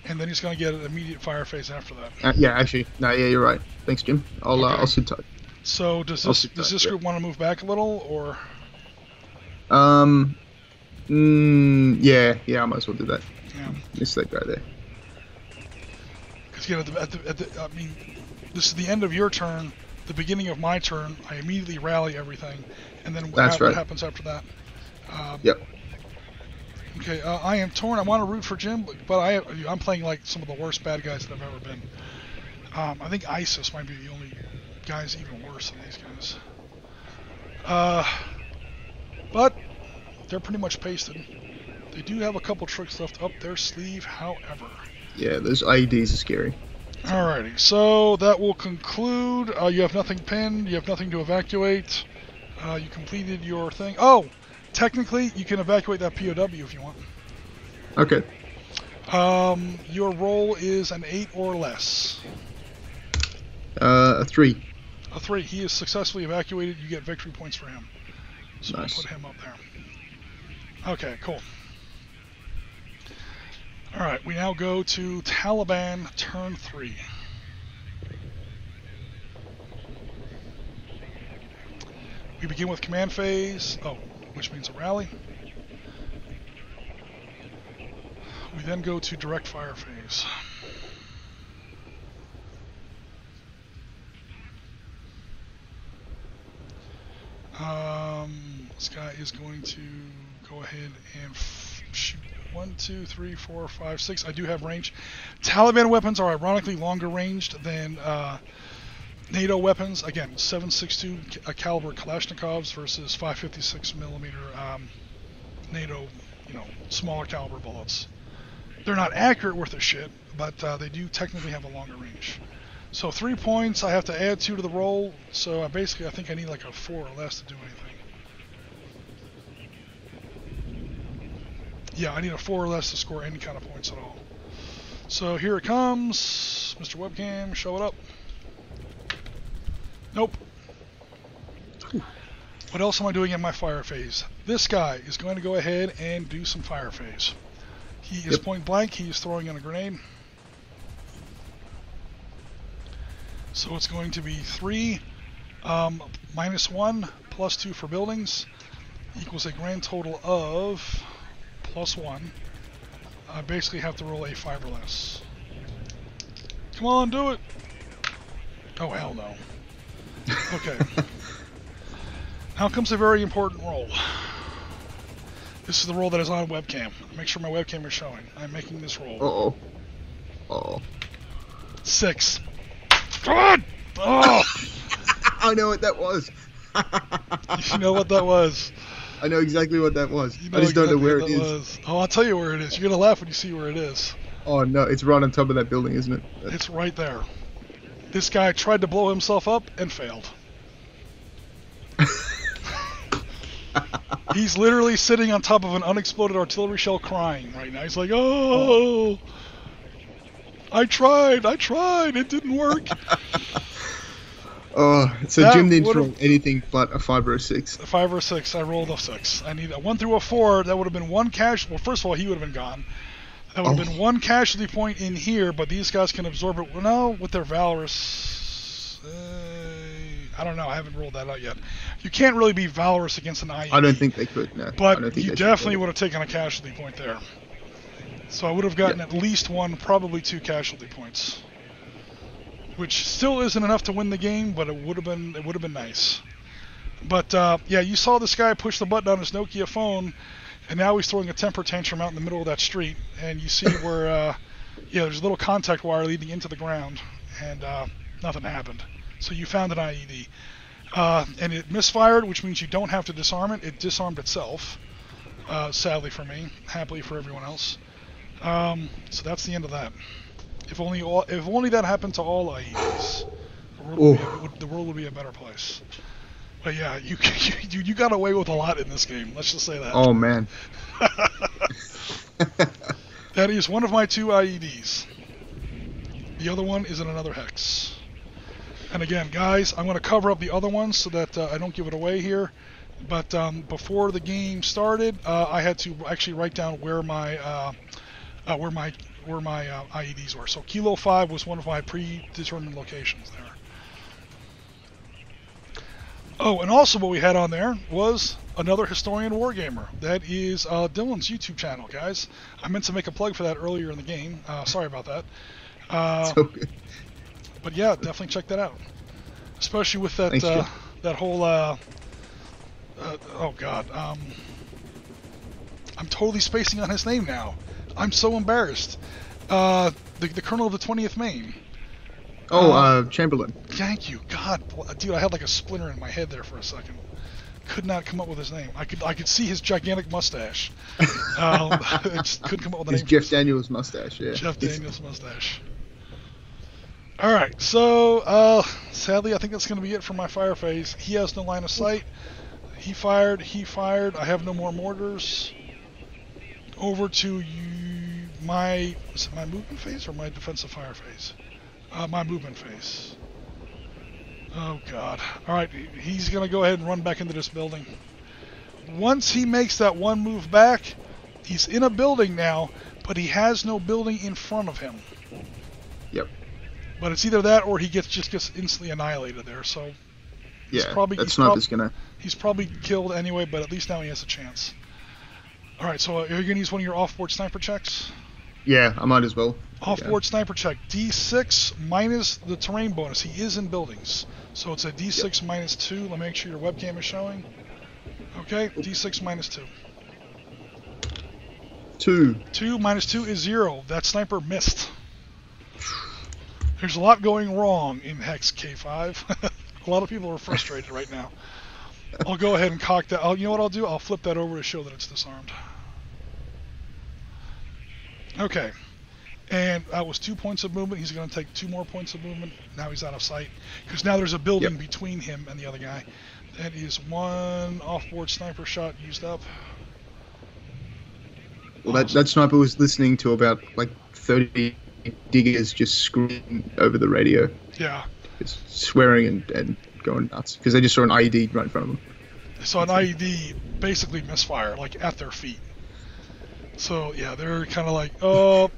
And then he's going to get an immediate fire phase after that. Yeah, actually, no, yeah, you're right. Thanks, Jim. I'll sit tight. So does this group want to move back a little, or? Yeah, I might as well do that. Yeah. Miss that guy there. Because I mean, this is the end of your turn, the beginning of my turn. I immediately rally everything, and then what happens after that? Yep. Okay, I am torn. I want to root for Jim, but I'm playing like some of the worst bad guys that I've ever been. I think ISIS might be the only guys even worse than these guys. But they're pretty much pasted. They do have a couple tricks left up their sleeve, however. Yeah, those IEDs are scary. Alrighty, so that will conclude. You have nothing pinned. You have nothing to evacuate. You completed your thing. Oh! Technically, you can evacuate that POW if you want. Okay. Your roll is an 8 or less. A 3. A 3. He is successfully evacuated. You get victory points for him. So nice. We'll put him up there. Okay, cool. Alright, we now go to Taliban turn 3. We begin with command phase, which means a rally. We then go to direct fire phase. This guy is going to go ahead and shoot 1, 2, 3, 4, 5, 6. I do have range. Taliban weapons are ironically longer ranged than NATO weapons. Again, 7.62 caliber Kalashnikovs versus 5.56 millimeter NATO, smaller caliber bullets. They're not accurate worth a shit, but they do technically have a longer range. So 3 points. I have to add 2 to the roll. So I think I need like a 4 or less to do anything. Yeah, I need a 4 or less to score any kind of points at all. So here it comes. Mr. Webcam, show it up. Nope. What else am I doing in my fire phase? This guy is going to go ahead and do some fire phase. He is point blank. He is throwing in a grenade. So it's going to be 3 -1 plus 2 for buildings equals a grand total of +1. I basically have to roll a 5 or less. Come on, do it! Oh, hell no. Okay. Now comes a very important roll. This is the roll that is on webcam. Make sure my webcam is showing. I'm making this roll. Uh-oh. Uh-oh. 6. God! Oh! I know what that was. You know what that was? I know exactly what that was. You know I just don't know exactly where what it that is. was. Oh, I'll tell you where it is. You're going to laugh when you see where it is. Oh no, it's right on top of that building, isn't it? It's right there. This guy tried to blow himself up and failed. He's literally sitting on top of an unexploded artillery shell crying right now. He's like, oh, I tried, it didn't work. Oh, so That Jim didn't would've- roll anything but a 5 or a 6. A 5 or a 6, I rolled a 6. I need a 1 through a 4, that would have been 1 casualty. Well, first of all, he would have been gone. That would have been 1 casualty point in here, but these guys can absorb it. Well, no, with their valorous... I don't know, I haven't rolled that out yet. You can't really be valorous against an IED. I don't think they could, no. I don't But think you they should definitely do would have taken a casualty point there. So I would have gotten at least 1, probably 2 casualty points. Which still isn't enough to win the game, but it would have been nice. But yeah, you saw this guy push the button on his Nokia phone, and now he's throwing a temper tantrum out in the middle of that street. And you see where, yeah, there's a little contact wire leading into the ground, and nothing happened. So you found an IED. And it misfired, which means you don't have to disarm it. It disarmed itself, sadly for me, happily for everyone else. So that's the end of that. If only that happened to all IEDs, the world would be a better place. But yeah, you got away with a lot in this game. Let's just say that. Oh man. That is one of my 2 IEDs. The other one is in another hex. And again, guys, I'm going to cover up the other ones so that I don't give it away here. But before the game started, I had to actually write down where my IEDs were. So Kilo 5 was one of my predetermined locations there. Oh, and also what we had on there was another Historian Wargamer. That is Dylan's YouTube channel, guys. I meant to make a plug for that earlier in the game. Sorry about that. So good. But yeah, definitely check that out. Especially with that Thanks, Jim. that whole oh god, I'm totally spacing on his name now. I'm so embarrassed. The Colonel of the 20th Maine. Oh, Chamberlain. Thank you, God, dude. I had like a splinter in my head there for a second. Could not come up with his name. I could see his gigantic mustache. I just couldn't come up with the His name. Jeff Daniels mustache, yeah. Jeff Daniels mustache. All right, so sadly, I think that's going to be it for my fire phase. He has no line of sight. He fired. I have no more mortars. Over to you. Is it my movement phase or my defensive fire phase? My movement phase. Oh God! All right, he's going to go ahead and run back into this building. Once he makes that one move back, he's in a building now, but he has no building in front of him. Yep. But it's either that or he just gets instantly annihilated there. So Yeah, that sniper's gonna... He's probably killed anyway, but at least now he has a chance. Alright, so are you gonna use one of your off-board sniper checks? Yeah, I might as well. Off-board sniper check, D6 minus the terrain bonus. He is in buildings. So it's a D6 minus 2. Let me make sure your webcam is showing. Okay, D6 minus 2. 2. 2 minus 2 is 0. That sniper missed. There's a lot going wrong in Hex K5. A lot of people are frustrated right now. I'll go ahead and cock that. You know what I'll do? I'll flip that over to show that it's disarmed. Okay. And that was 2 points of movement. He's going to take 2 more points of movement. Now he's out of sight. Because now there's a building between him and the other guy. That is 1 off-board sniper shot used up. Well, that sniper was listening to about like 30 diggers just screaming over the radio. Yeah. Just swearing and going nuts. Because they just saw an IED right in front of them. They saw an IED basically misfire, like at their feet. So, yeah, they're kind of like, oh...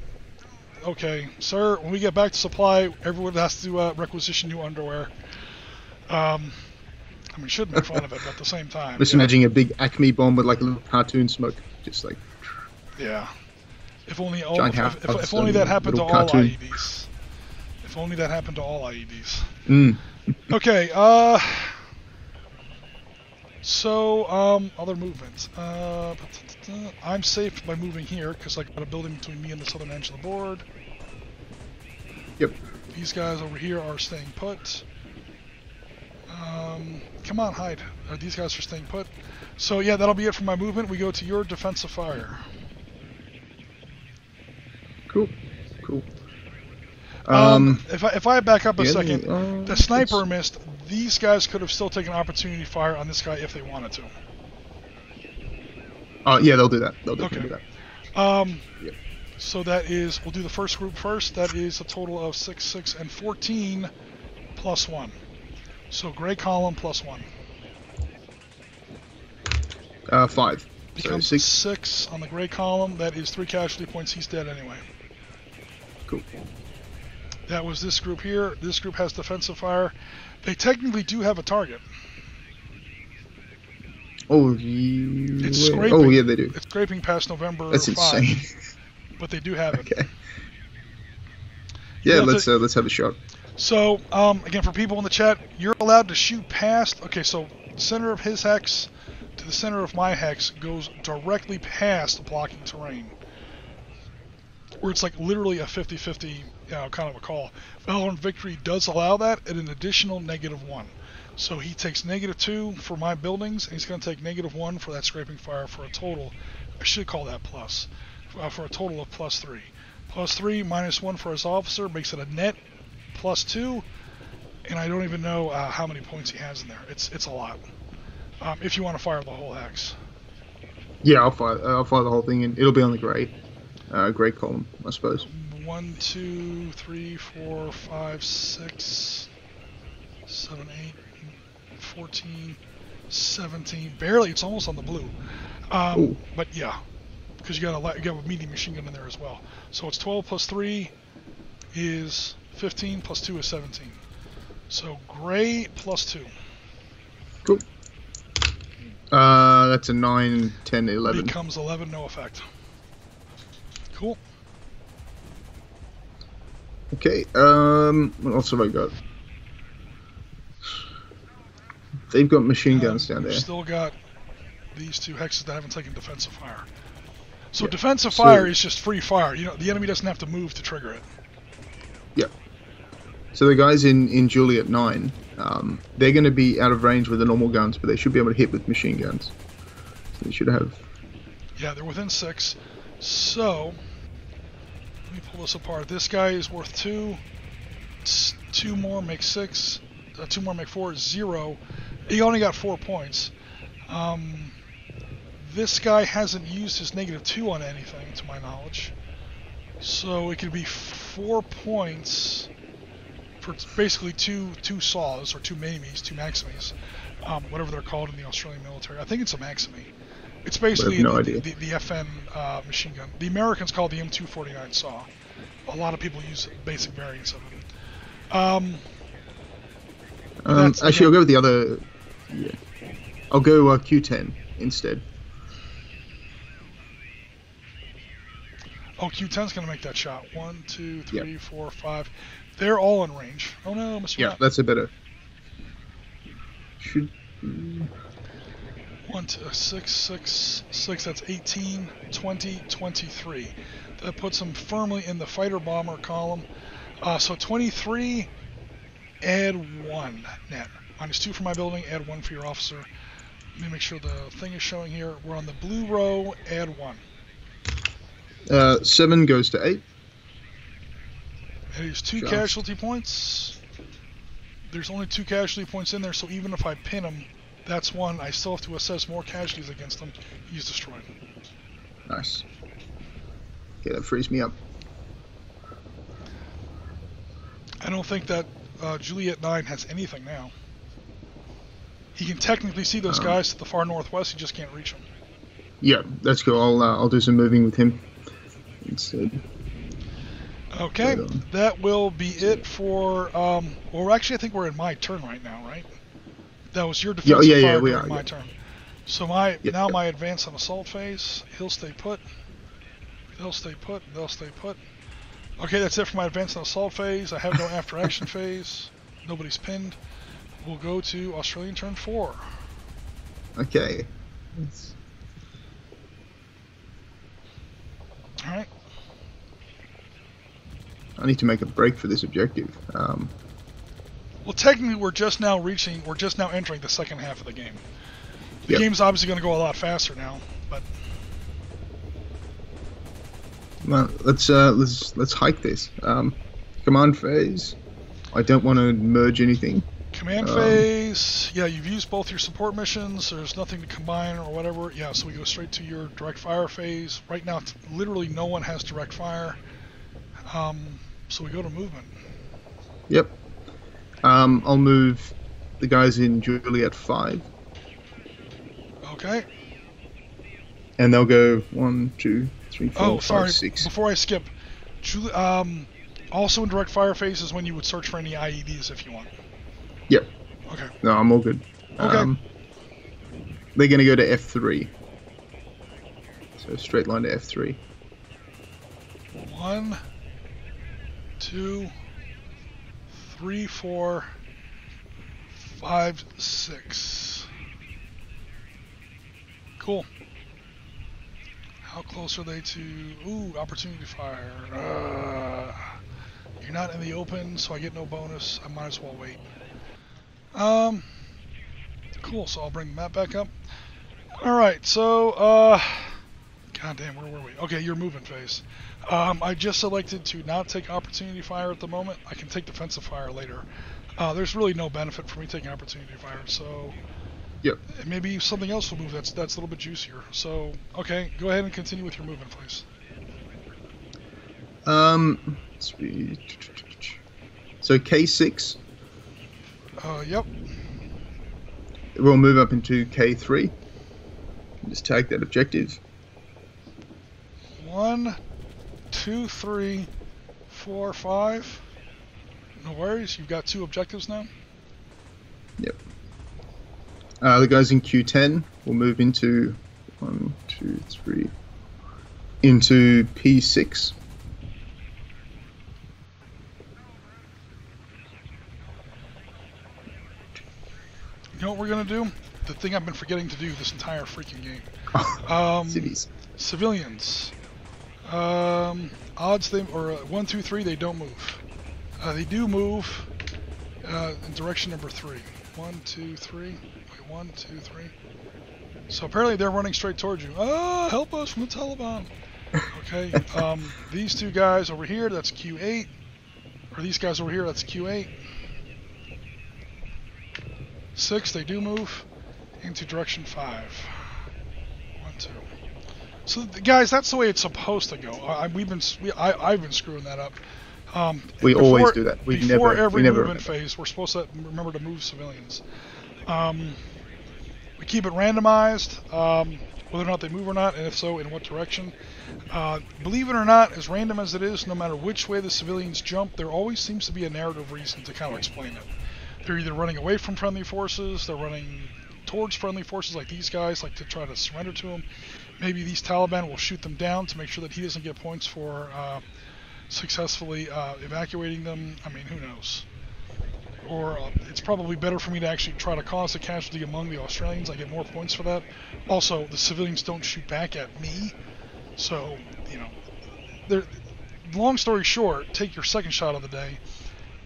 Okay, sir, when we get back to supply, everyone has to requisition new underwear. I mean, shouldn't make fun of it, but at the same time. Just imagining a big Acme bomb with like a little cartoon smoke. Just like... Yeah. If only if only that happened to all IEDs. If only that happened to all IEDs. Mm. Okay, so, other movements. I'm safe by moving here, because I got a building between me and the southern edge of the board. Yep. These guys over here are staying put. Come on, hide. These guys are staying put. So, yeah, that'll be it for my movement. We go to your defensive fire. Cool. Cool. If I back up a second, the sniper missed. These guys could have still taken opportunity fire on this guy if they wanted to. Yeah, they'll do that. They'll definitely do that. Yep. So that is, we'll do the first group first. That is a total of 6, 6, and 14 plus 1. So gray column plus 1. 5. Becomes so 6 on the gray column. That is 3 casualty points. He's dead anyway. Cool. That was this group here. This group has defensive fire. They technically do have a target. Oh, it's scraping. Oh, yeah, they do. It's scraping past November. That's 5, insane. But they do have it. Okay. Yeah, let's have a shot. So, again, for people in the chat, you're allowed to shoot past. Okay, so center of his hex to the center of my hex goes directly past blocking terrain. Where it's like literally a 50-50, kind of a call. Valor Victory does allow that at an additional -1. So he takes -2 for my buildings, and he's going to take -1 for that scraping fire for a total, I should call that plus, for a total of +3. +3 -1 for his officer makes it a net +2, and I don't even know how many points he has in there. It's a lot. If you want to fire the whole hex. Yeah, I'll fire the whole thing, and it'll be on the gray column, I suppose. 1, 2, 3, 4, 5, 6, 7, 8, 14, 17. Barely. It's almost on the blue. But yeah, because you got a medium machine gun in there as well. So it's 12 plus 3 is 15 plus 2 is 17. So gray plus 2. Cool. That's a 9, 10, 11. Becomes 11, no effect. Cool. Okay, what else have I got? They've got machine guns down there. Still got these 2 hexes that haven't taken defensive fire. So defensive fire is just free fire. The enemy doesn't have to move to trigger it. Yeah. So the guys in Juliet 9, they're going to be out of range with the normal guns, but they should be able to hit with machine guns. So they should have... Yeah, they're within 6. So... Let me pull this apart. This guy is worth 2. 2 more make 6. 2 more make 4. 0. He only got 4 points. This guy hasn't used his -2 on anything, to my knowledge. So it could be 4 points for basically two saws, or 2 minimes, 2 maximies, whatever they're called in the Australian military. I think it's a maximi. It's basically the FN machine gun. The Americans call it the M249 saw. A lot of people use basic variants of it. Actually, I'll go with the other. Yeah, I'll go Q10 instead. Oh, Q10's going to make that shot. 1, 2, 3, 4, 5. They're all in range. Oh no, Mr. Yeah, Matt. that's a better. Should. 1, 2, 6. That's 18, 20, 23. That puts them firmly in the fighter bomber column. So 23, add 1 net. -2 for my building, add 1 for your officer. Let me make sure the thing is showing here. We're on the blue row, add 1. 7 goes to 8. It is 2 casualty points. There's only 2 casualty points in there, so even if I pin him, that's 1. I still have to assess more casualties against him. He's destroyed. Nice. Okay, that frees me up. I don't think that Juliet 9 has anything now. He can technically see those guys to the far northwest, he just can't reach them. Yeah, that's cool. I'll do some moving with him instead. Okay, that will be it for, well, actually I think we're in my turn right now, right? That was your defensive fire during my turn. So now my advance on assault phase, he'll stay put. They'll stay put, they'll stay put. Okay, that's it for my advance on assault phase. I have no after action phase. Nobody's pinned. We'll go to Australian turn 4. Okay. Alright. I need to make a break for this objective. Well, technically, we're just now entering the second half of the game. The game's obviously going to go a lot faster now, but. Well, let's hike this. Command phase. I don't want to merge anything. Command phase. Yeah, you've used both your support missions. There's nothing to combine or whatever. Yeah, so we go straight to your direct fire phase. Right now, literally no one has direct fire. So we go to movement. Yep. I'll move the guys in Juliet 5. Okay. And they'll go 1, 2, 3, 4, oh, 5, sorry. 6. Before I skip, also in direct fire phase is when you would search for any IEDs if you want. Yep. Okay. No, I'm all good. Okay. They're going to go to F3. So straight line to F3. 1, 2, 3, 4, 5, 6. Cool. How close are they to... Ooh, opportunity fire. You're not in the open, so I get no bonus. I might as well wait. Cool, so I'll bring the map back up. Alright, so, goddamn, where were we? Okay, your movement phase. I just selected to not take opportunity fire at the moment. I can take defensive fire later. There's really no benefit for me taking opportunity fire, so... Yep. Maybe something else will move that's a little bit juicier. So, okay, go ahead and continue with your movement, please. So K6. Yep. We'll move up into K3. Just tag that objective. 1, 2, 3, 4, 5. No worries, you've got 2 objectives now. Yep. The guys in Q10 will move into 1, 2, 3 into P6. You know what we're gonna do? The thing I've been forgetting to do this entire freaking game. Cities. Civilians. Odds they 1, 2, 3 they don't move. They do move in direction number 3. 1, 2, 3. Wait, 1, 2, 3. So apparently they're running straight towards you. Help us from the Taliban. Okay. These 2 guys over here, that's Q8. Or these guys over here, that's Q8. 6, they do move into direction 5. 1, 2. So guys, that's the way it's supposed to go. I've been screwing that up. We always do that. Before every movement phase, we're supposed to remember to move civilians. We keep it randomized, whether or not they move or not, and if so, in what direction. Believe it or not, as random as it is, no matter which way the civilians jump, there always seems to be a narrative reason to kind of explain it. They're either running away from friendly forces, they're running towards friendly forces like these guys, like to try to surrender to them. Maybe these Taliban will shoot them down to make sure that he doesn't get points for successfully evacuating them. I mean, who knows? Or it's probably better for me to actually try to cause a casualty among the Australians. I get more points for that. Also, the civilians don't shoot back at me, so, you know, long story short, take your second shot of the day.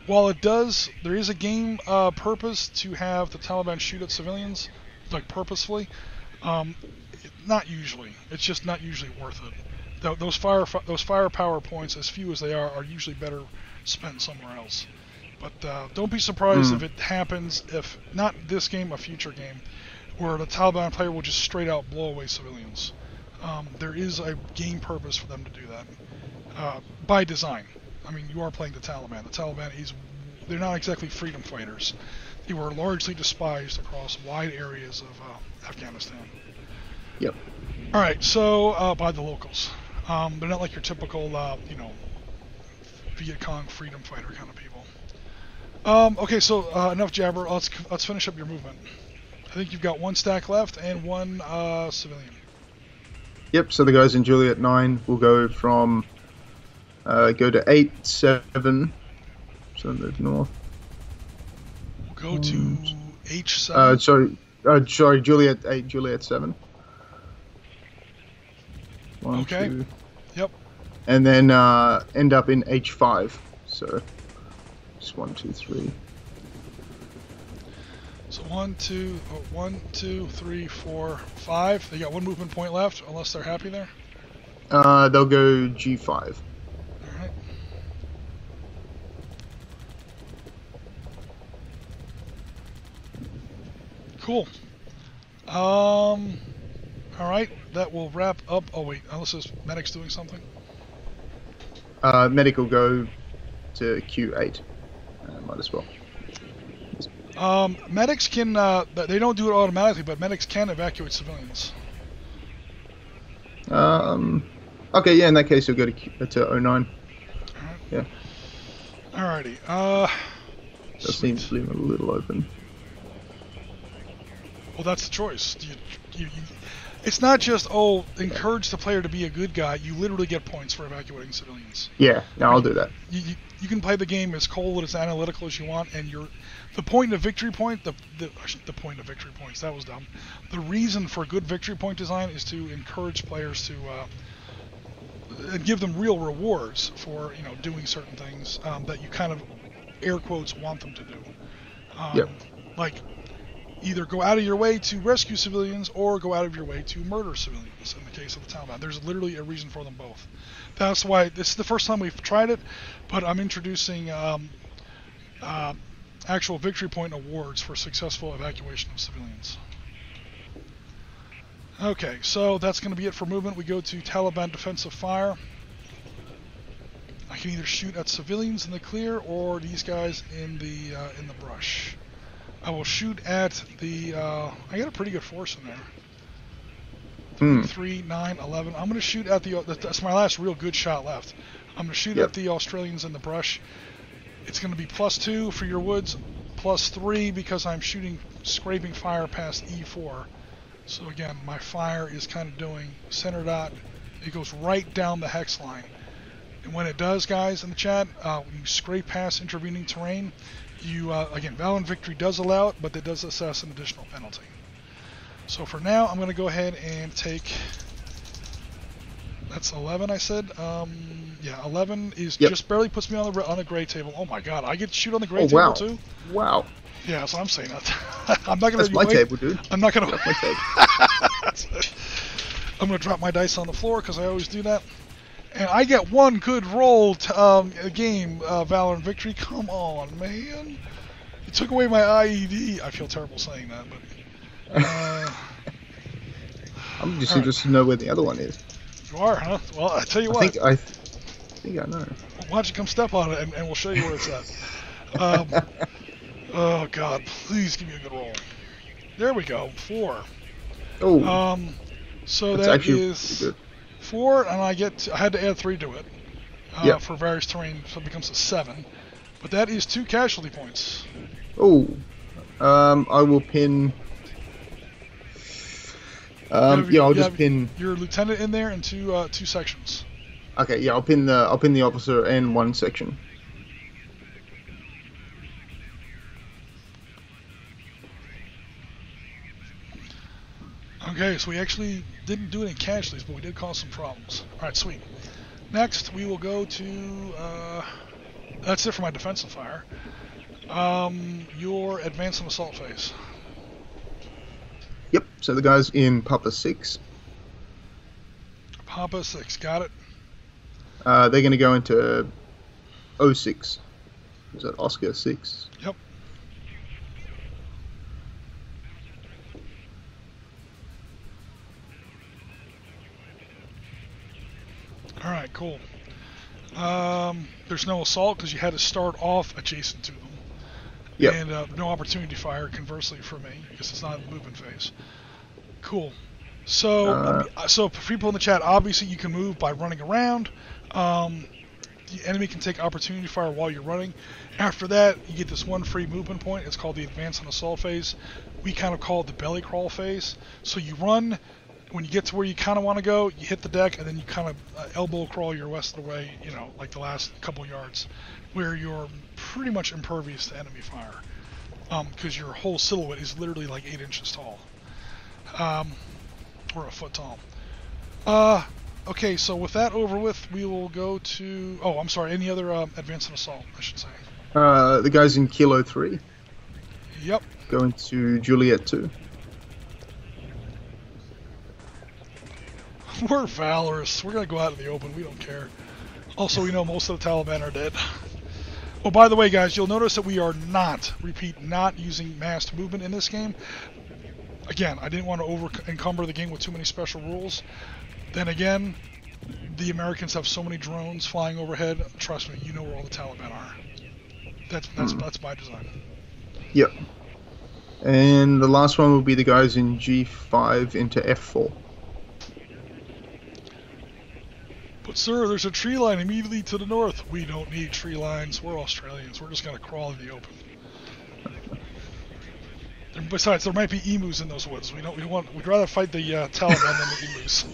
While there is a game purpose to have the Taliban shoot at civilians, like purposefully. Not usually. It's just not usually worth it. Those firepower points, as few as they are usually better spent somewhere else. But don't be surprised if it happens, if not this game, a future game, where the Taliban player will just straight out blow away civilians. There is a game purpose for them to do that, by design. I mean, you are playing the Taliban. The Taliban they're not exactly freedom fighters. They were largely despised across wide areas of Afghanistan. Yep. All right, so by the locals. They're not like your typical, you know, Viet Cong freedom fighter kind of people. Okay, so enough jabber. Let's finish up your movement. I think you've got one stack left and one civilian. Yep. So the guys in Juliet 9 will go from go to 8-7. So in the north. We'll go to H7. Sorry, Juliet 8, Juliet 7. One, okay. 2. Yep. And then end up in H5. So just 1, 2, 3. So 1, 2, 3, 4, 5. They got one movement point left, unless they're happy there. They'll go G5. All right. Cool. All right. That will wrap up. Oh wait, unless this medic's doing something. Medic will go to Q8. Might as well. Medics can, they don't do it automatically, but medics can evacuate civilians. Okay, yeah, in that case, you'll go to 09. Alright. Yeah. Alrighty, That seems to leave a little open. Well, that's the choice. It's not just, encourage the player to be a good guy. You literally get points for evacuating civilians. Yeah, no, I'll do that. You can play the game as cold, as analytical as you want, and the point of victory point, the point of victory points, that was dumb. The reason for good victory point design is to encourage players to and give them real rewards for, you know, doing certain things that you kind of, air quotes, want them to do. Yep. Like, either go out of your way to rescue civilians or go out of your way to murder civilians in the case of the Taliban. There's literally a reason for them both. That's why this is the first time we've tried it, but I'm introducing actual victory point awards for successful evacuation of civilians. Okay, so that's going to be it for movement. We go to Taliban defensive fire. I can either shoot at civilians in the clear or these guys in the brush. I will shoot at the, I got a pretty good force in there. 3, 9, 11. I'm going to shoot at that's my last real good shot left. I'm going to shoot at the Australians in the brush. It's going to be +2 for your woods, +3 because I'm scraping fire past E4. So again, my fire is kind of doing center dot. It goes right down the hex line. And when it does, guys in the chat, when you scrape past intervening terrain, you, again, Valor Victory does allow it, but it does assess an additional penalty. So for now, I'm going to go ahead and take, that's 11 I said, yeah, 11 is just barely puts me on the gray table. Oh my god, I get to shoot on the gray table too? Wow. Yeah, that's what I'm saying. I'm not going to. That's my table, dude. I'm not going to. That's my table. I'm going to drop my dice on the floor because I always do that. And I get one good roll game, Valor Victory. Come on, man. You took away my IED. I feel terrible saying that, but... I'm just interested to know where the other one is. You are, huh? Well, I tell you what. I think I know. Why don't you come step on it, and we'll show you where it's at. Oh, God. Please give me a good roll. There we go. 4. Oh. So that is... Good. 4, and I had to add 3 to it for various terrain, so it becomes a 7. But that is 2 casualty points. Oh, I will pin. Yeah, I'll just pin your lieutenant in there and two sections. Okay, yeah, I'll pin the officer and 1 section. Okay, so we actually didn't do any casualties, but we did cause some problems. All right, sweet. Next, we will go to. That's it for my defensive fire. Your advance and assault phase. Yep. So the guys in Papa 6. Papa 6, got it. They're going to go into 06. Is that Oscar 6? Yep. All right, cool. There's no assault because you had to start off adjacent to them. Yep. And no opportunity fire, conversely, for me, because it's not in the movement phase. Cool. So, so for people in the chat, obviously you can move by running around. The enemy can take opportunity fire while you're running. After that, you get this 1 free movement point. It's called the advance and assault phase. We kind of call it the belly crawl phase. So you run. When you get to where you kind of want to go, you hit the deck, and then you kind of elbow crawl your rest of the way, you know, like the last couple yards, where you're pretty much impervious to enemy fire, because your whole silhouette is literally like 8 inches tall, or a foot tall. Okay, so with that over with, we will go to. Oh, I'm sorry. Any other advance and assault, I should say. The guys in Kilo 3. Yep. Going to Juliet 2. We're valorous. We're gonna go out in the open. We don't care. Also, we know most of the Taliban are dead. Oh, by the way, guys, you'll notice that we are not, repeat, not using massed movement in this game. Again, I didn't want to encumber the game with too many special rules. Then again, the Americans have so many drones flying overhead. Trust me, you know where all the Taliban are. That's by design. Yep. And the last one will be the guys in G5 into F4. But sir, there's a tree line immediately to the north. We don't need tree lines. We're Australians. We're just gonna crawl in the open. And besides, there might be emus in those woods. We'd rather fight the Taliban than the emus.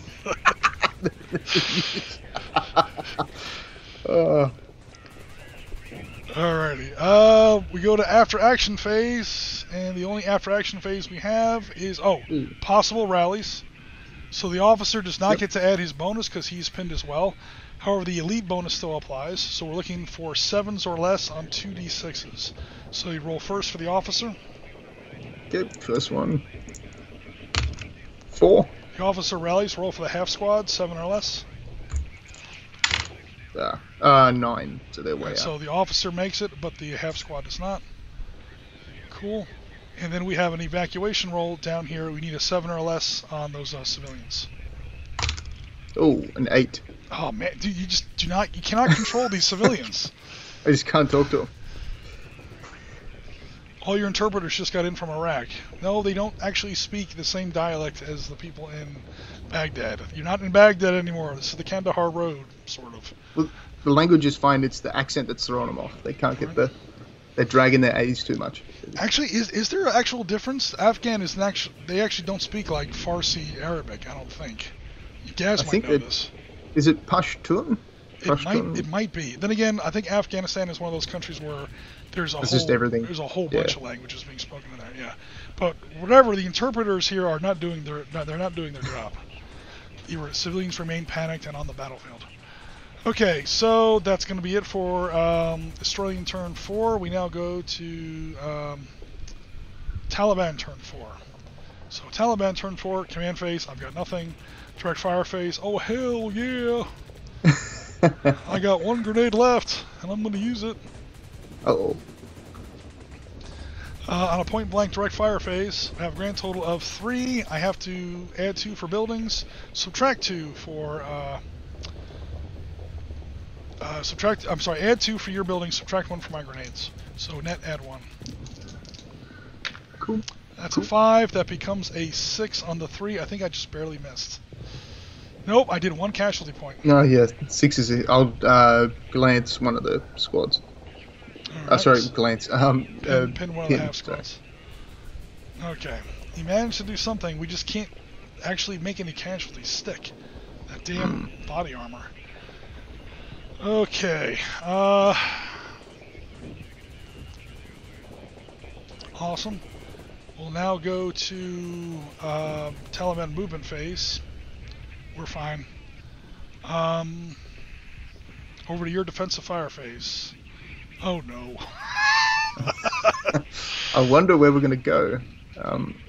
Alrighty. We go to after action phase, and the only after action phase we have is possible rallies. So the officer does not get to add his bonus because he's pinned as well. However, the elite bonus still applies. So we're looking for 7s or less on 2d6s. So you roll first for the officer. Okay, first one. 4. The officer rallies. Roll for the half squad, 7 or less. 9. So they're way out. So the officer makes it, but the half squad does not. Cool. And then we have an evacuation roll down here. We need a 7 or less on those civilians. Oh, an 8. Oh man, dude, you cannot control these civilians. I just can't talk to them. All your interpreters just got in from Iraq. No, they don't actually speak the same dialect as the people in Baghdad. You're not in Baghdad anymore. This is the Kandahar Road, sort of. Well, the language is fine. It's the accent that's throwing them off. They can't get they're dragging their A's too much. Actually, is there an actual difference? Afghan is they actually don't speak like Farsi Arabic, I don't think. Gaz might know this. Is it Pashtun? It might be. Then again, I think Afghanistan is one of those countries where there's a whole bunch of languages being spoken in there. Yeah, but whatever, the interpreters here are not doing their job. The civilians remain panicked and on the battlefield. Okay, so that's going to be it for Australian turn 4. We now go to Taliban turn 4. So Taliban turn 4, command phase. I've got nothing. Direct fire phase. Oh hell yeah! I got 1 grenade left, and I'm going to use it. Uh-oh. On a point-blank direct fire phase, I have a grand total of 3. I have to add 2 for buildings, subtract 2 for... add 2 for your buildings, subtract 1 for my grenades. So net add 1. Cool. That's a 5. That becomes a 6 on the 3. I think I just barely missed. Nope, I did 1 casualty point. No, yeah, 6 is it. I'll glance one of the squads. Sorry, glance. Pin one of the half sorry. squads. Okay. He managed to do something. We just can't actually make any casualties stick. That damn body armor. Okay. Awesome. We'll now go to Taliban movement phase. We're fine. Over to your defensive fire phase. Oh no. I wonder where we're going to go.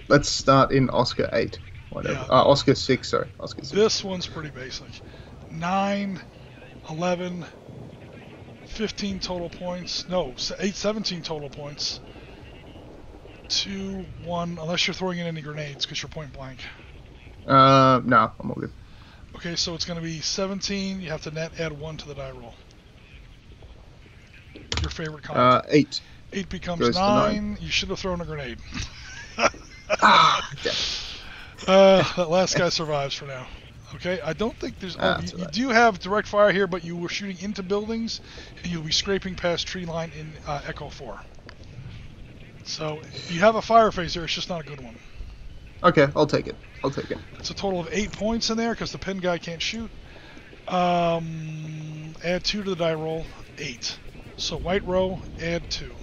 Let's start in Oscar 8. Whatever. Yeah. Oscar 6, sorry. Oscar 6. This one's pretty basic. 9, 11, 15 total points. No, 17 total points. 2, 1, unless you're throwing in any grenades because you're point blank. No, I'm all good. Okay, so it's going to be 17. You have to net add 1 to the die roll. Your favorite column. 8. 8 becomes Goes to 9. You should have thrown a grenade. Damn. That last guy survives for now. Okay, I don't think there's... you right. do have direct fire here, but you were shooting into buildings, and you'll be scraping past tree line in Echo 4. So, you have a fire phase there, it's just not a good one. Okay, I'll take it. It's a total of 8 points in there, because the pin guy can't shoot. Add 2 to the die roll, 8. So, white row, add 2.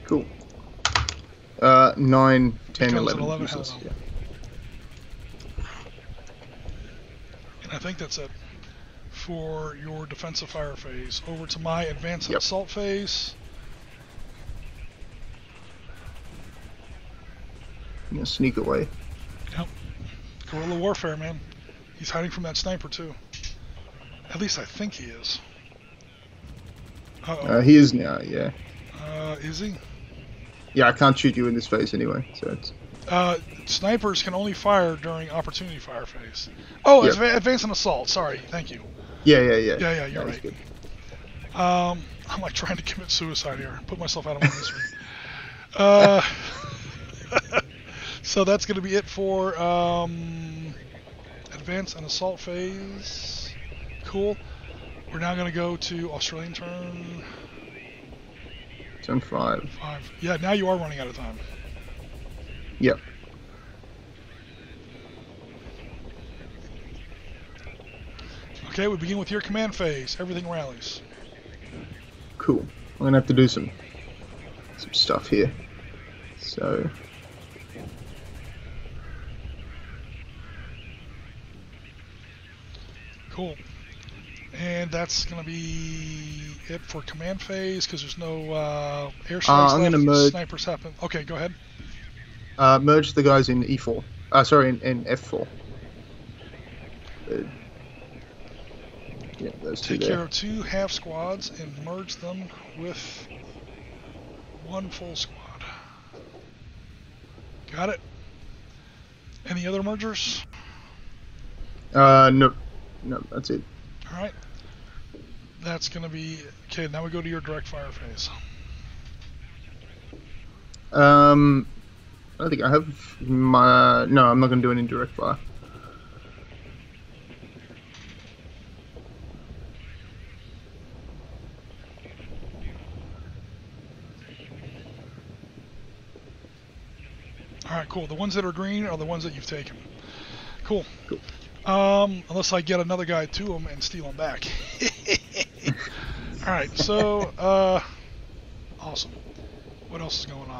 Cool. 9, 10, Becomes 11. an 11 useless, hell yeah. And I think that's it for your defensive fire phase. Over to my advance and assault phase. I'm gonna sneak away. Yep. Guerrilla warfare, man. He's hiding from that sniper, too. At least I think he is. Uh-oh. He is now, yeah. Is he? Yeah, I can't shoot you in this phase anyway, so it's... Snipers can only fire during opportunity fire phase. Oh, it's Yep. advance and assault. Sorry, thank you. Yeah. Yeah, you're That was right. good. I'm like trying to commit suicide here. Put myself out of my misery. So that's going to be it for advance and assault phase. Cool. We're now going to go to Australian turn. Turn 5. 5. Yeah, now you are running out of time. Yep. Okay, we begin with your command phase. Everything rallies. Cool. I'm gonna have to do some stuff here. So... Cool. And that's going to be it for command phase, because there's no airstrikes I'm left. gonna merge. Snipers happen. Okay, go ahead. merge the guys in E4. Sorry, in F4. Yeah, those two Take there. care of 2 half squads and merge them with 1 full squad. Got it. Any other mergers? No, that's it. All right. That's going to be... Okay, now we go to your direct fire phase. I don't think I have my... No, I'm not going to do any direct fire. Alright, cool. The ones that are green are the ones that you've taken. Cool. Cool. Unless I get another guy to them and steal them back. Alright, so, awesome. What else is going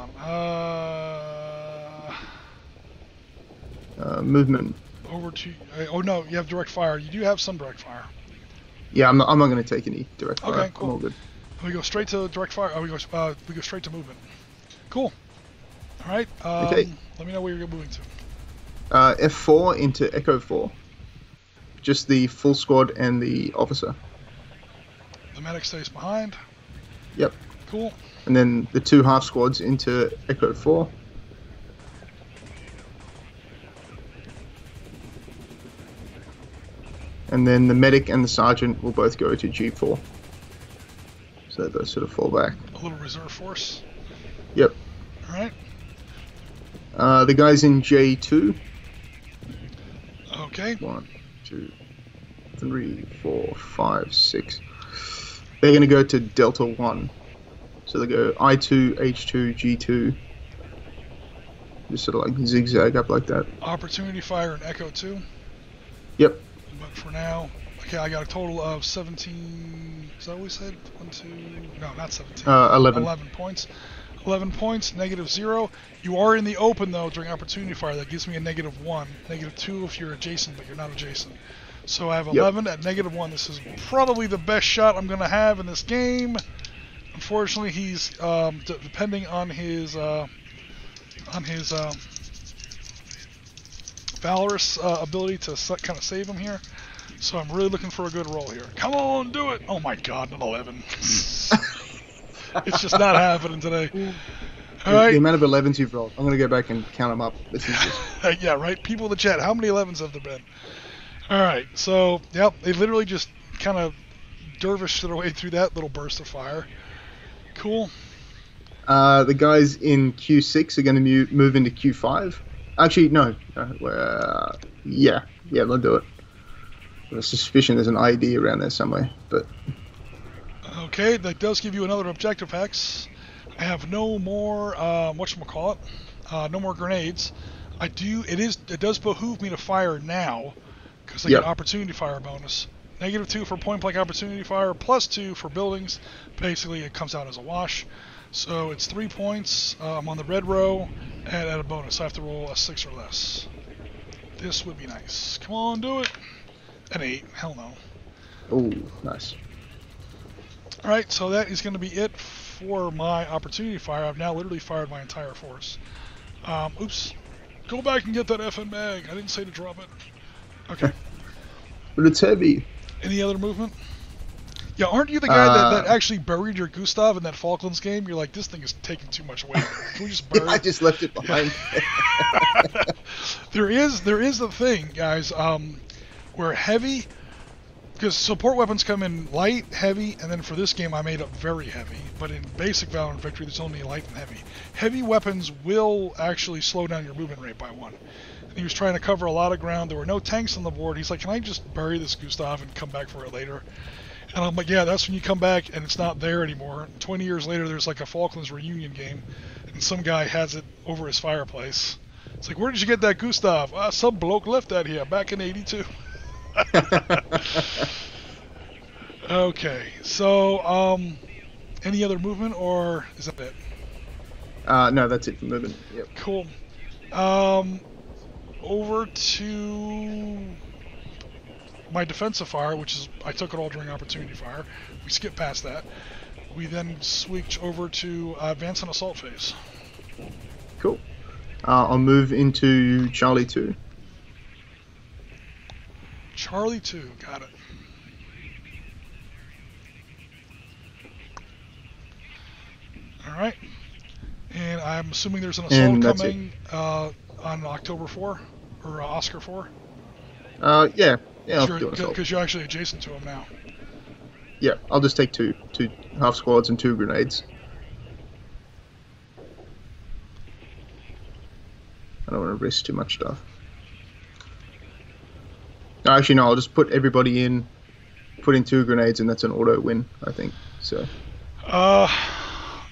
on? Movement. Over to... oh no, you have direct fire. You do have some direct fire. Yeah, I'm not going to take any direct fire. Okay, cool. I'm all good. We go straight to direct fire. Oh, we go straight to movement. Cool. All right. Okay. Let me know where you're moving to. F4 into Echo 4. Just the full squad and the officer. The medic stays behind. Yep. Cool. And then the 2 half squads into Echo 4. And then the medic and the sergeant will both go to G4. So they both sort of fall back. A little reserve force. Yep. All right. The guys in J2. Okay. 1, 2, 3, 4, 5, 6. They're going to go to Delta 1. So they go I2, H2, G2. Just sort of like zigzag up like that. Opportunity fire and Echo 2. Yep. But for now, okay, I got a total of 17. Is that what we said? 1, 2. No, not 17. 11. 11 points. 11 points, -0. You are in the open though during opportunity fire. That gives me a -1. -2 if you're adjacent, but you're not adjacent. So I have 11 at -1. This is probably the best shot I'm going to have in this game. Unfortunately, he's depending on his valorous ability to kind of save him here. So I'm really looking for a good roll here. Come on, do it! Oh my God, an 11. It's just not happening today. All right. The amount of 11s you've rolled, I'm going to go back and count them up. This is just... Yeah, right? People in the chat, how many 11s have there been? All right, so, yep, they literally just kind of dervished their way through that little burst of fire. Cool. The guys in Q6 are going to move into Q5. Actually, no. Yeah, they'll do it. I have a suspicion there's an ID around there somewhere, but... Okay, that does give you another objective hex. I have no more, whatchamacallit, no more grenades. It does behoove me to fire now, because I get opportunity fire bonus. -2 for point blank opportunity fire, +2 for buildings. Basically, it comes out as a wash. So it's 3 points. I'm on the red row, and at a bonus, I have to roll a 6 or less. This would be nice. Come on, do it. An 8. Hell no. Oh, nice. Alright, so that is going to be it for my opportunity fire. I've now literally fired my entire force. Oops. Go back and get that effing mag. I didn't say to drop it. Okay. But it's heavy. Any other movement? Yeah, aren't you the guy that actually buried your Gustav in that Falklands game? You're like, this thing is taking too much weight. Can we just bury it? I just left it behind. Yeah. There is the thing, guys, where heavy... Because support weapons come in light, heavy, and then for this game I made up very heavy. But in basic Valor Victory, there's only light and heavy. Heavy weapons will actually slow down your movement rate by 1. And he was trying to cover a lot of ground. There were no tanks on the board. He's like, can I just bury this Gustav and come back for it later? And I'm like, yeah, that's when you come back and it's not there anymore. 20 years later, there's like a Falklands reunion game, and some guy has it over his fireplace. It's like, where did you get that Gustav? Some bloke left that here back in '82. Okay, so any other movement, or is that it? No, that's it for movement. Yep. Cool. Over to my defensive fire, which is I took it all during opportunity fire. We skip past that. We then switch over to advance and assault phase. Cool. I'll move into Charlie 2. Charlie 2, got it. Alright. And I'm assuming there's an assault coming on October 4? Or Oscar 4? Yeah, I'll do an assault. Because you're actually adjacent to him now. Yeah, I'll just take two half squads and 2 grenades. I don't want to risk too much stuff. Actually, no, I'll just put everybody in, put in 2 grenades, and that's an auto win, I think. So.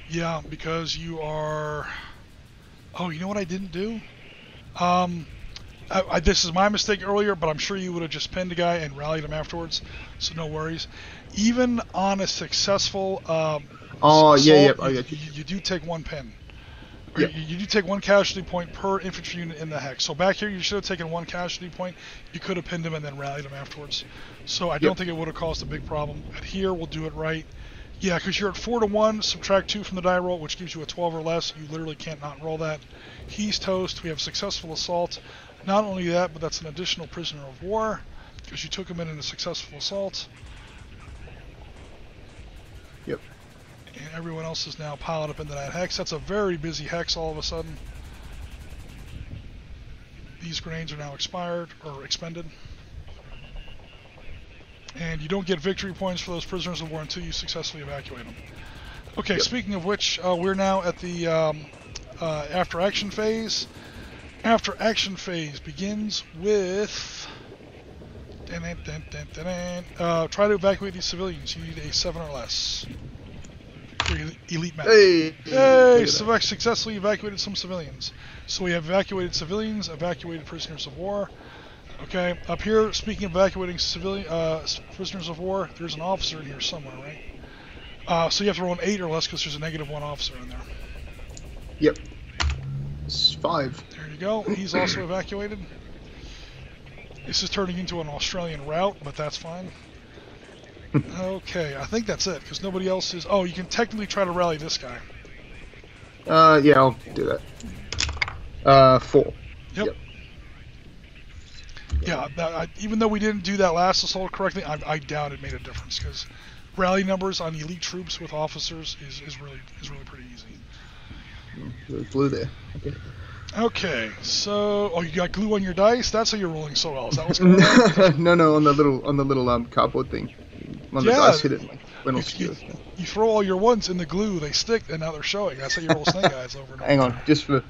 Yeah, because you are... Oh, you know what I didn't do? This is my mistake earlier, but I'm sure you would have just pinned a guy and rallied him afterwards, so no worries. Even on a successful assault, you do take 1 pin. Yeah. You do take 1 casualty point per infantry unit in the hex. So back here, you should have taken 1 casualty point. You could have pinned him and then rallied him afterwards. So I don't think it would have caused a big problem. At here, we'll do it right. Yeah, because you're at 4-1, subtract 2 from the die roll, which gives you a 12 or less. You literally can't not roll that. He's toast. We have successful assault. Not only that, but that's an additional prisoner of war, because you took him in a successful assault. Yep. And everyone else is now piled up into that hex. That's a very busy hex all of a sudden. These grenades are now expired, or expended. And you don't get victory points for those prisoners of war until you successfully evacuate them. Okay, Speaking of which, we're now at the after action phase. After action phase begins with Try to evacuate these civilians. You need a 7 or less. For elite medic. Hey! Successfully evacuated some civilians. So we have evacuated civilians, evacuated prisoners of war. Okay, up here, speaking of evacuating civilian prisoners of war, there's an officer in here somewhere, right? So you have to roll an 8 or less because there's a -1 officer in there. Yep. It's 5. There you go. He's also evacuated. This is turning into an Australian rout, but that's fine. Okay, I think that's it, because nobody else is... Oh, you can technically try to rally this guy. Yeah, I'll do that. 4. Yep. Yeah, even though we didn't do that last assault correctly, I doubt it made a difference, because rally numbers on elite troops with officers is really pretty easy. Really flew there. Okay. Okay, so you got glue on your dice? That's how you're rolling so well. Is that what's going on? No, on the little cardboard thing. When the dice hit it, went all skew. You throw all your ones in the glue, they stick, and now they're showing. That's how you roll snake eyes over and over. Hang on, just for.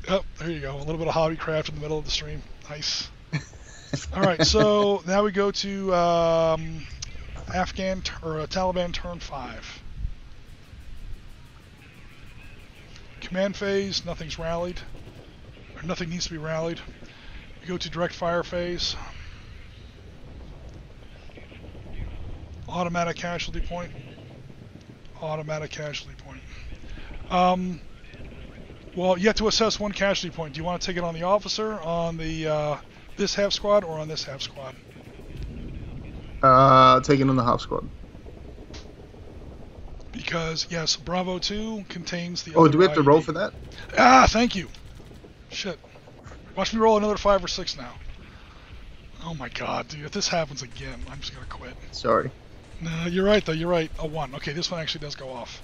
Oh, there you go. A little bit of hobbycraft in the middle of the stream. Nice. All right, so now we go to Taliban turn 5. Command phase, nothing's rallied, or nothing needs to be rallied. We go to direct fire phase. Automatic casualty point. Automatic casualty point. Well, you have to assess 1 casualty point. Do you want to take it on the officer, on the this half squad, or on this half squad? Take it on the half squad. Because, yes, Bravo 2 contains the Oh, other do we have to roll IED. for that? Ah, thank you. Shit. Watch me roll another 5 or 6 now. Oh my god, dude. If this happens again, I'm just going to quit. Sorry. No, you're right, though. You're right. A 1. Okay, this one actually does go off.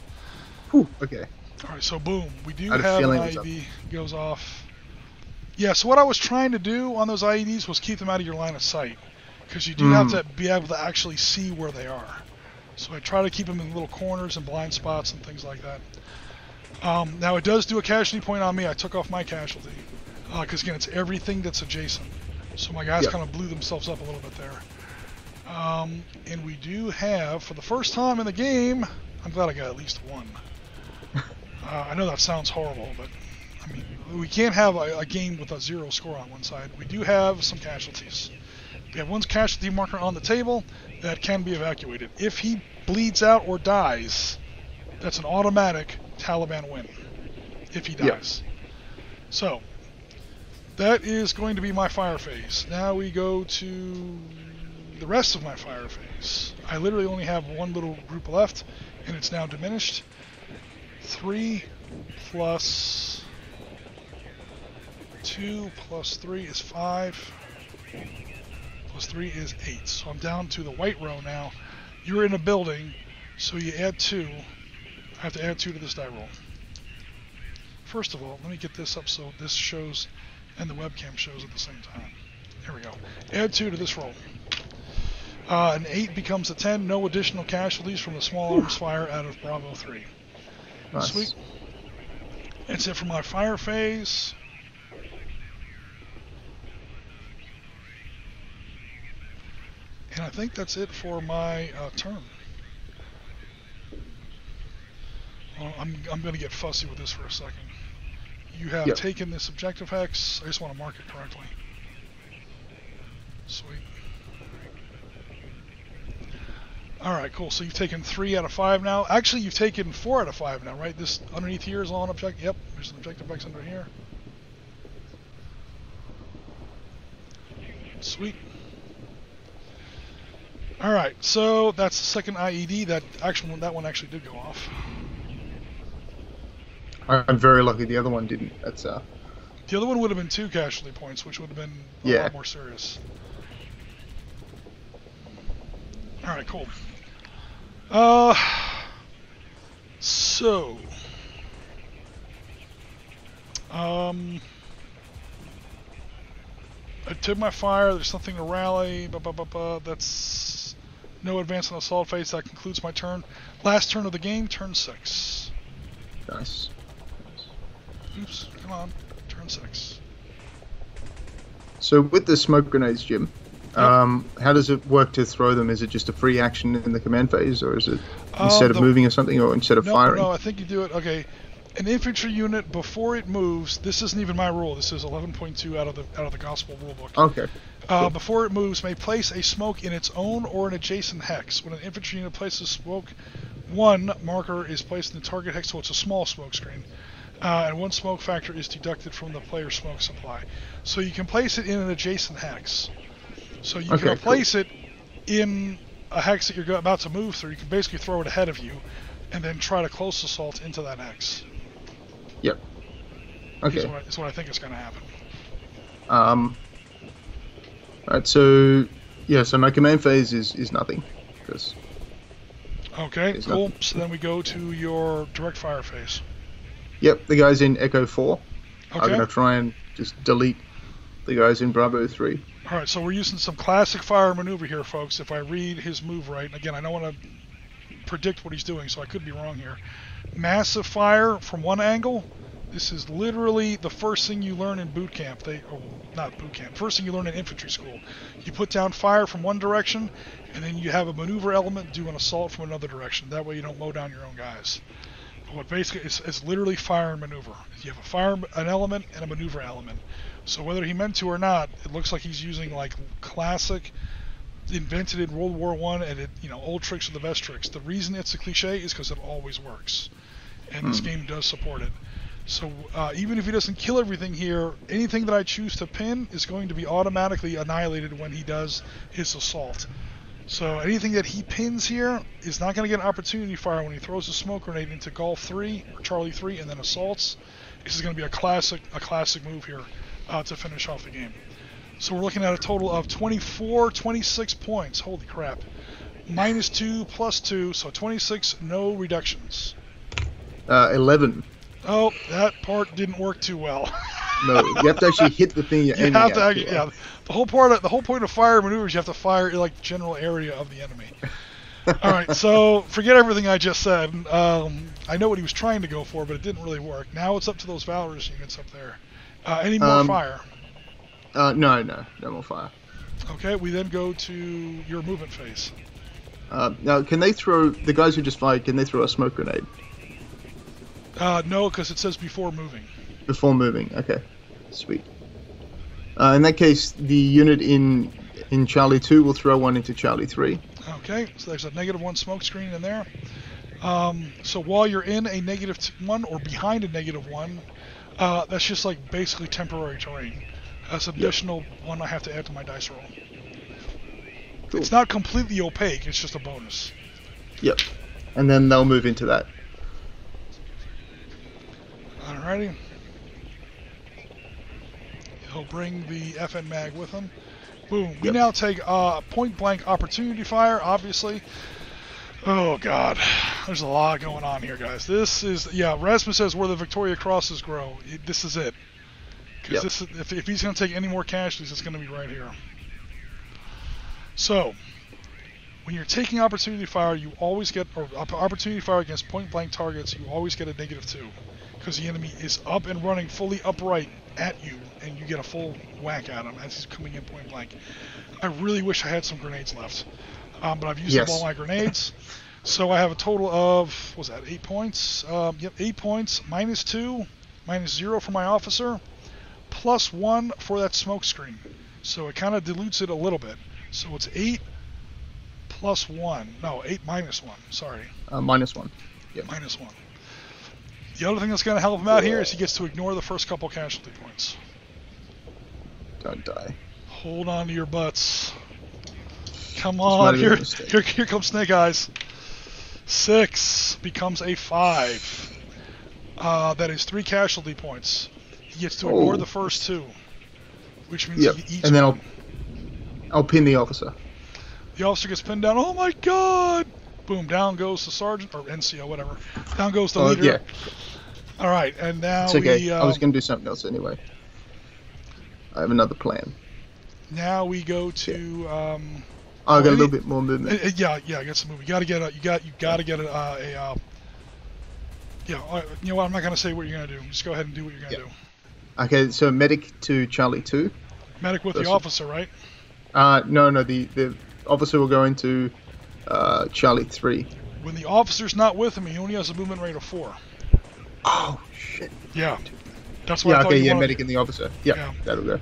Whew, okay. Alright, so boom. We do I had a have an feeling it was IED goes off. Yeah, so what I was trying to do on those IEDs was keep them out of your line of sight. Because you do have to be able to actually see where they are. So I try to keep them in little corners and blind spots and things like that. Now it does do a casualty point on me. I took off my casualty. Because again, it's everything that's adjacent. So my guys kind of blew themselves up a little bit there. And we do have, for the first time in the game, I'm glad I got at least 1. I know that sounds horrible, but I mean, we can't have a game with a 0 score on one side. We do have some casualties. We have 1 casualty marker on the table that can be evacuated. If he bleeds out or dies, that's an automatic Taliban win. If he dies. So, that is going to be my fire phase. Now we go to the rest of my fire phase. I literally only have 1 little group left, and it's now diminished. 3 plus 2 plus 3 is 5. Plus 3 is 8. So I'm down to the white row now. You're in a building, so you add 2. I have to add 2 to this die roll. First of all, let me get this up so this shows and the webcam shows at the same time. There we go. Add 2 to this roll. An 8 becomes a 10. No additional casualties from the small arms fire out of Bravo 3. Nice. Sweet. That's it for my fire phase. And I think that's it for my turn. Well, I'm going to get fussy with this for a second. You have taken this objective hex. I just want to mark it correctly. Sweet. Alright, cool. So you've taken 3 out of 5 now. Actually, you've taken 4 out of 5 now, right? This underneath here is all an objective. Yep, there's an objective hex under here. Sweet. Alright, so that's the second IED. That one actually did go off. I'm very lucky the other one didn't. That's The other one would have been 2 casualty points, which would have been a lot more serious. Alright, cool. So I took my fire, there's something to rally, that's no advance on assault phase. That concludes my turn. Last turn of the game, turn 6. nice. Oops, come on, turn 6. So with the smoke grenades, Jim, how does it work to throw them? Is it just a free action in the command phase, or is it instead of moving or something, or instead of firing? No, I think you do it. Okay, an infantry unit before it moves. This isn't even my rule. This is 11.2 out of the Gospel rulebook. Okay. Cool. Before it moves, may place a smoke in its own or an adjacent hex. When an infantry unit places smoke, one marker is placed in the target hex, so it's a small smoke screen. And one smoke factor is deducted from the player's smoke supply. So you can place it in an adjacent hex. So you can place it in a hex that you're about to move through. You can basically throw it ahead of you and then try to close assault into that hex. Yep. Okay. Is what I think is going to happen. Alright, so yeah, so my command phase is nothing. Okay, cool. Nothing. So then we go to your direct fire phase. Yep, the guys in Echo 4. Okay. I'm going to try and just delete the guys in Bravo 3. Alright, so we're using some classic fire maneuver here, folks. If I read his move right, and again, I don't want to predict what he's doing, so I could be wrong here. Massive fire from one angle. This is literally the first thing you learn in boot camp. Not boot camp. First thing you learn in infantry school. You put down fire from one direction, and then you have a maneuver element do an assault from another direction. That way you don't mow down your own guys. What basically is literally fire and maneuver. You have an element and a maneuver element. So whether he meant to or not, it looks like he's using like classic, invented in World War I, and old tricks are the best tricks. The reason it's a cliche is because it always works, and this game does support it. So even if he doesn't kill everything here, anything that I choose to pin is going to be automatically annihilated when he does his assault. So anything that he pins here is not going to get an opportunity fire when he throws a smoke grenade into Golf 3 or Charlie 3 and then assaults. This is going to be a classic move here to finish off the game. So we're looking at a total of 26 points. Holy crap. -2, +2, so 26, no reductions. 11. Oh, that part didn't work too well. No, you have to actually hit the thing you're aiming at. Yeah, the whole point of fire maneuvers, you have to fire in like general area of the enemy. All right, so forget everything I just said. I know what he was trying to go for, but it didn't really work. Now it's up to those Valorous units up there. Any more fire? No more fire. Okay, we then go to your movement phase. Now, can they throw, the guys who just fired, can they throw a smoke grenade? No, because it says before moving. Before moving, okay. Sweet. In that case, the unit in Charlie 2 will throw one into Charlie 3. Okay, so there's a -1 smoke screen in there. So while you're in a -1 or behind a -1, that's just like basically temporary terrain. That's an additional one I have to add to my dice roll. Cool. It's not completely opaque, it's just a bonus. Yep. And then they'll move into that. Alrighty. He'll bring the FN mag with him. Boom. We now take point blank opportunity fire, obviously. Oh god. There's a lot going on here, guys. This is, Rasmus says where the Victoria Crosses grow. This is it. Because this is, if he's going to take any more casualties, it's going to be right here. So, when you're taking opportunity fire, you always get, or opportunity fire against point blank targets, you always get a -2. Because the enemy is up and running fully upright at you, and you get a full whack at him as he's coming in point blank. I really wish I had some grenades left, but I've used up all my grenades. So I have a total of, what was that, 8 points? 8 points, -2, -0 for my officer, +1 for that smoke screen. So it kind of dilutes it a little bit. So it's 8 +1. No, 8 -1. Sorry. -1. Yep. -1. The other thing that's going to help him out here is he gets to ignore the first couple casualty points. Don't die. Hold on to your butts. Come on, here comes Snake Eyes. 6 becomes a 5. That is 3 casualty points. He gets to ignore the first 2, which means he eats. And then I'll pin the officer. The officer gets pinned down. Oh my god! Boom, down goes the sergeant, or NCO, whatever. Down goes the leader. Yeah. Alright, and now it's okay. I was going to do something else anyway. I have another plan. Now we go to... I got a little bit more movement. Yeah, I got some movement. You gotta get a you know what, I'm not going to say what you're going to do. Just go ahead and do what you're going to do. Okay, so medic to Charlie 2. Medic with the That's officer, right? No, the officer will go into Charlie 3. When the officer's not with him, he only has a movement rate of 4. Oh shit. Yeah. That's what I Yeah, thought okay, you yeah, wanted. medic and the officer. Yeah, Yeah. that'll go.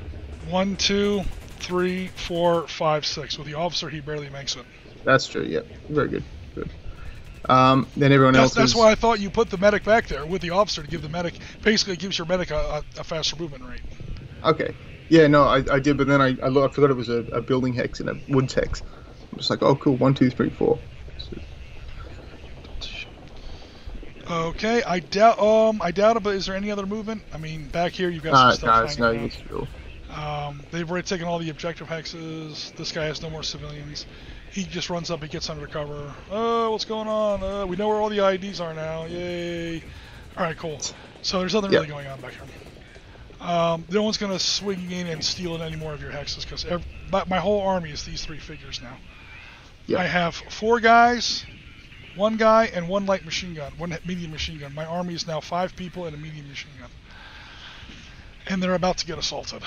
1, 2, 3, 4, 5, 6. With the officer, he barely makes it. That's true, yeah. Very good. Good. Then everyone else That's is... why I thought you put the medic back there with the officer to give the medic... Basically, it gives your medic a faster movement rate. Okay. Yeah, no, I did, but then I forgot it was a building hex and a woods hex. I'm just like, oh, cool, 1, 2, 3, 4. So, Okay, I doubt it, but is there any other movement? I mean, back here you've got some stuff hanging no around. use at all. They've already taken all the objective hexes. This guy has no more civilians. He just runs up, he gets under cover. Oh, what's going on? We know where all the IEDs are now. Yay. Alright, cool. So there's nothing really going on back here. No one's going to swing in and steal in any more of your hexes, because my whole army is these 3 figures now. Yep. I have 4 guys, 1 guy, and 1 light machine gun, 1 medium machine gun. My army is now 5 people and a medium machine gun. And they're about to get assaulted.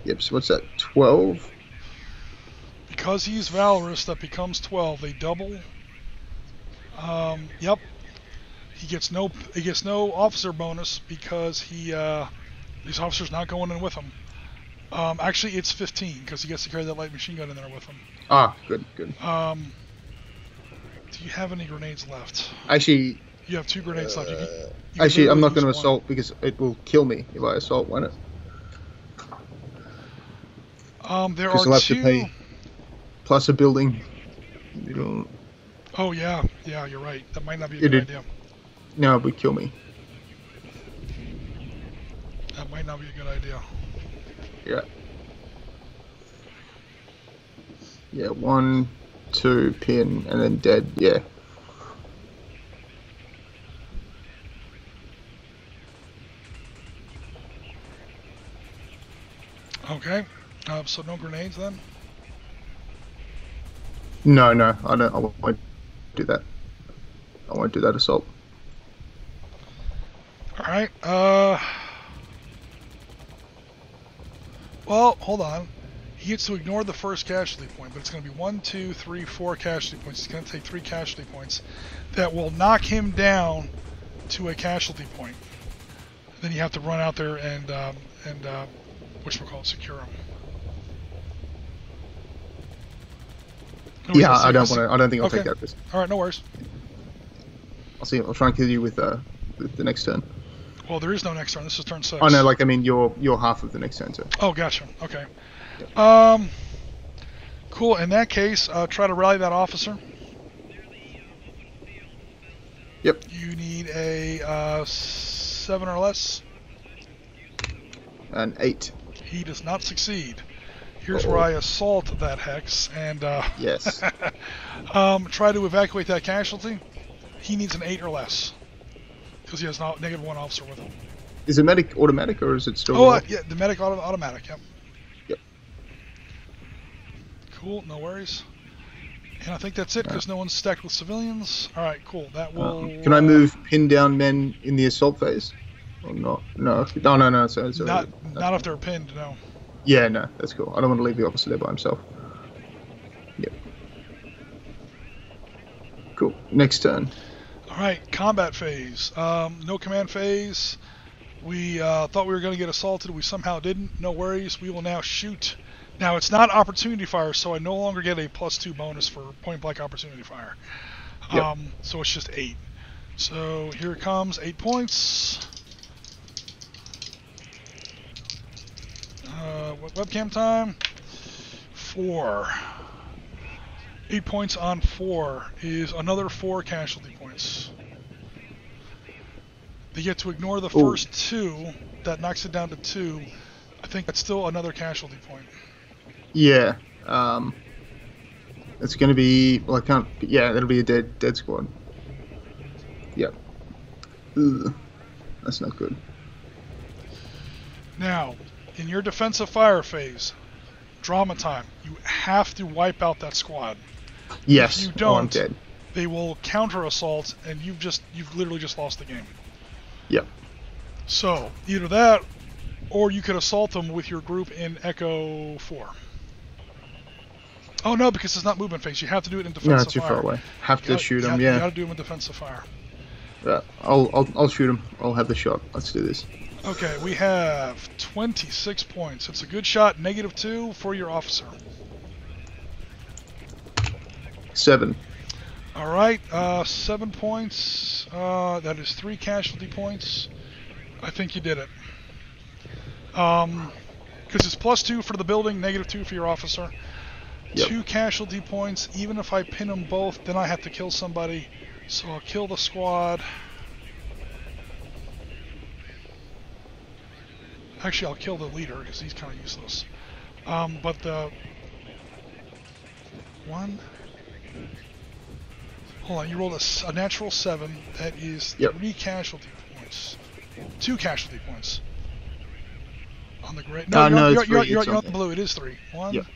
Yep, so what's that, 12? Because he's valorous, that becomes 12. They double. Yep. He gets no officer bonus because these officers not going in with him. Actually, it's 15 because he gets to carry that light machine gun in there with him. Ah, good. Do you have any grenades left? Actually... You have 2 grenades left. You actually, I'm not literally going to use assault because it will kill me if I assault, won't it? There Because are I'll have 2... to pay plus a building. You don't... Oh, yeah, you're right. That might not be a good idea. No, it would kill me. That might not be a good idea. Yeah. Yeah, 1, 2, pin, and then dead, yeah. Okay, so no grenades then? No, I won't do that. I won't do that assault. Alright, well, hold on. He gets to ignore the first casualty point, but it's going to be 1, 2, 3, 4 casualty points. He's going to take 3 casualty points that will knock him down to a casualty point. Then you have to run out there and whatchamacallit, secure him. Yeah, I don't think I'll take that risk. Alright, no worries. I'll try and kill you with the next turn. Well, there is no next turn. This is turn 6. Oh no, like I mean your half of the next turn. So. Oh, gotcha. Okay. Yep. Cool. In that case, try to rally that officer. Yep. You need a 7 or less. An 8. He does not succeed. Here's where I assault that hex and yes. Try to evacuate that casualty. He needs an 8 or less because he has -1 officer with him. Is the medic automatic or is it still? Oh, yeah, the medic automatic. Yep. Yep. Cool. No worries. And I think that's it because no one's stacked with civilians. All right. Cool. That will. Can I move pin down men in the assault phase? Or not? No. No. So not if they're pinned. No. Yeah, no, that's cool. I don't want to leave the officer there by himself. Yep. Cool. Next turn. Alright, combat phase. No command phase. We thought we were going to get assaulted. We somehow didn't. No worries. We will now shoot. Now, it's not opportunity fire, so I no longer get a +2 bonus for point-blank opportunity fire. Yep. So it's just 8. So here it comes. 8 points. Webcam time. 4. 8 points on 4 is another 4 casualty points. They get to ignore the first 2. That knocks it down to 2. I think that's still another casualty point. Yeah. It's going to be. Well, I can't. Yeah, that'll be a dead squad. Yep. Ugh. That's not good. Now, in your defensive fire phase, drama time, you have to wipe out that squad. Yes. If you Oh, I'm don't, dead. they will counter assault, and you've literally just lost the game. Yep. So either that, or you could assault them with your group in Echo 4. Oh no, because it's not movement phase. You have to do it in No, defensive too fire. far away. Have to shoot him. You Yeah. gotta do them in defensive fire. I'll shoot him. I'll have the shot. Let's do this. Okay, we have 26 points. It's a good shot. -2 for your officer. 7. All right, 7 points. That is 3 casualty points. I think you did it. Because it's +2 for the building, -2 for your officer. Yep. 2 casualty points. Even if I pin them both, then I have to kill somebody. So I'll kill the squad. Actually, I'll kill the leader because he's kind of useless. But the one. Hold on, you rolled a natural 7. That is 3 casualty points. 2 casualty points. On the gray. No, you're on the blue. It is 3. 1. Yep.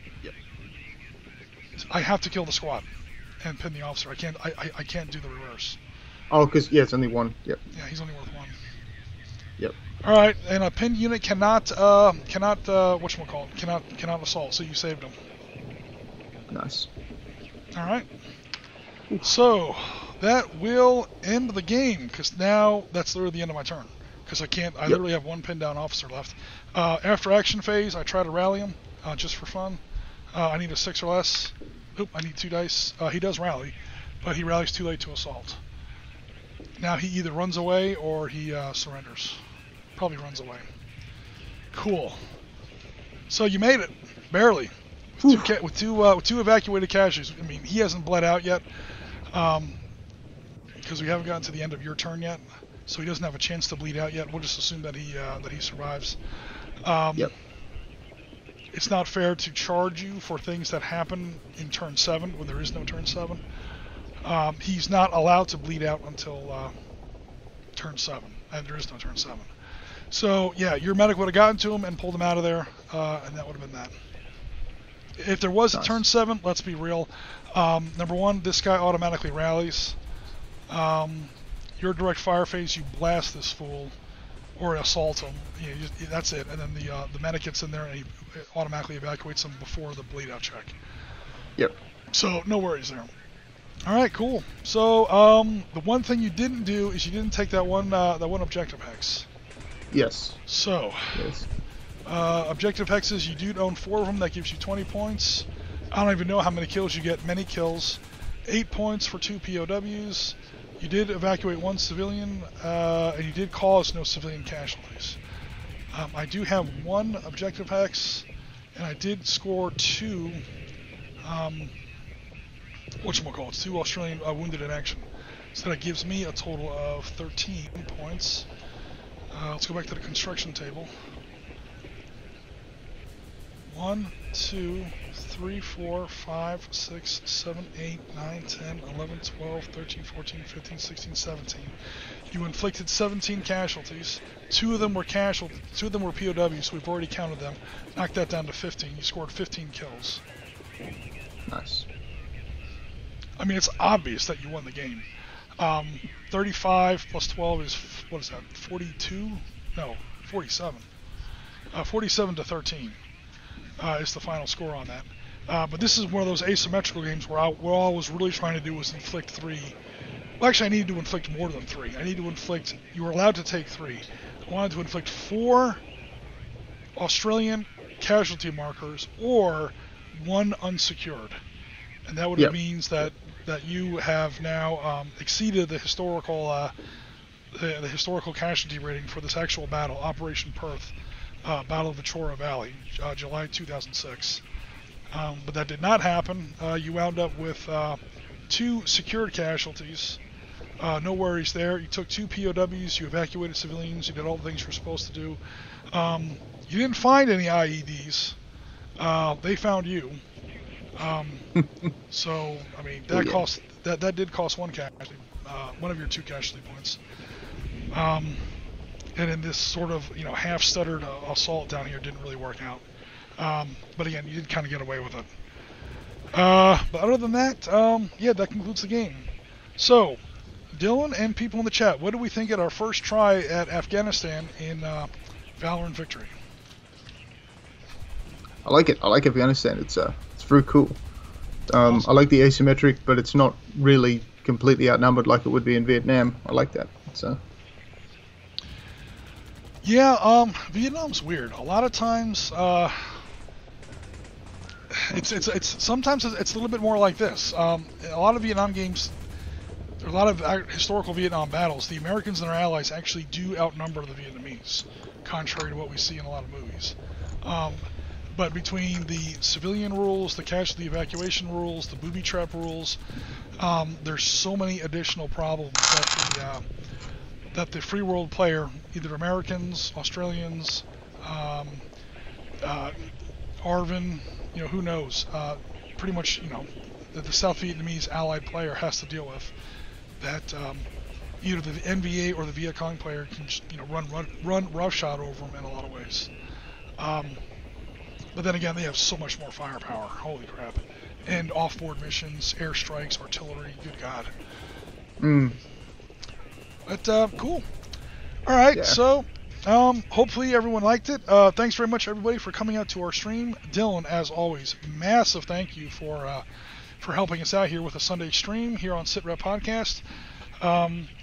I have to kill the squad and pin the officer. I can't do the reverse. Oh, because it's only 1. Yep. Yeah, he's only worth 1. Yep. All right, and a pinned unit cannot assault. So you saved him. Nice. All right. So that will end the game because now that's literally the end of my turn because I literally have 1 pinned down officer left. After action phase, I try to rally him just for fun. I need a 6 or less. Oop, I need 2 dice. He does rally, but he rallies too late to assault. Now he either runs away or he surrenders. Probably runs away. Cool. So you made it, barely. With two evacuated casualties. I mean, he hasn't bled out yet, because we haven't gotten to the end of your turn yet. So he doesn't have a chance to bleed out yet. We'll just assume that he survives. Yep. It's not fair to charge you for things that happen in turn 7 when there is no turn 7. He's not allowed to bleed out until turn 7, and there is no turn 7. So yeah, your medic would have gotten to him and pulled him out of there, and that would have been that. If there was a turn 7, let's be real. Number 1, this guy automatically rallies. Your direct fire phase, you blast this fool or assault him. That's it. And then the medic gets in there and he automatically evacuates him before the bleed out check. Yep. So no worries there. All right, cool. So the one thing you didn't do is you didn't take that one objective hex. Yes. So. Yes. Objective hexes, you do own 4 of them. That gives you 20 points. I don't even know how many kills you get. Many kills. 8 points for 2 POWs. You did evacuate 1 civilian, and you did cause no civilian casualties. I do have 1 objective hex, and I did score 2, 2 Australian wounded in action. So that gives me a total of 13 points. Let's go back to the construction table. 1, 2, 3, 4, 5, 6, 7, 8, 9, 10, 11, 12, 13, 14, 15, 16, 17. You inflicted 17 casualties. 2 of them were casualties. 2 of them were POWs, so we've already counted them. Knocked that down to 15. You scored 15 kills. Nice. I mean, it's obvious that you won the game. 35 plus 12 is, what is that, 42? No, 47. 47 to 13. Is the final score on that. But this is one of those asymmetrical games where all I was really trying to do was inflict 3. Well, actually, I needed to inflict more than 3. I need to inflict. You were allowed to take 3. I wanted to inflict 4 Australian casualty markers or 1 unsecured, and that would have means that you have now exceeded the historical the historical casualty rating for this actual battle, Operation Perth. Battle of the Chora Valley, July 2006. But that did not happen. You wound up with 2 secured casualties. No worries there. You took 2 POWs, you evacuated civilians, you did all the things you were supposed to do. You didn't find any IEDs. They found you. So, I mean, that did cost 1 casualty, one of your 2 casualty points. And in this sort of, half-stuttered assault down here didn't really work out. But again, you did kind of get away with it. But other than that, yeah, that concludes the game. So, Dylan and people in the chat, what do we think at our first try at Afghanistan in Valor and Victory? I like it. I like Afghanistan. It's very cool. Awesome. I like the asymmetric, but it's not really completely outnumbered like it would be in Vietnam. I like that. So. Yeah, Vietnam's weird. A lot of times, sometimes it's a little bit more like this. A lot of Vietnam games, a lot of historical Vietnam battles, the Americans and their allies actually do outnumber the Vietnamese, contrary to what we see in a lot of movies. But between the civilian rules, the casualty evacuation rules, the booby trap rules, there's so many additional problems that the free world player, either Americans, Australians, Arvin, who knows, pretty much, that the South Vietnamese allied player has to deal with, that either the NVA or the Viet Cong player can just, run roughshod over them in a lot of ways. But then again, they have so much more firepower. Holy crap. And off-board missions, airstrikes, artillery, good God. But, cool. Alright, yeah. So, hopefully everyone liked it. Thanks very much, everybody, for coming out to our stream. Dylan, as always, massive thank you for helping us out here with a Sunday stream here on Sitrep Podcast.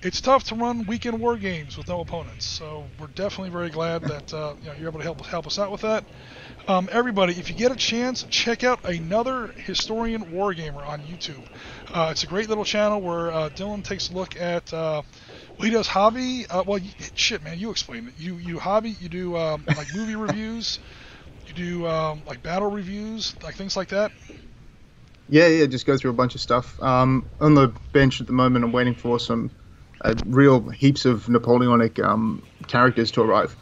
It's tough to run weekend war games with no opponents, so we're definitely very glad that you're able to help us out with that. Everybody, if you get a chance, check out another Historian Wargamer on YouTube. It's a great little channel where Dylan takes a look at, he does hobby. Shit, man, you explain it. You hobby, you do like movie reviews, you do like battle reviews, like things like that. Yeah, just go through a bunch of stuff. On the bench at the moment, I'm waiting for some real heaps of Napoleonic characters to arrive.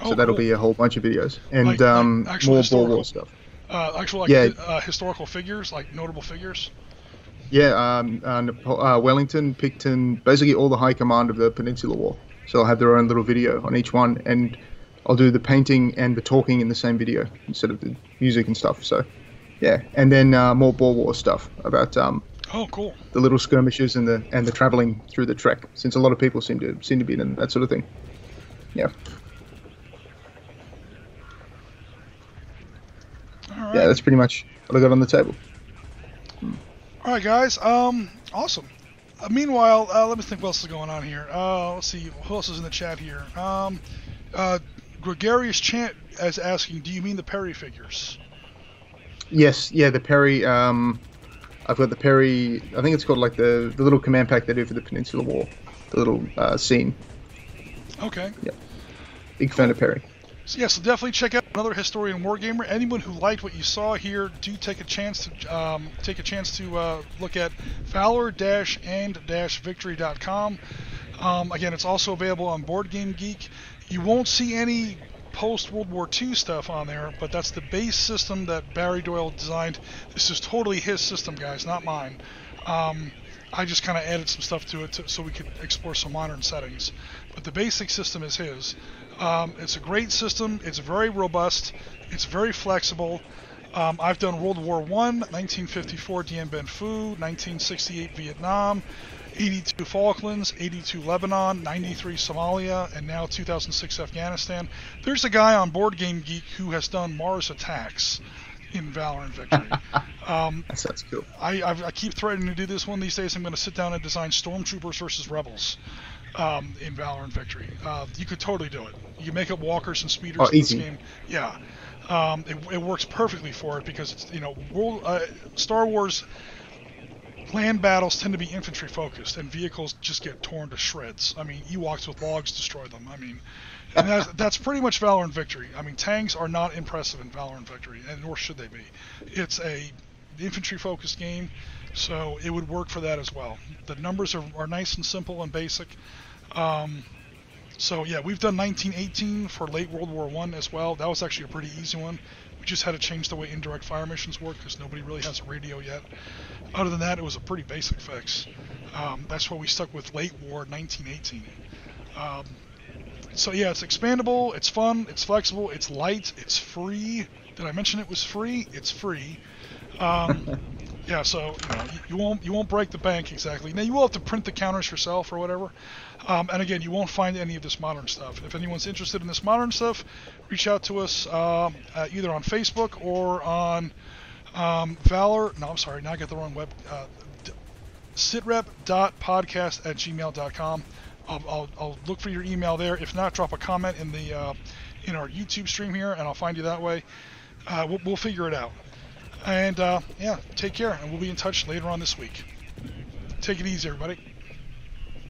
So that'll be a whole bunch of videos. And like more Boer War stuff. Historical figures, like notable figures? Yeah, Wellington, Picton, basically all the high command of the Peninsular War. So they'll have their own little video on each one. And I'll do the painting and the talking in the same video instead of the music and stuff. So... yeah, and then more Boer War stuff about cool. The little skirmishes and the traveling through the trek, since a lot of people seem to be in that sort of thing. Yeah. All right. Yeah, that's pretty much what I got on the table. All right, guys. Awesome. Meanwhile, let me think what else is going on here. Let's see, who else is in the chat here? Gregarious Chant is asking, do you mean the Perry figures? Yes, yeah, the Perry, I've got the Perry, I think it's called like the little command pack they do for the Peninsular War, the little scene. Okay. Yeah, big fan of Perry. So definitely check out another Historian Wargamer. Anyone who liked what you saw here, do take a chance to look at valor-and-victory.com. Again, it's also available on Board Game Geek. You won't see any post-World War II stuff on there, but that's the base system that Barry Doyle designed. This is totally his system, guys, not mine. I just kind of added some stuff to it so we could explore some modern settings. But the basic system is his. It's a great system. It's very robust. It's very flexible. I've done World War I, 1954 Dien Bien Phu, 1968 Vietnam, 82 Falklands, 82 Lebanon, 93 Somalia, and now 2006 Afghanistan. There's a guy on Board Game Geek who has done Mars attacks in Valor and Victory. That sounds cool. I keep threatening to do this one these days. I'm going to sit down and design Stormtroopers versus Rebels in Valor and Victory. You could totally do it. You can make up walkers and speeders in this game. Yeah. It works perfectly for it because it's, Star Wars land battles tend to be infantry focused, and vehicles just get torn to shreds. I mean, Ewoks with logs destroy them. I mean, and that's pretty much Valor and Victory. I mean, tanks are not impressive in Valor and Victory, and nor should they be. It's a infantry focused game, so it would work for that as well. The numbers are nice and simple and basic. So yeah, we've done 1918 for late World War I as well. That was actually a pretty easy one. We just had to change the way indirect fire missions work because nobody really has a radio yet. Other than that, it was a pretty basic fix. That's why we stuck with late war 1918. So yeah, it's expandable, it's fun, it's flexible, it's light, it's free. Did I mention it was free? It's free. Yeah, so you won't break the bank exactly. Now you will have to print the counters yourself or whatever. And again, you won't find any of this modern stuff. If anyone's interested in this modern stuff, reach out to us either on Facebook or on Valor. No, I'm sorry, now I got the wrong web. Sitrep.podcast@gmail.com. I'll look for your email there. If not, drop a comment in the in our YouTube stream here, and I'll find you that way. We'll figure it out. And yeah, take care, and we'll be in touch later on this week. Take it easy, everybody.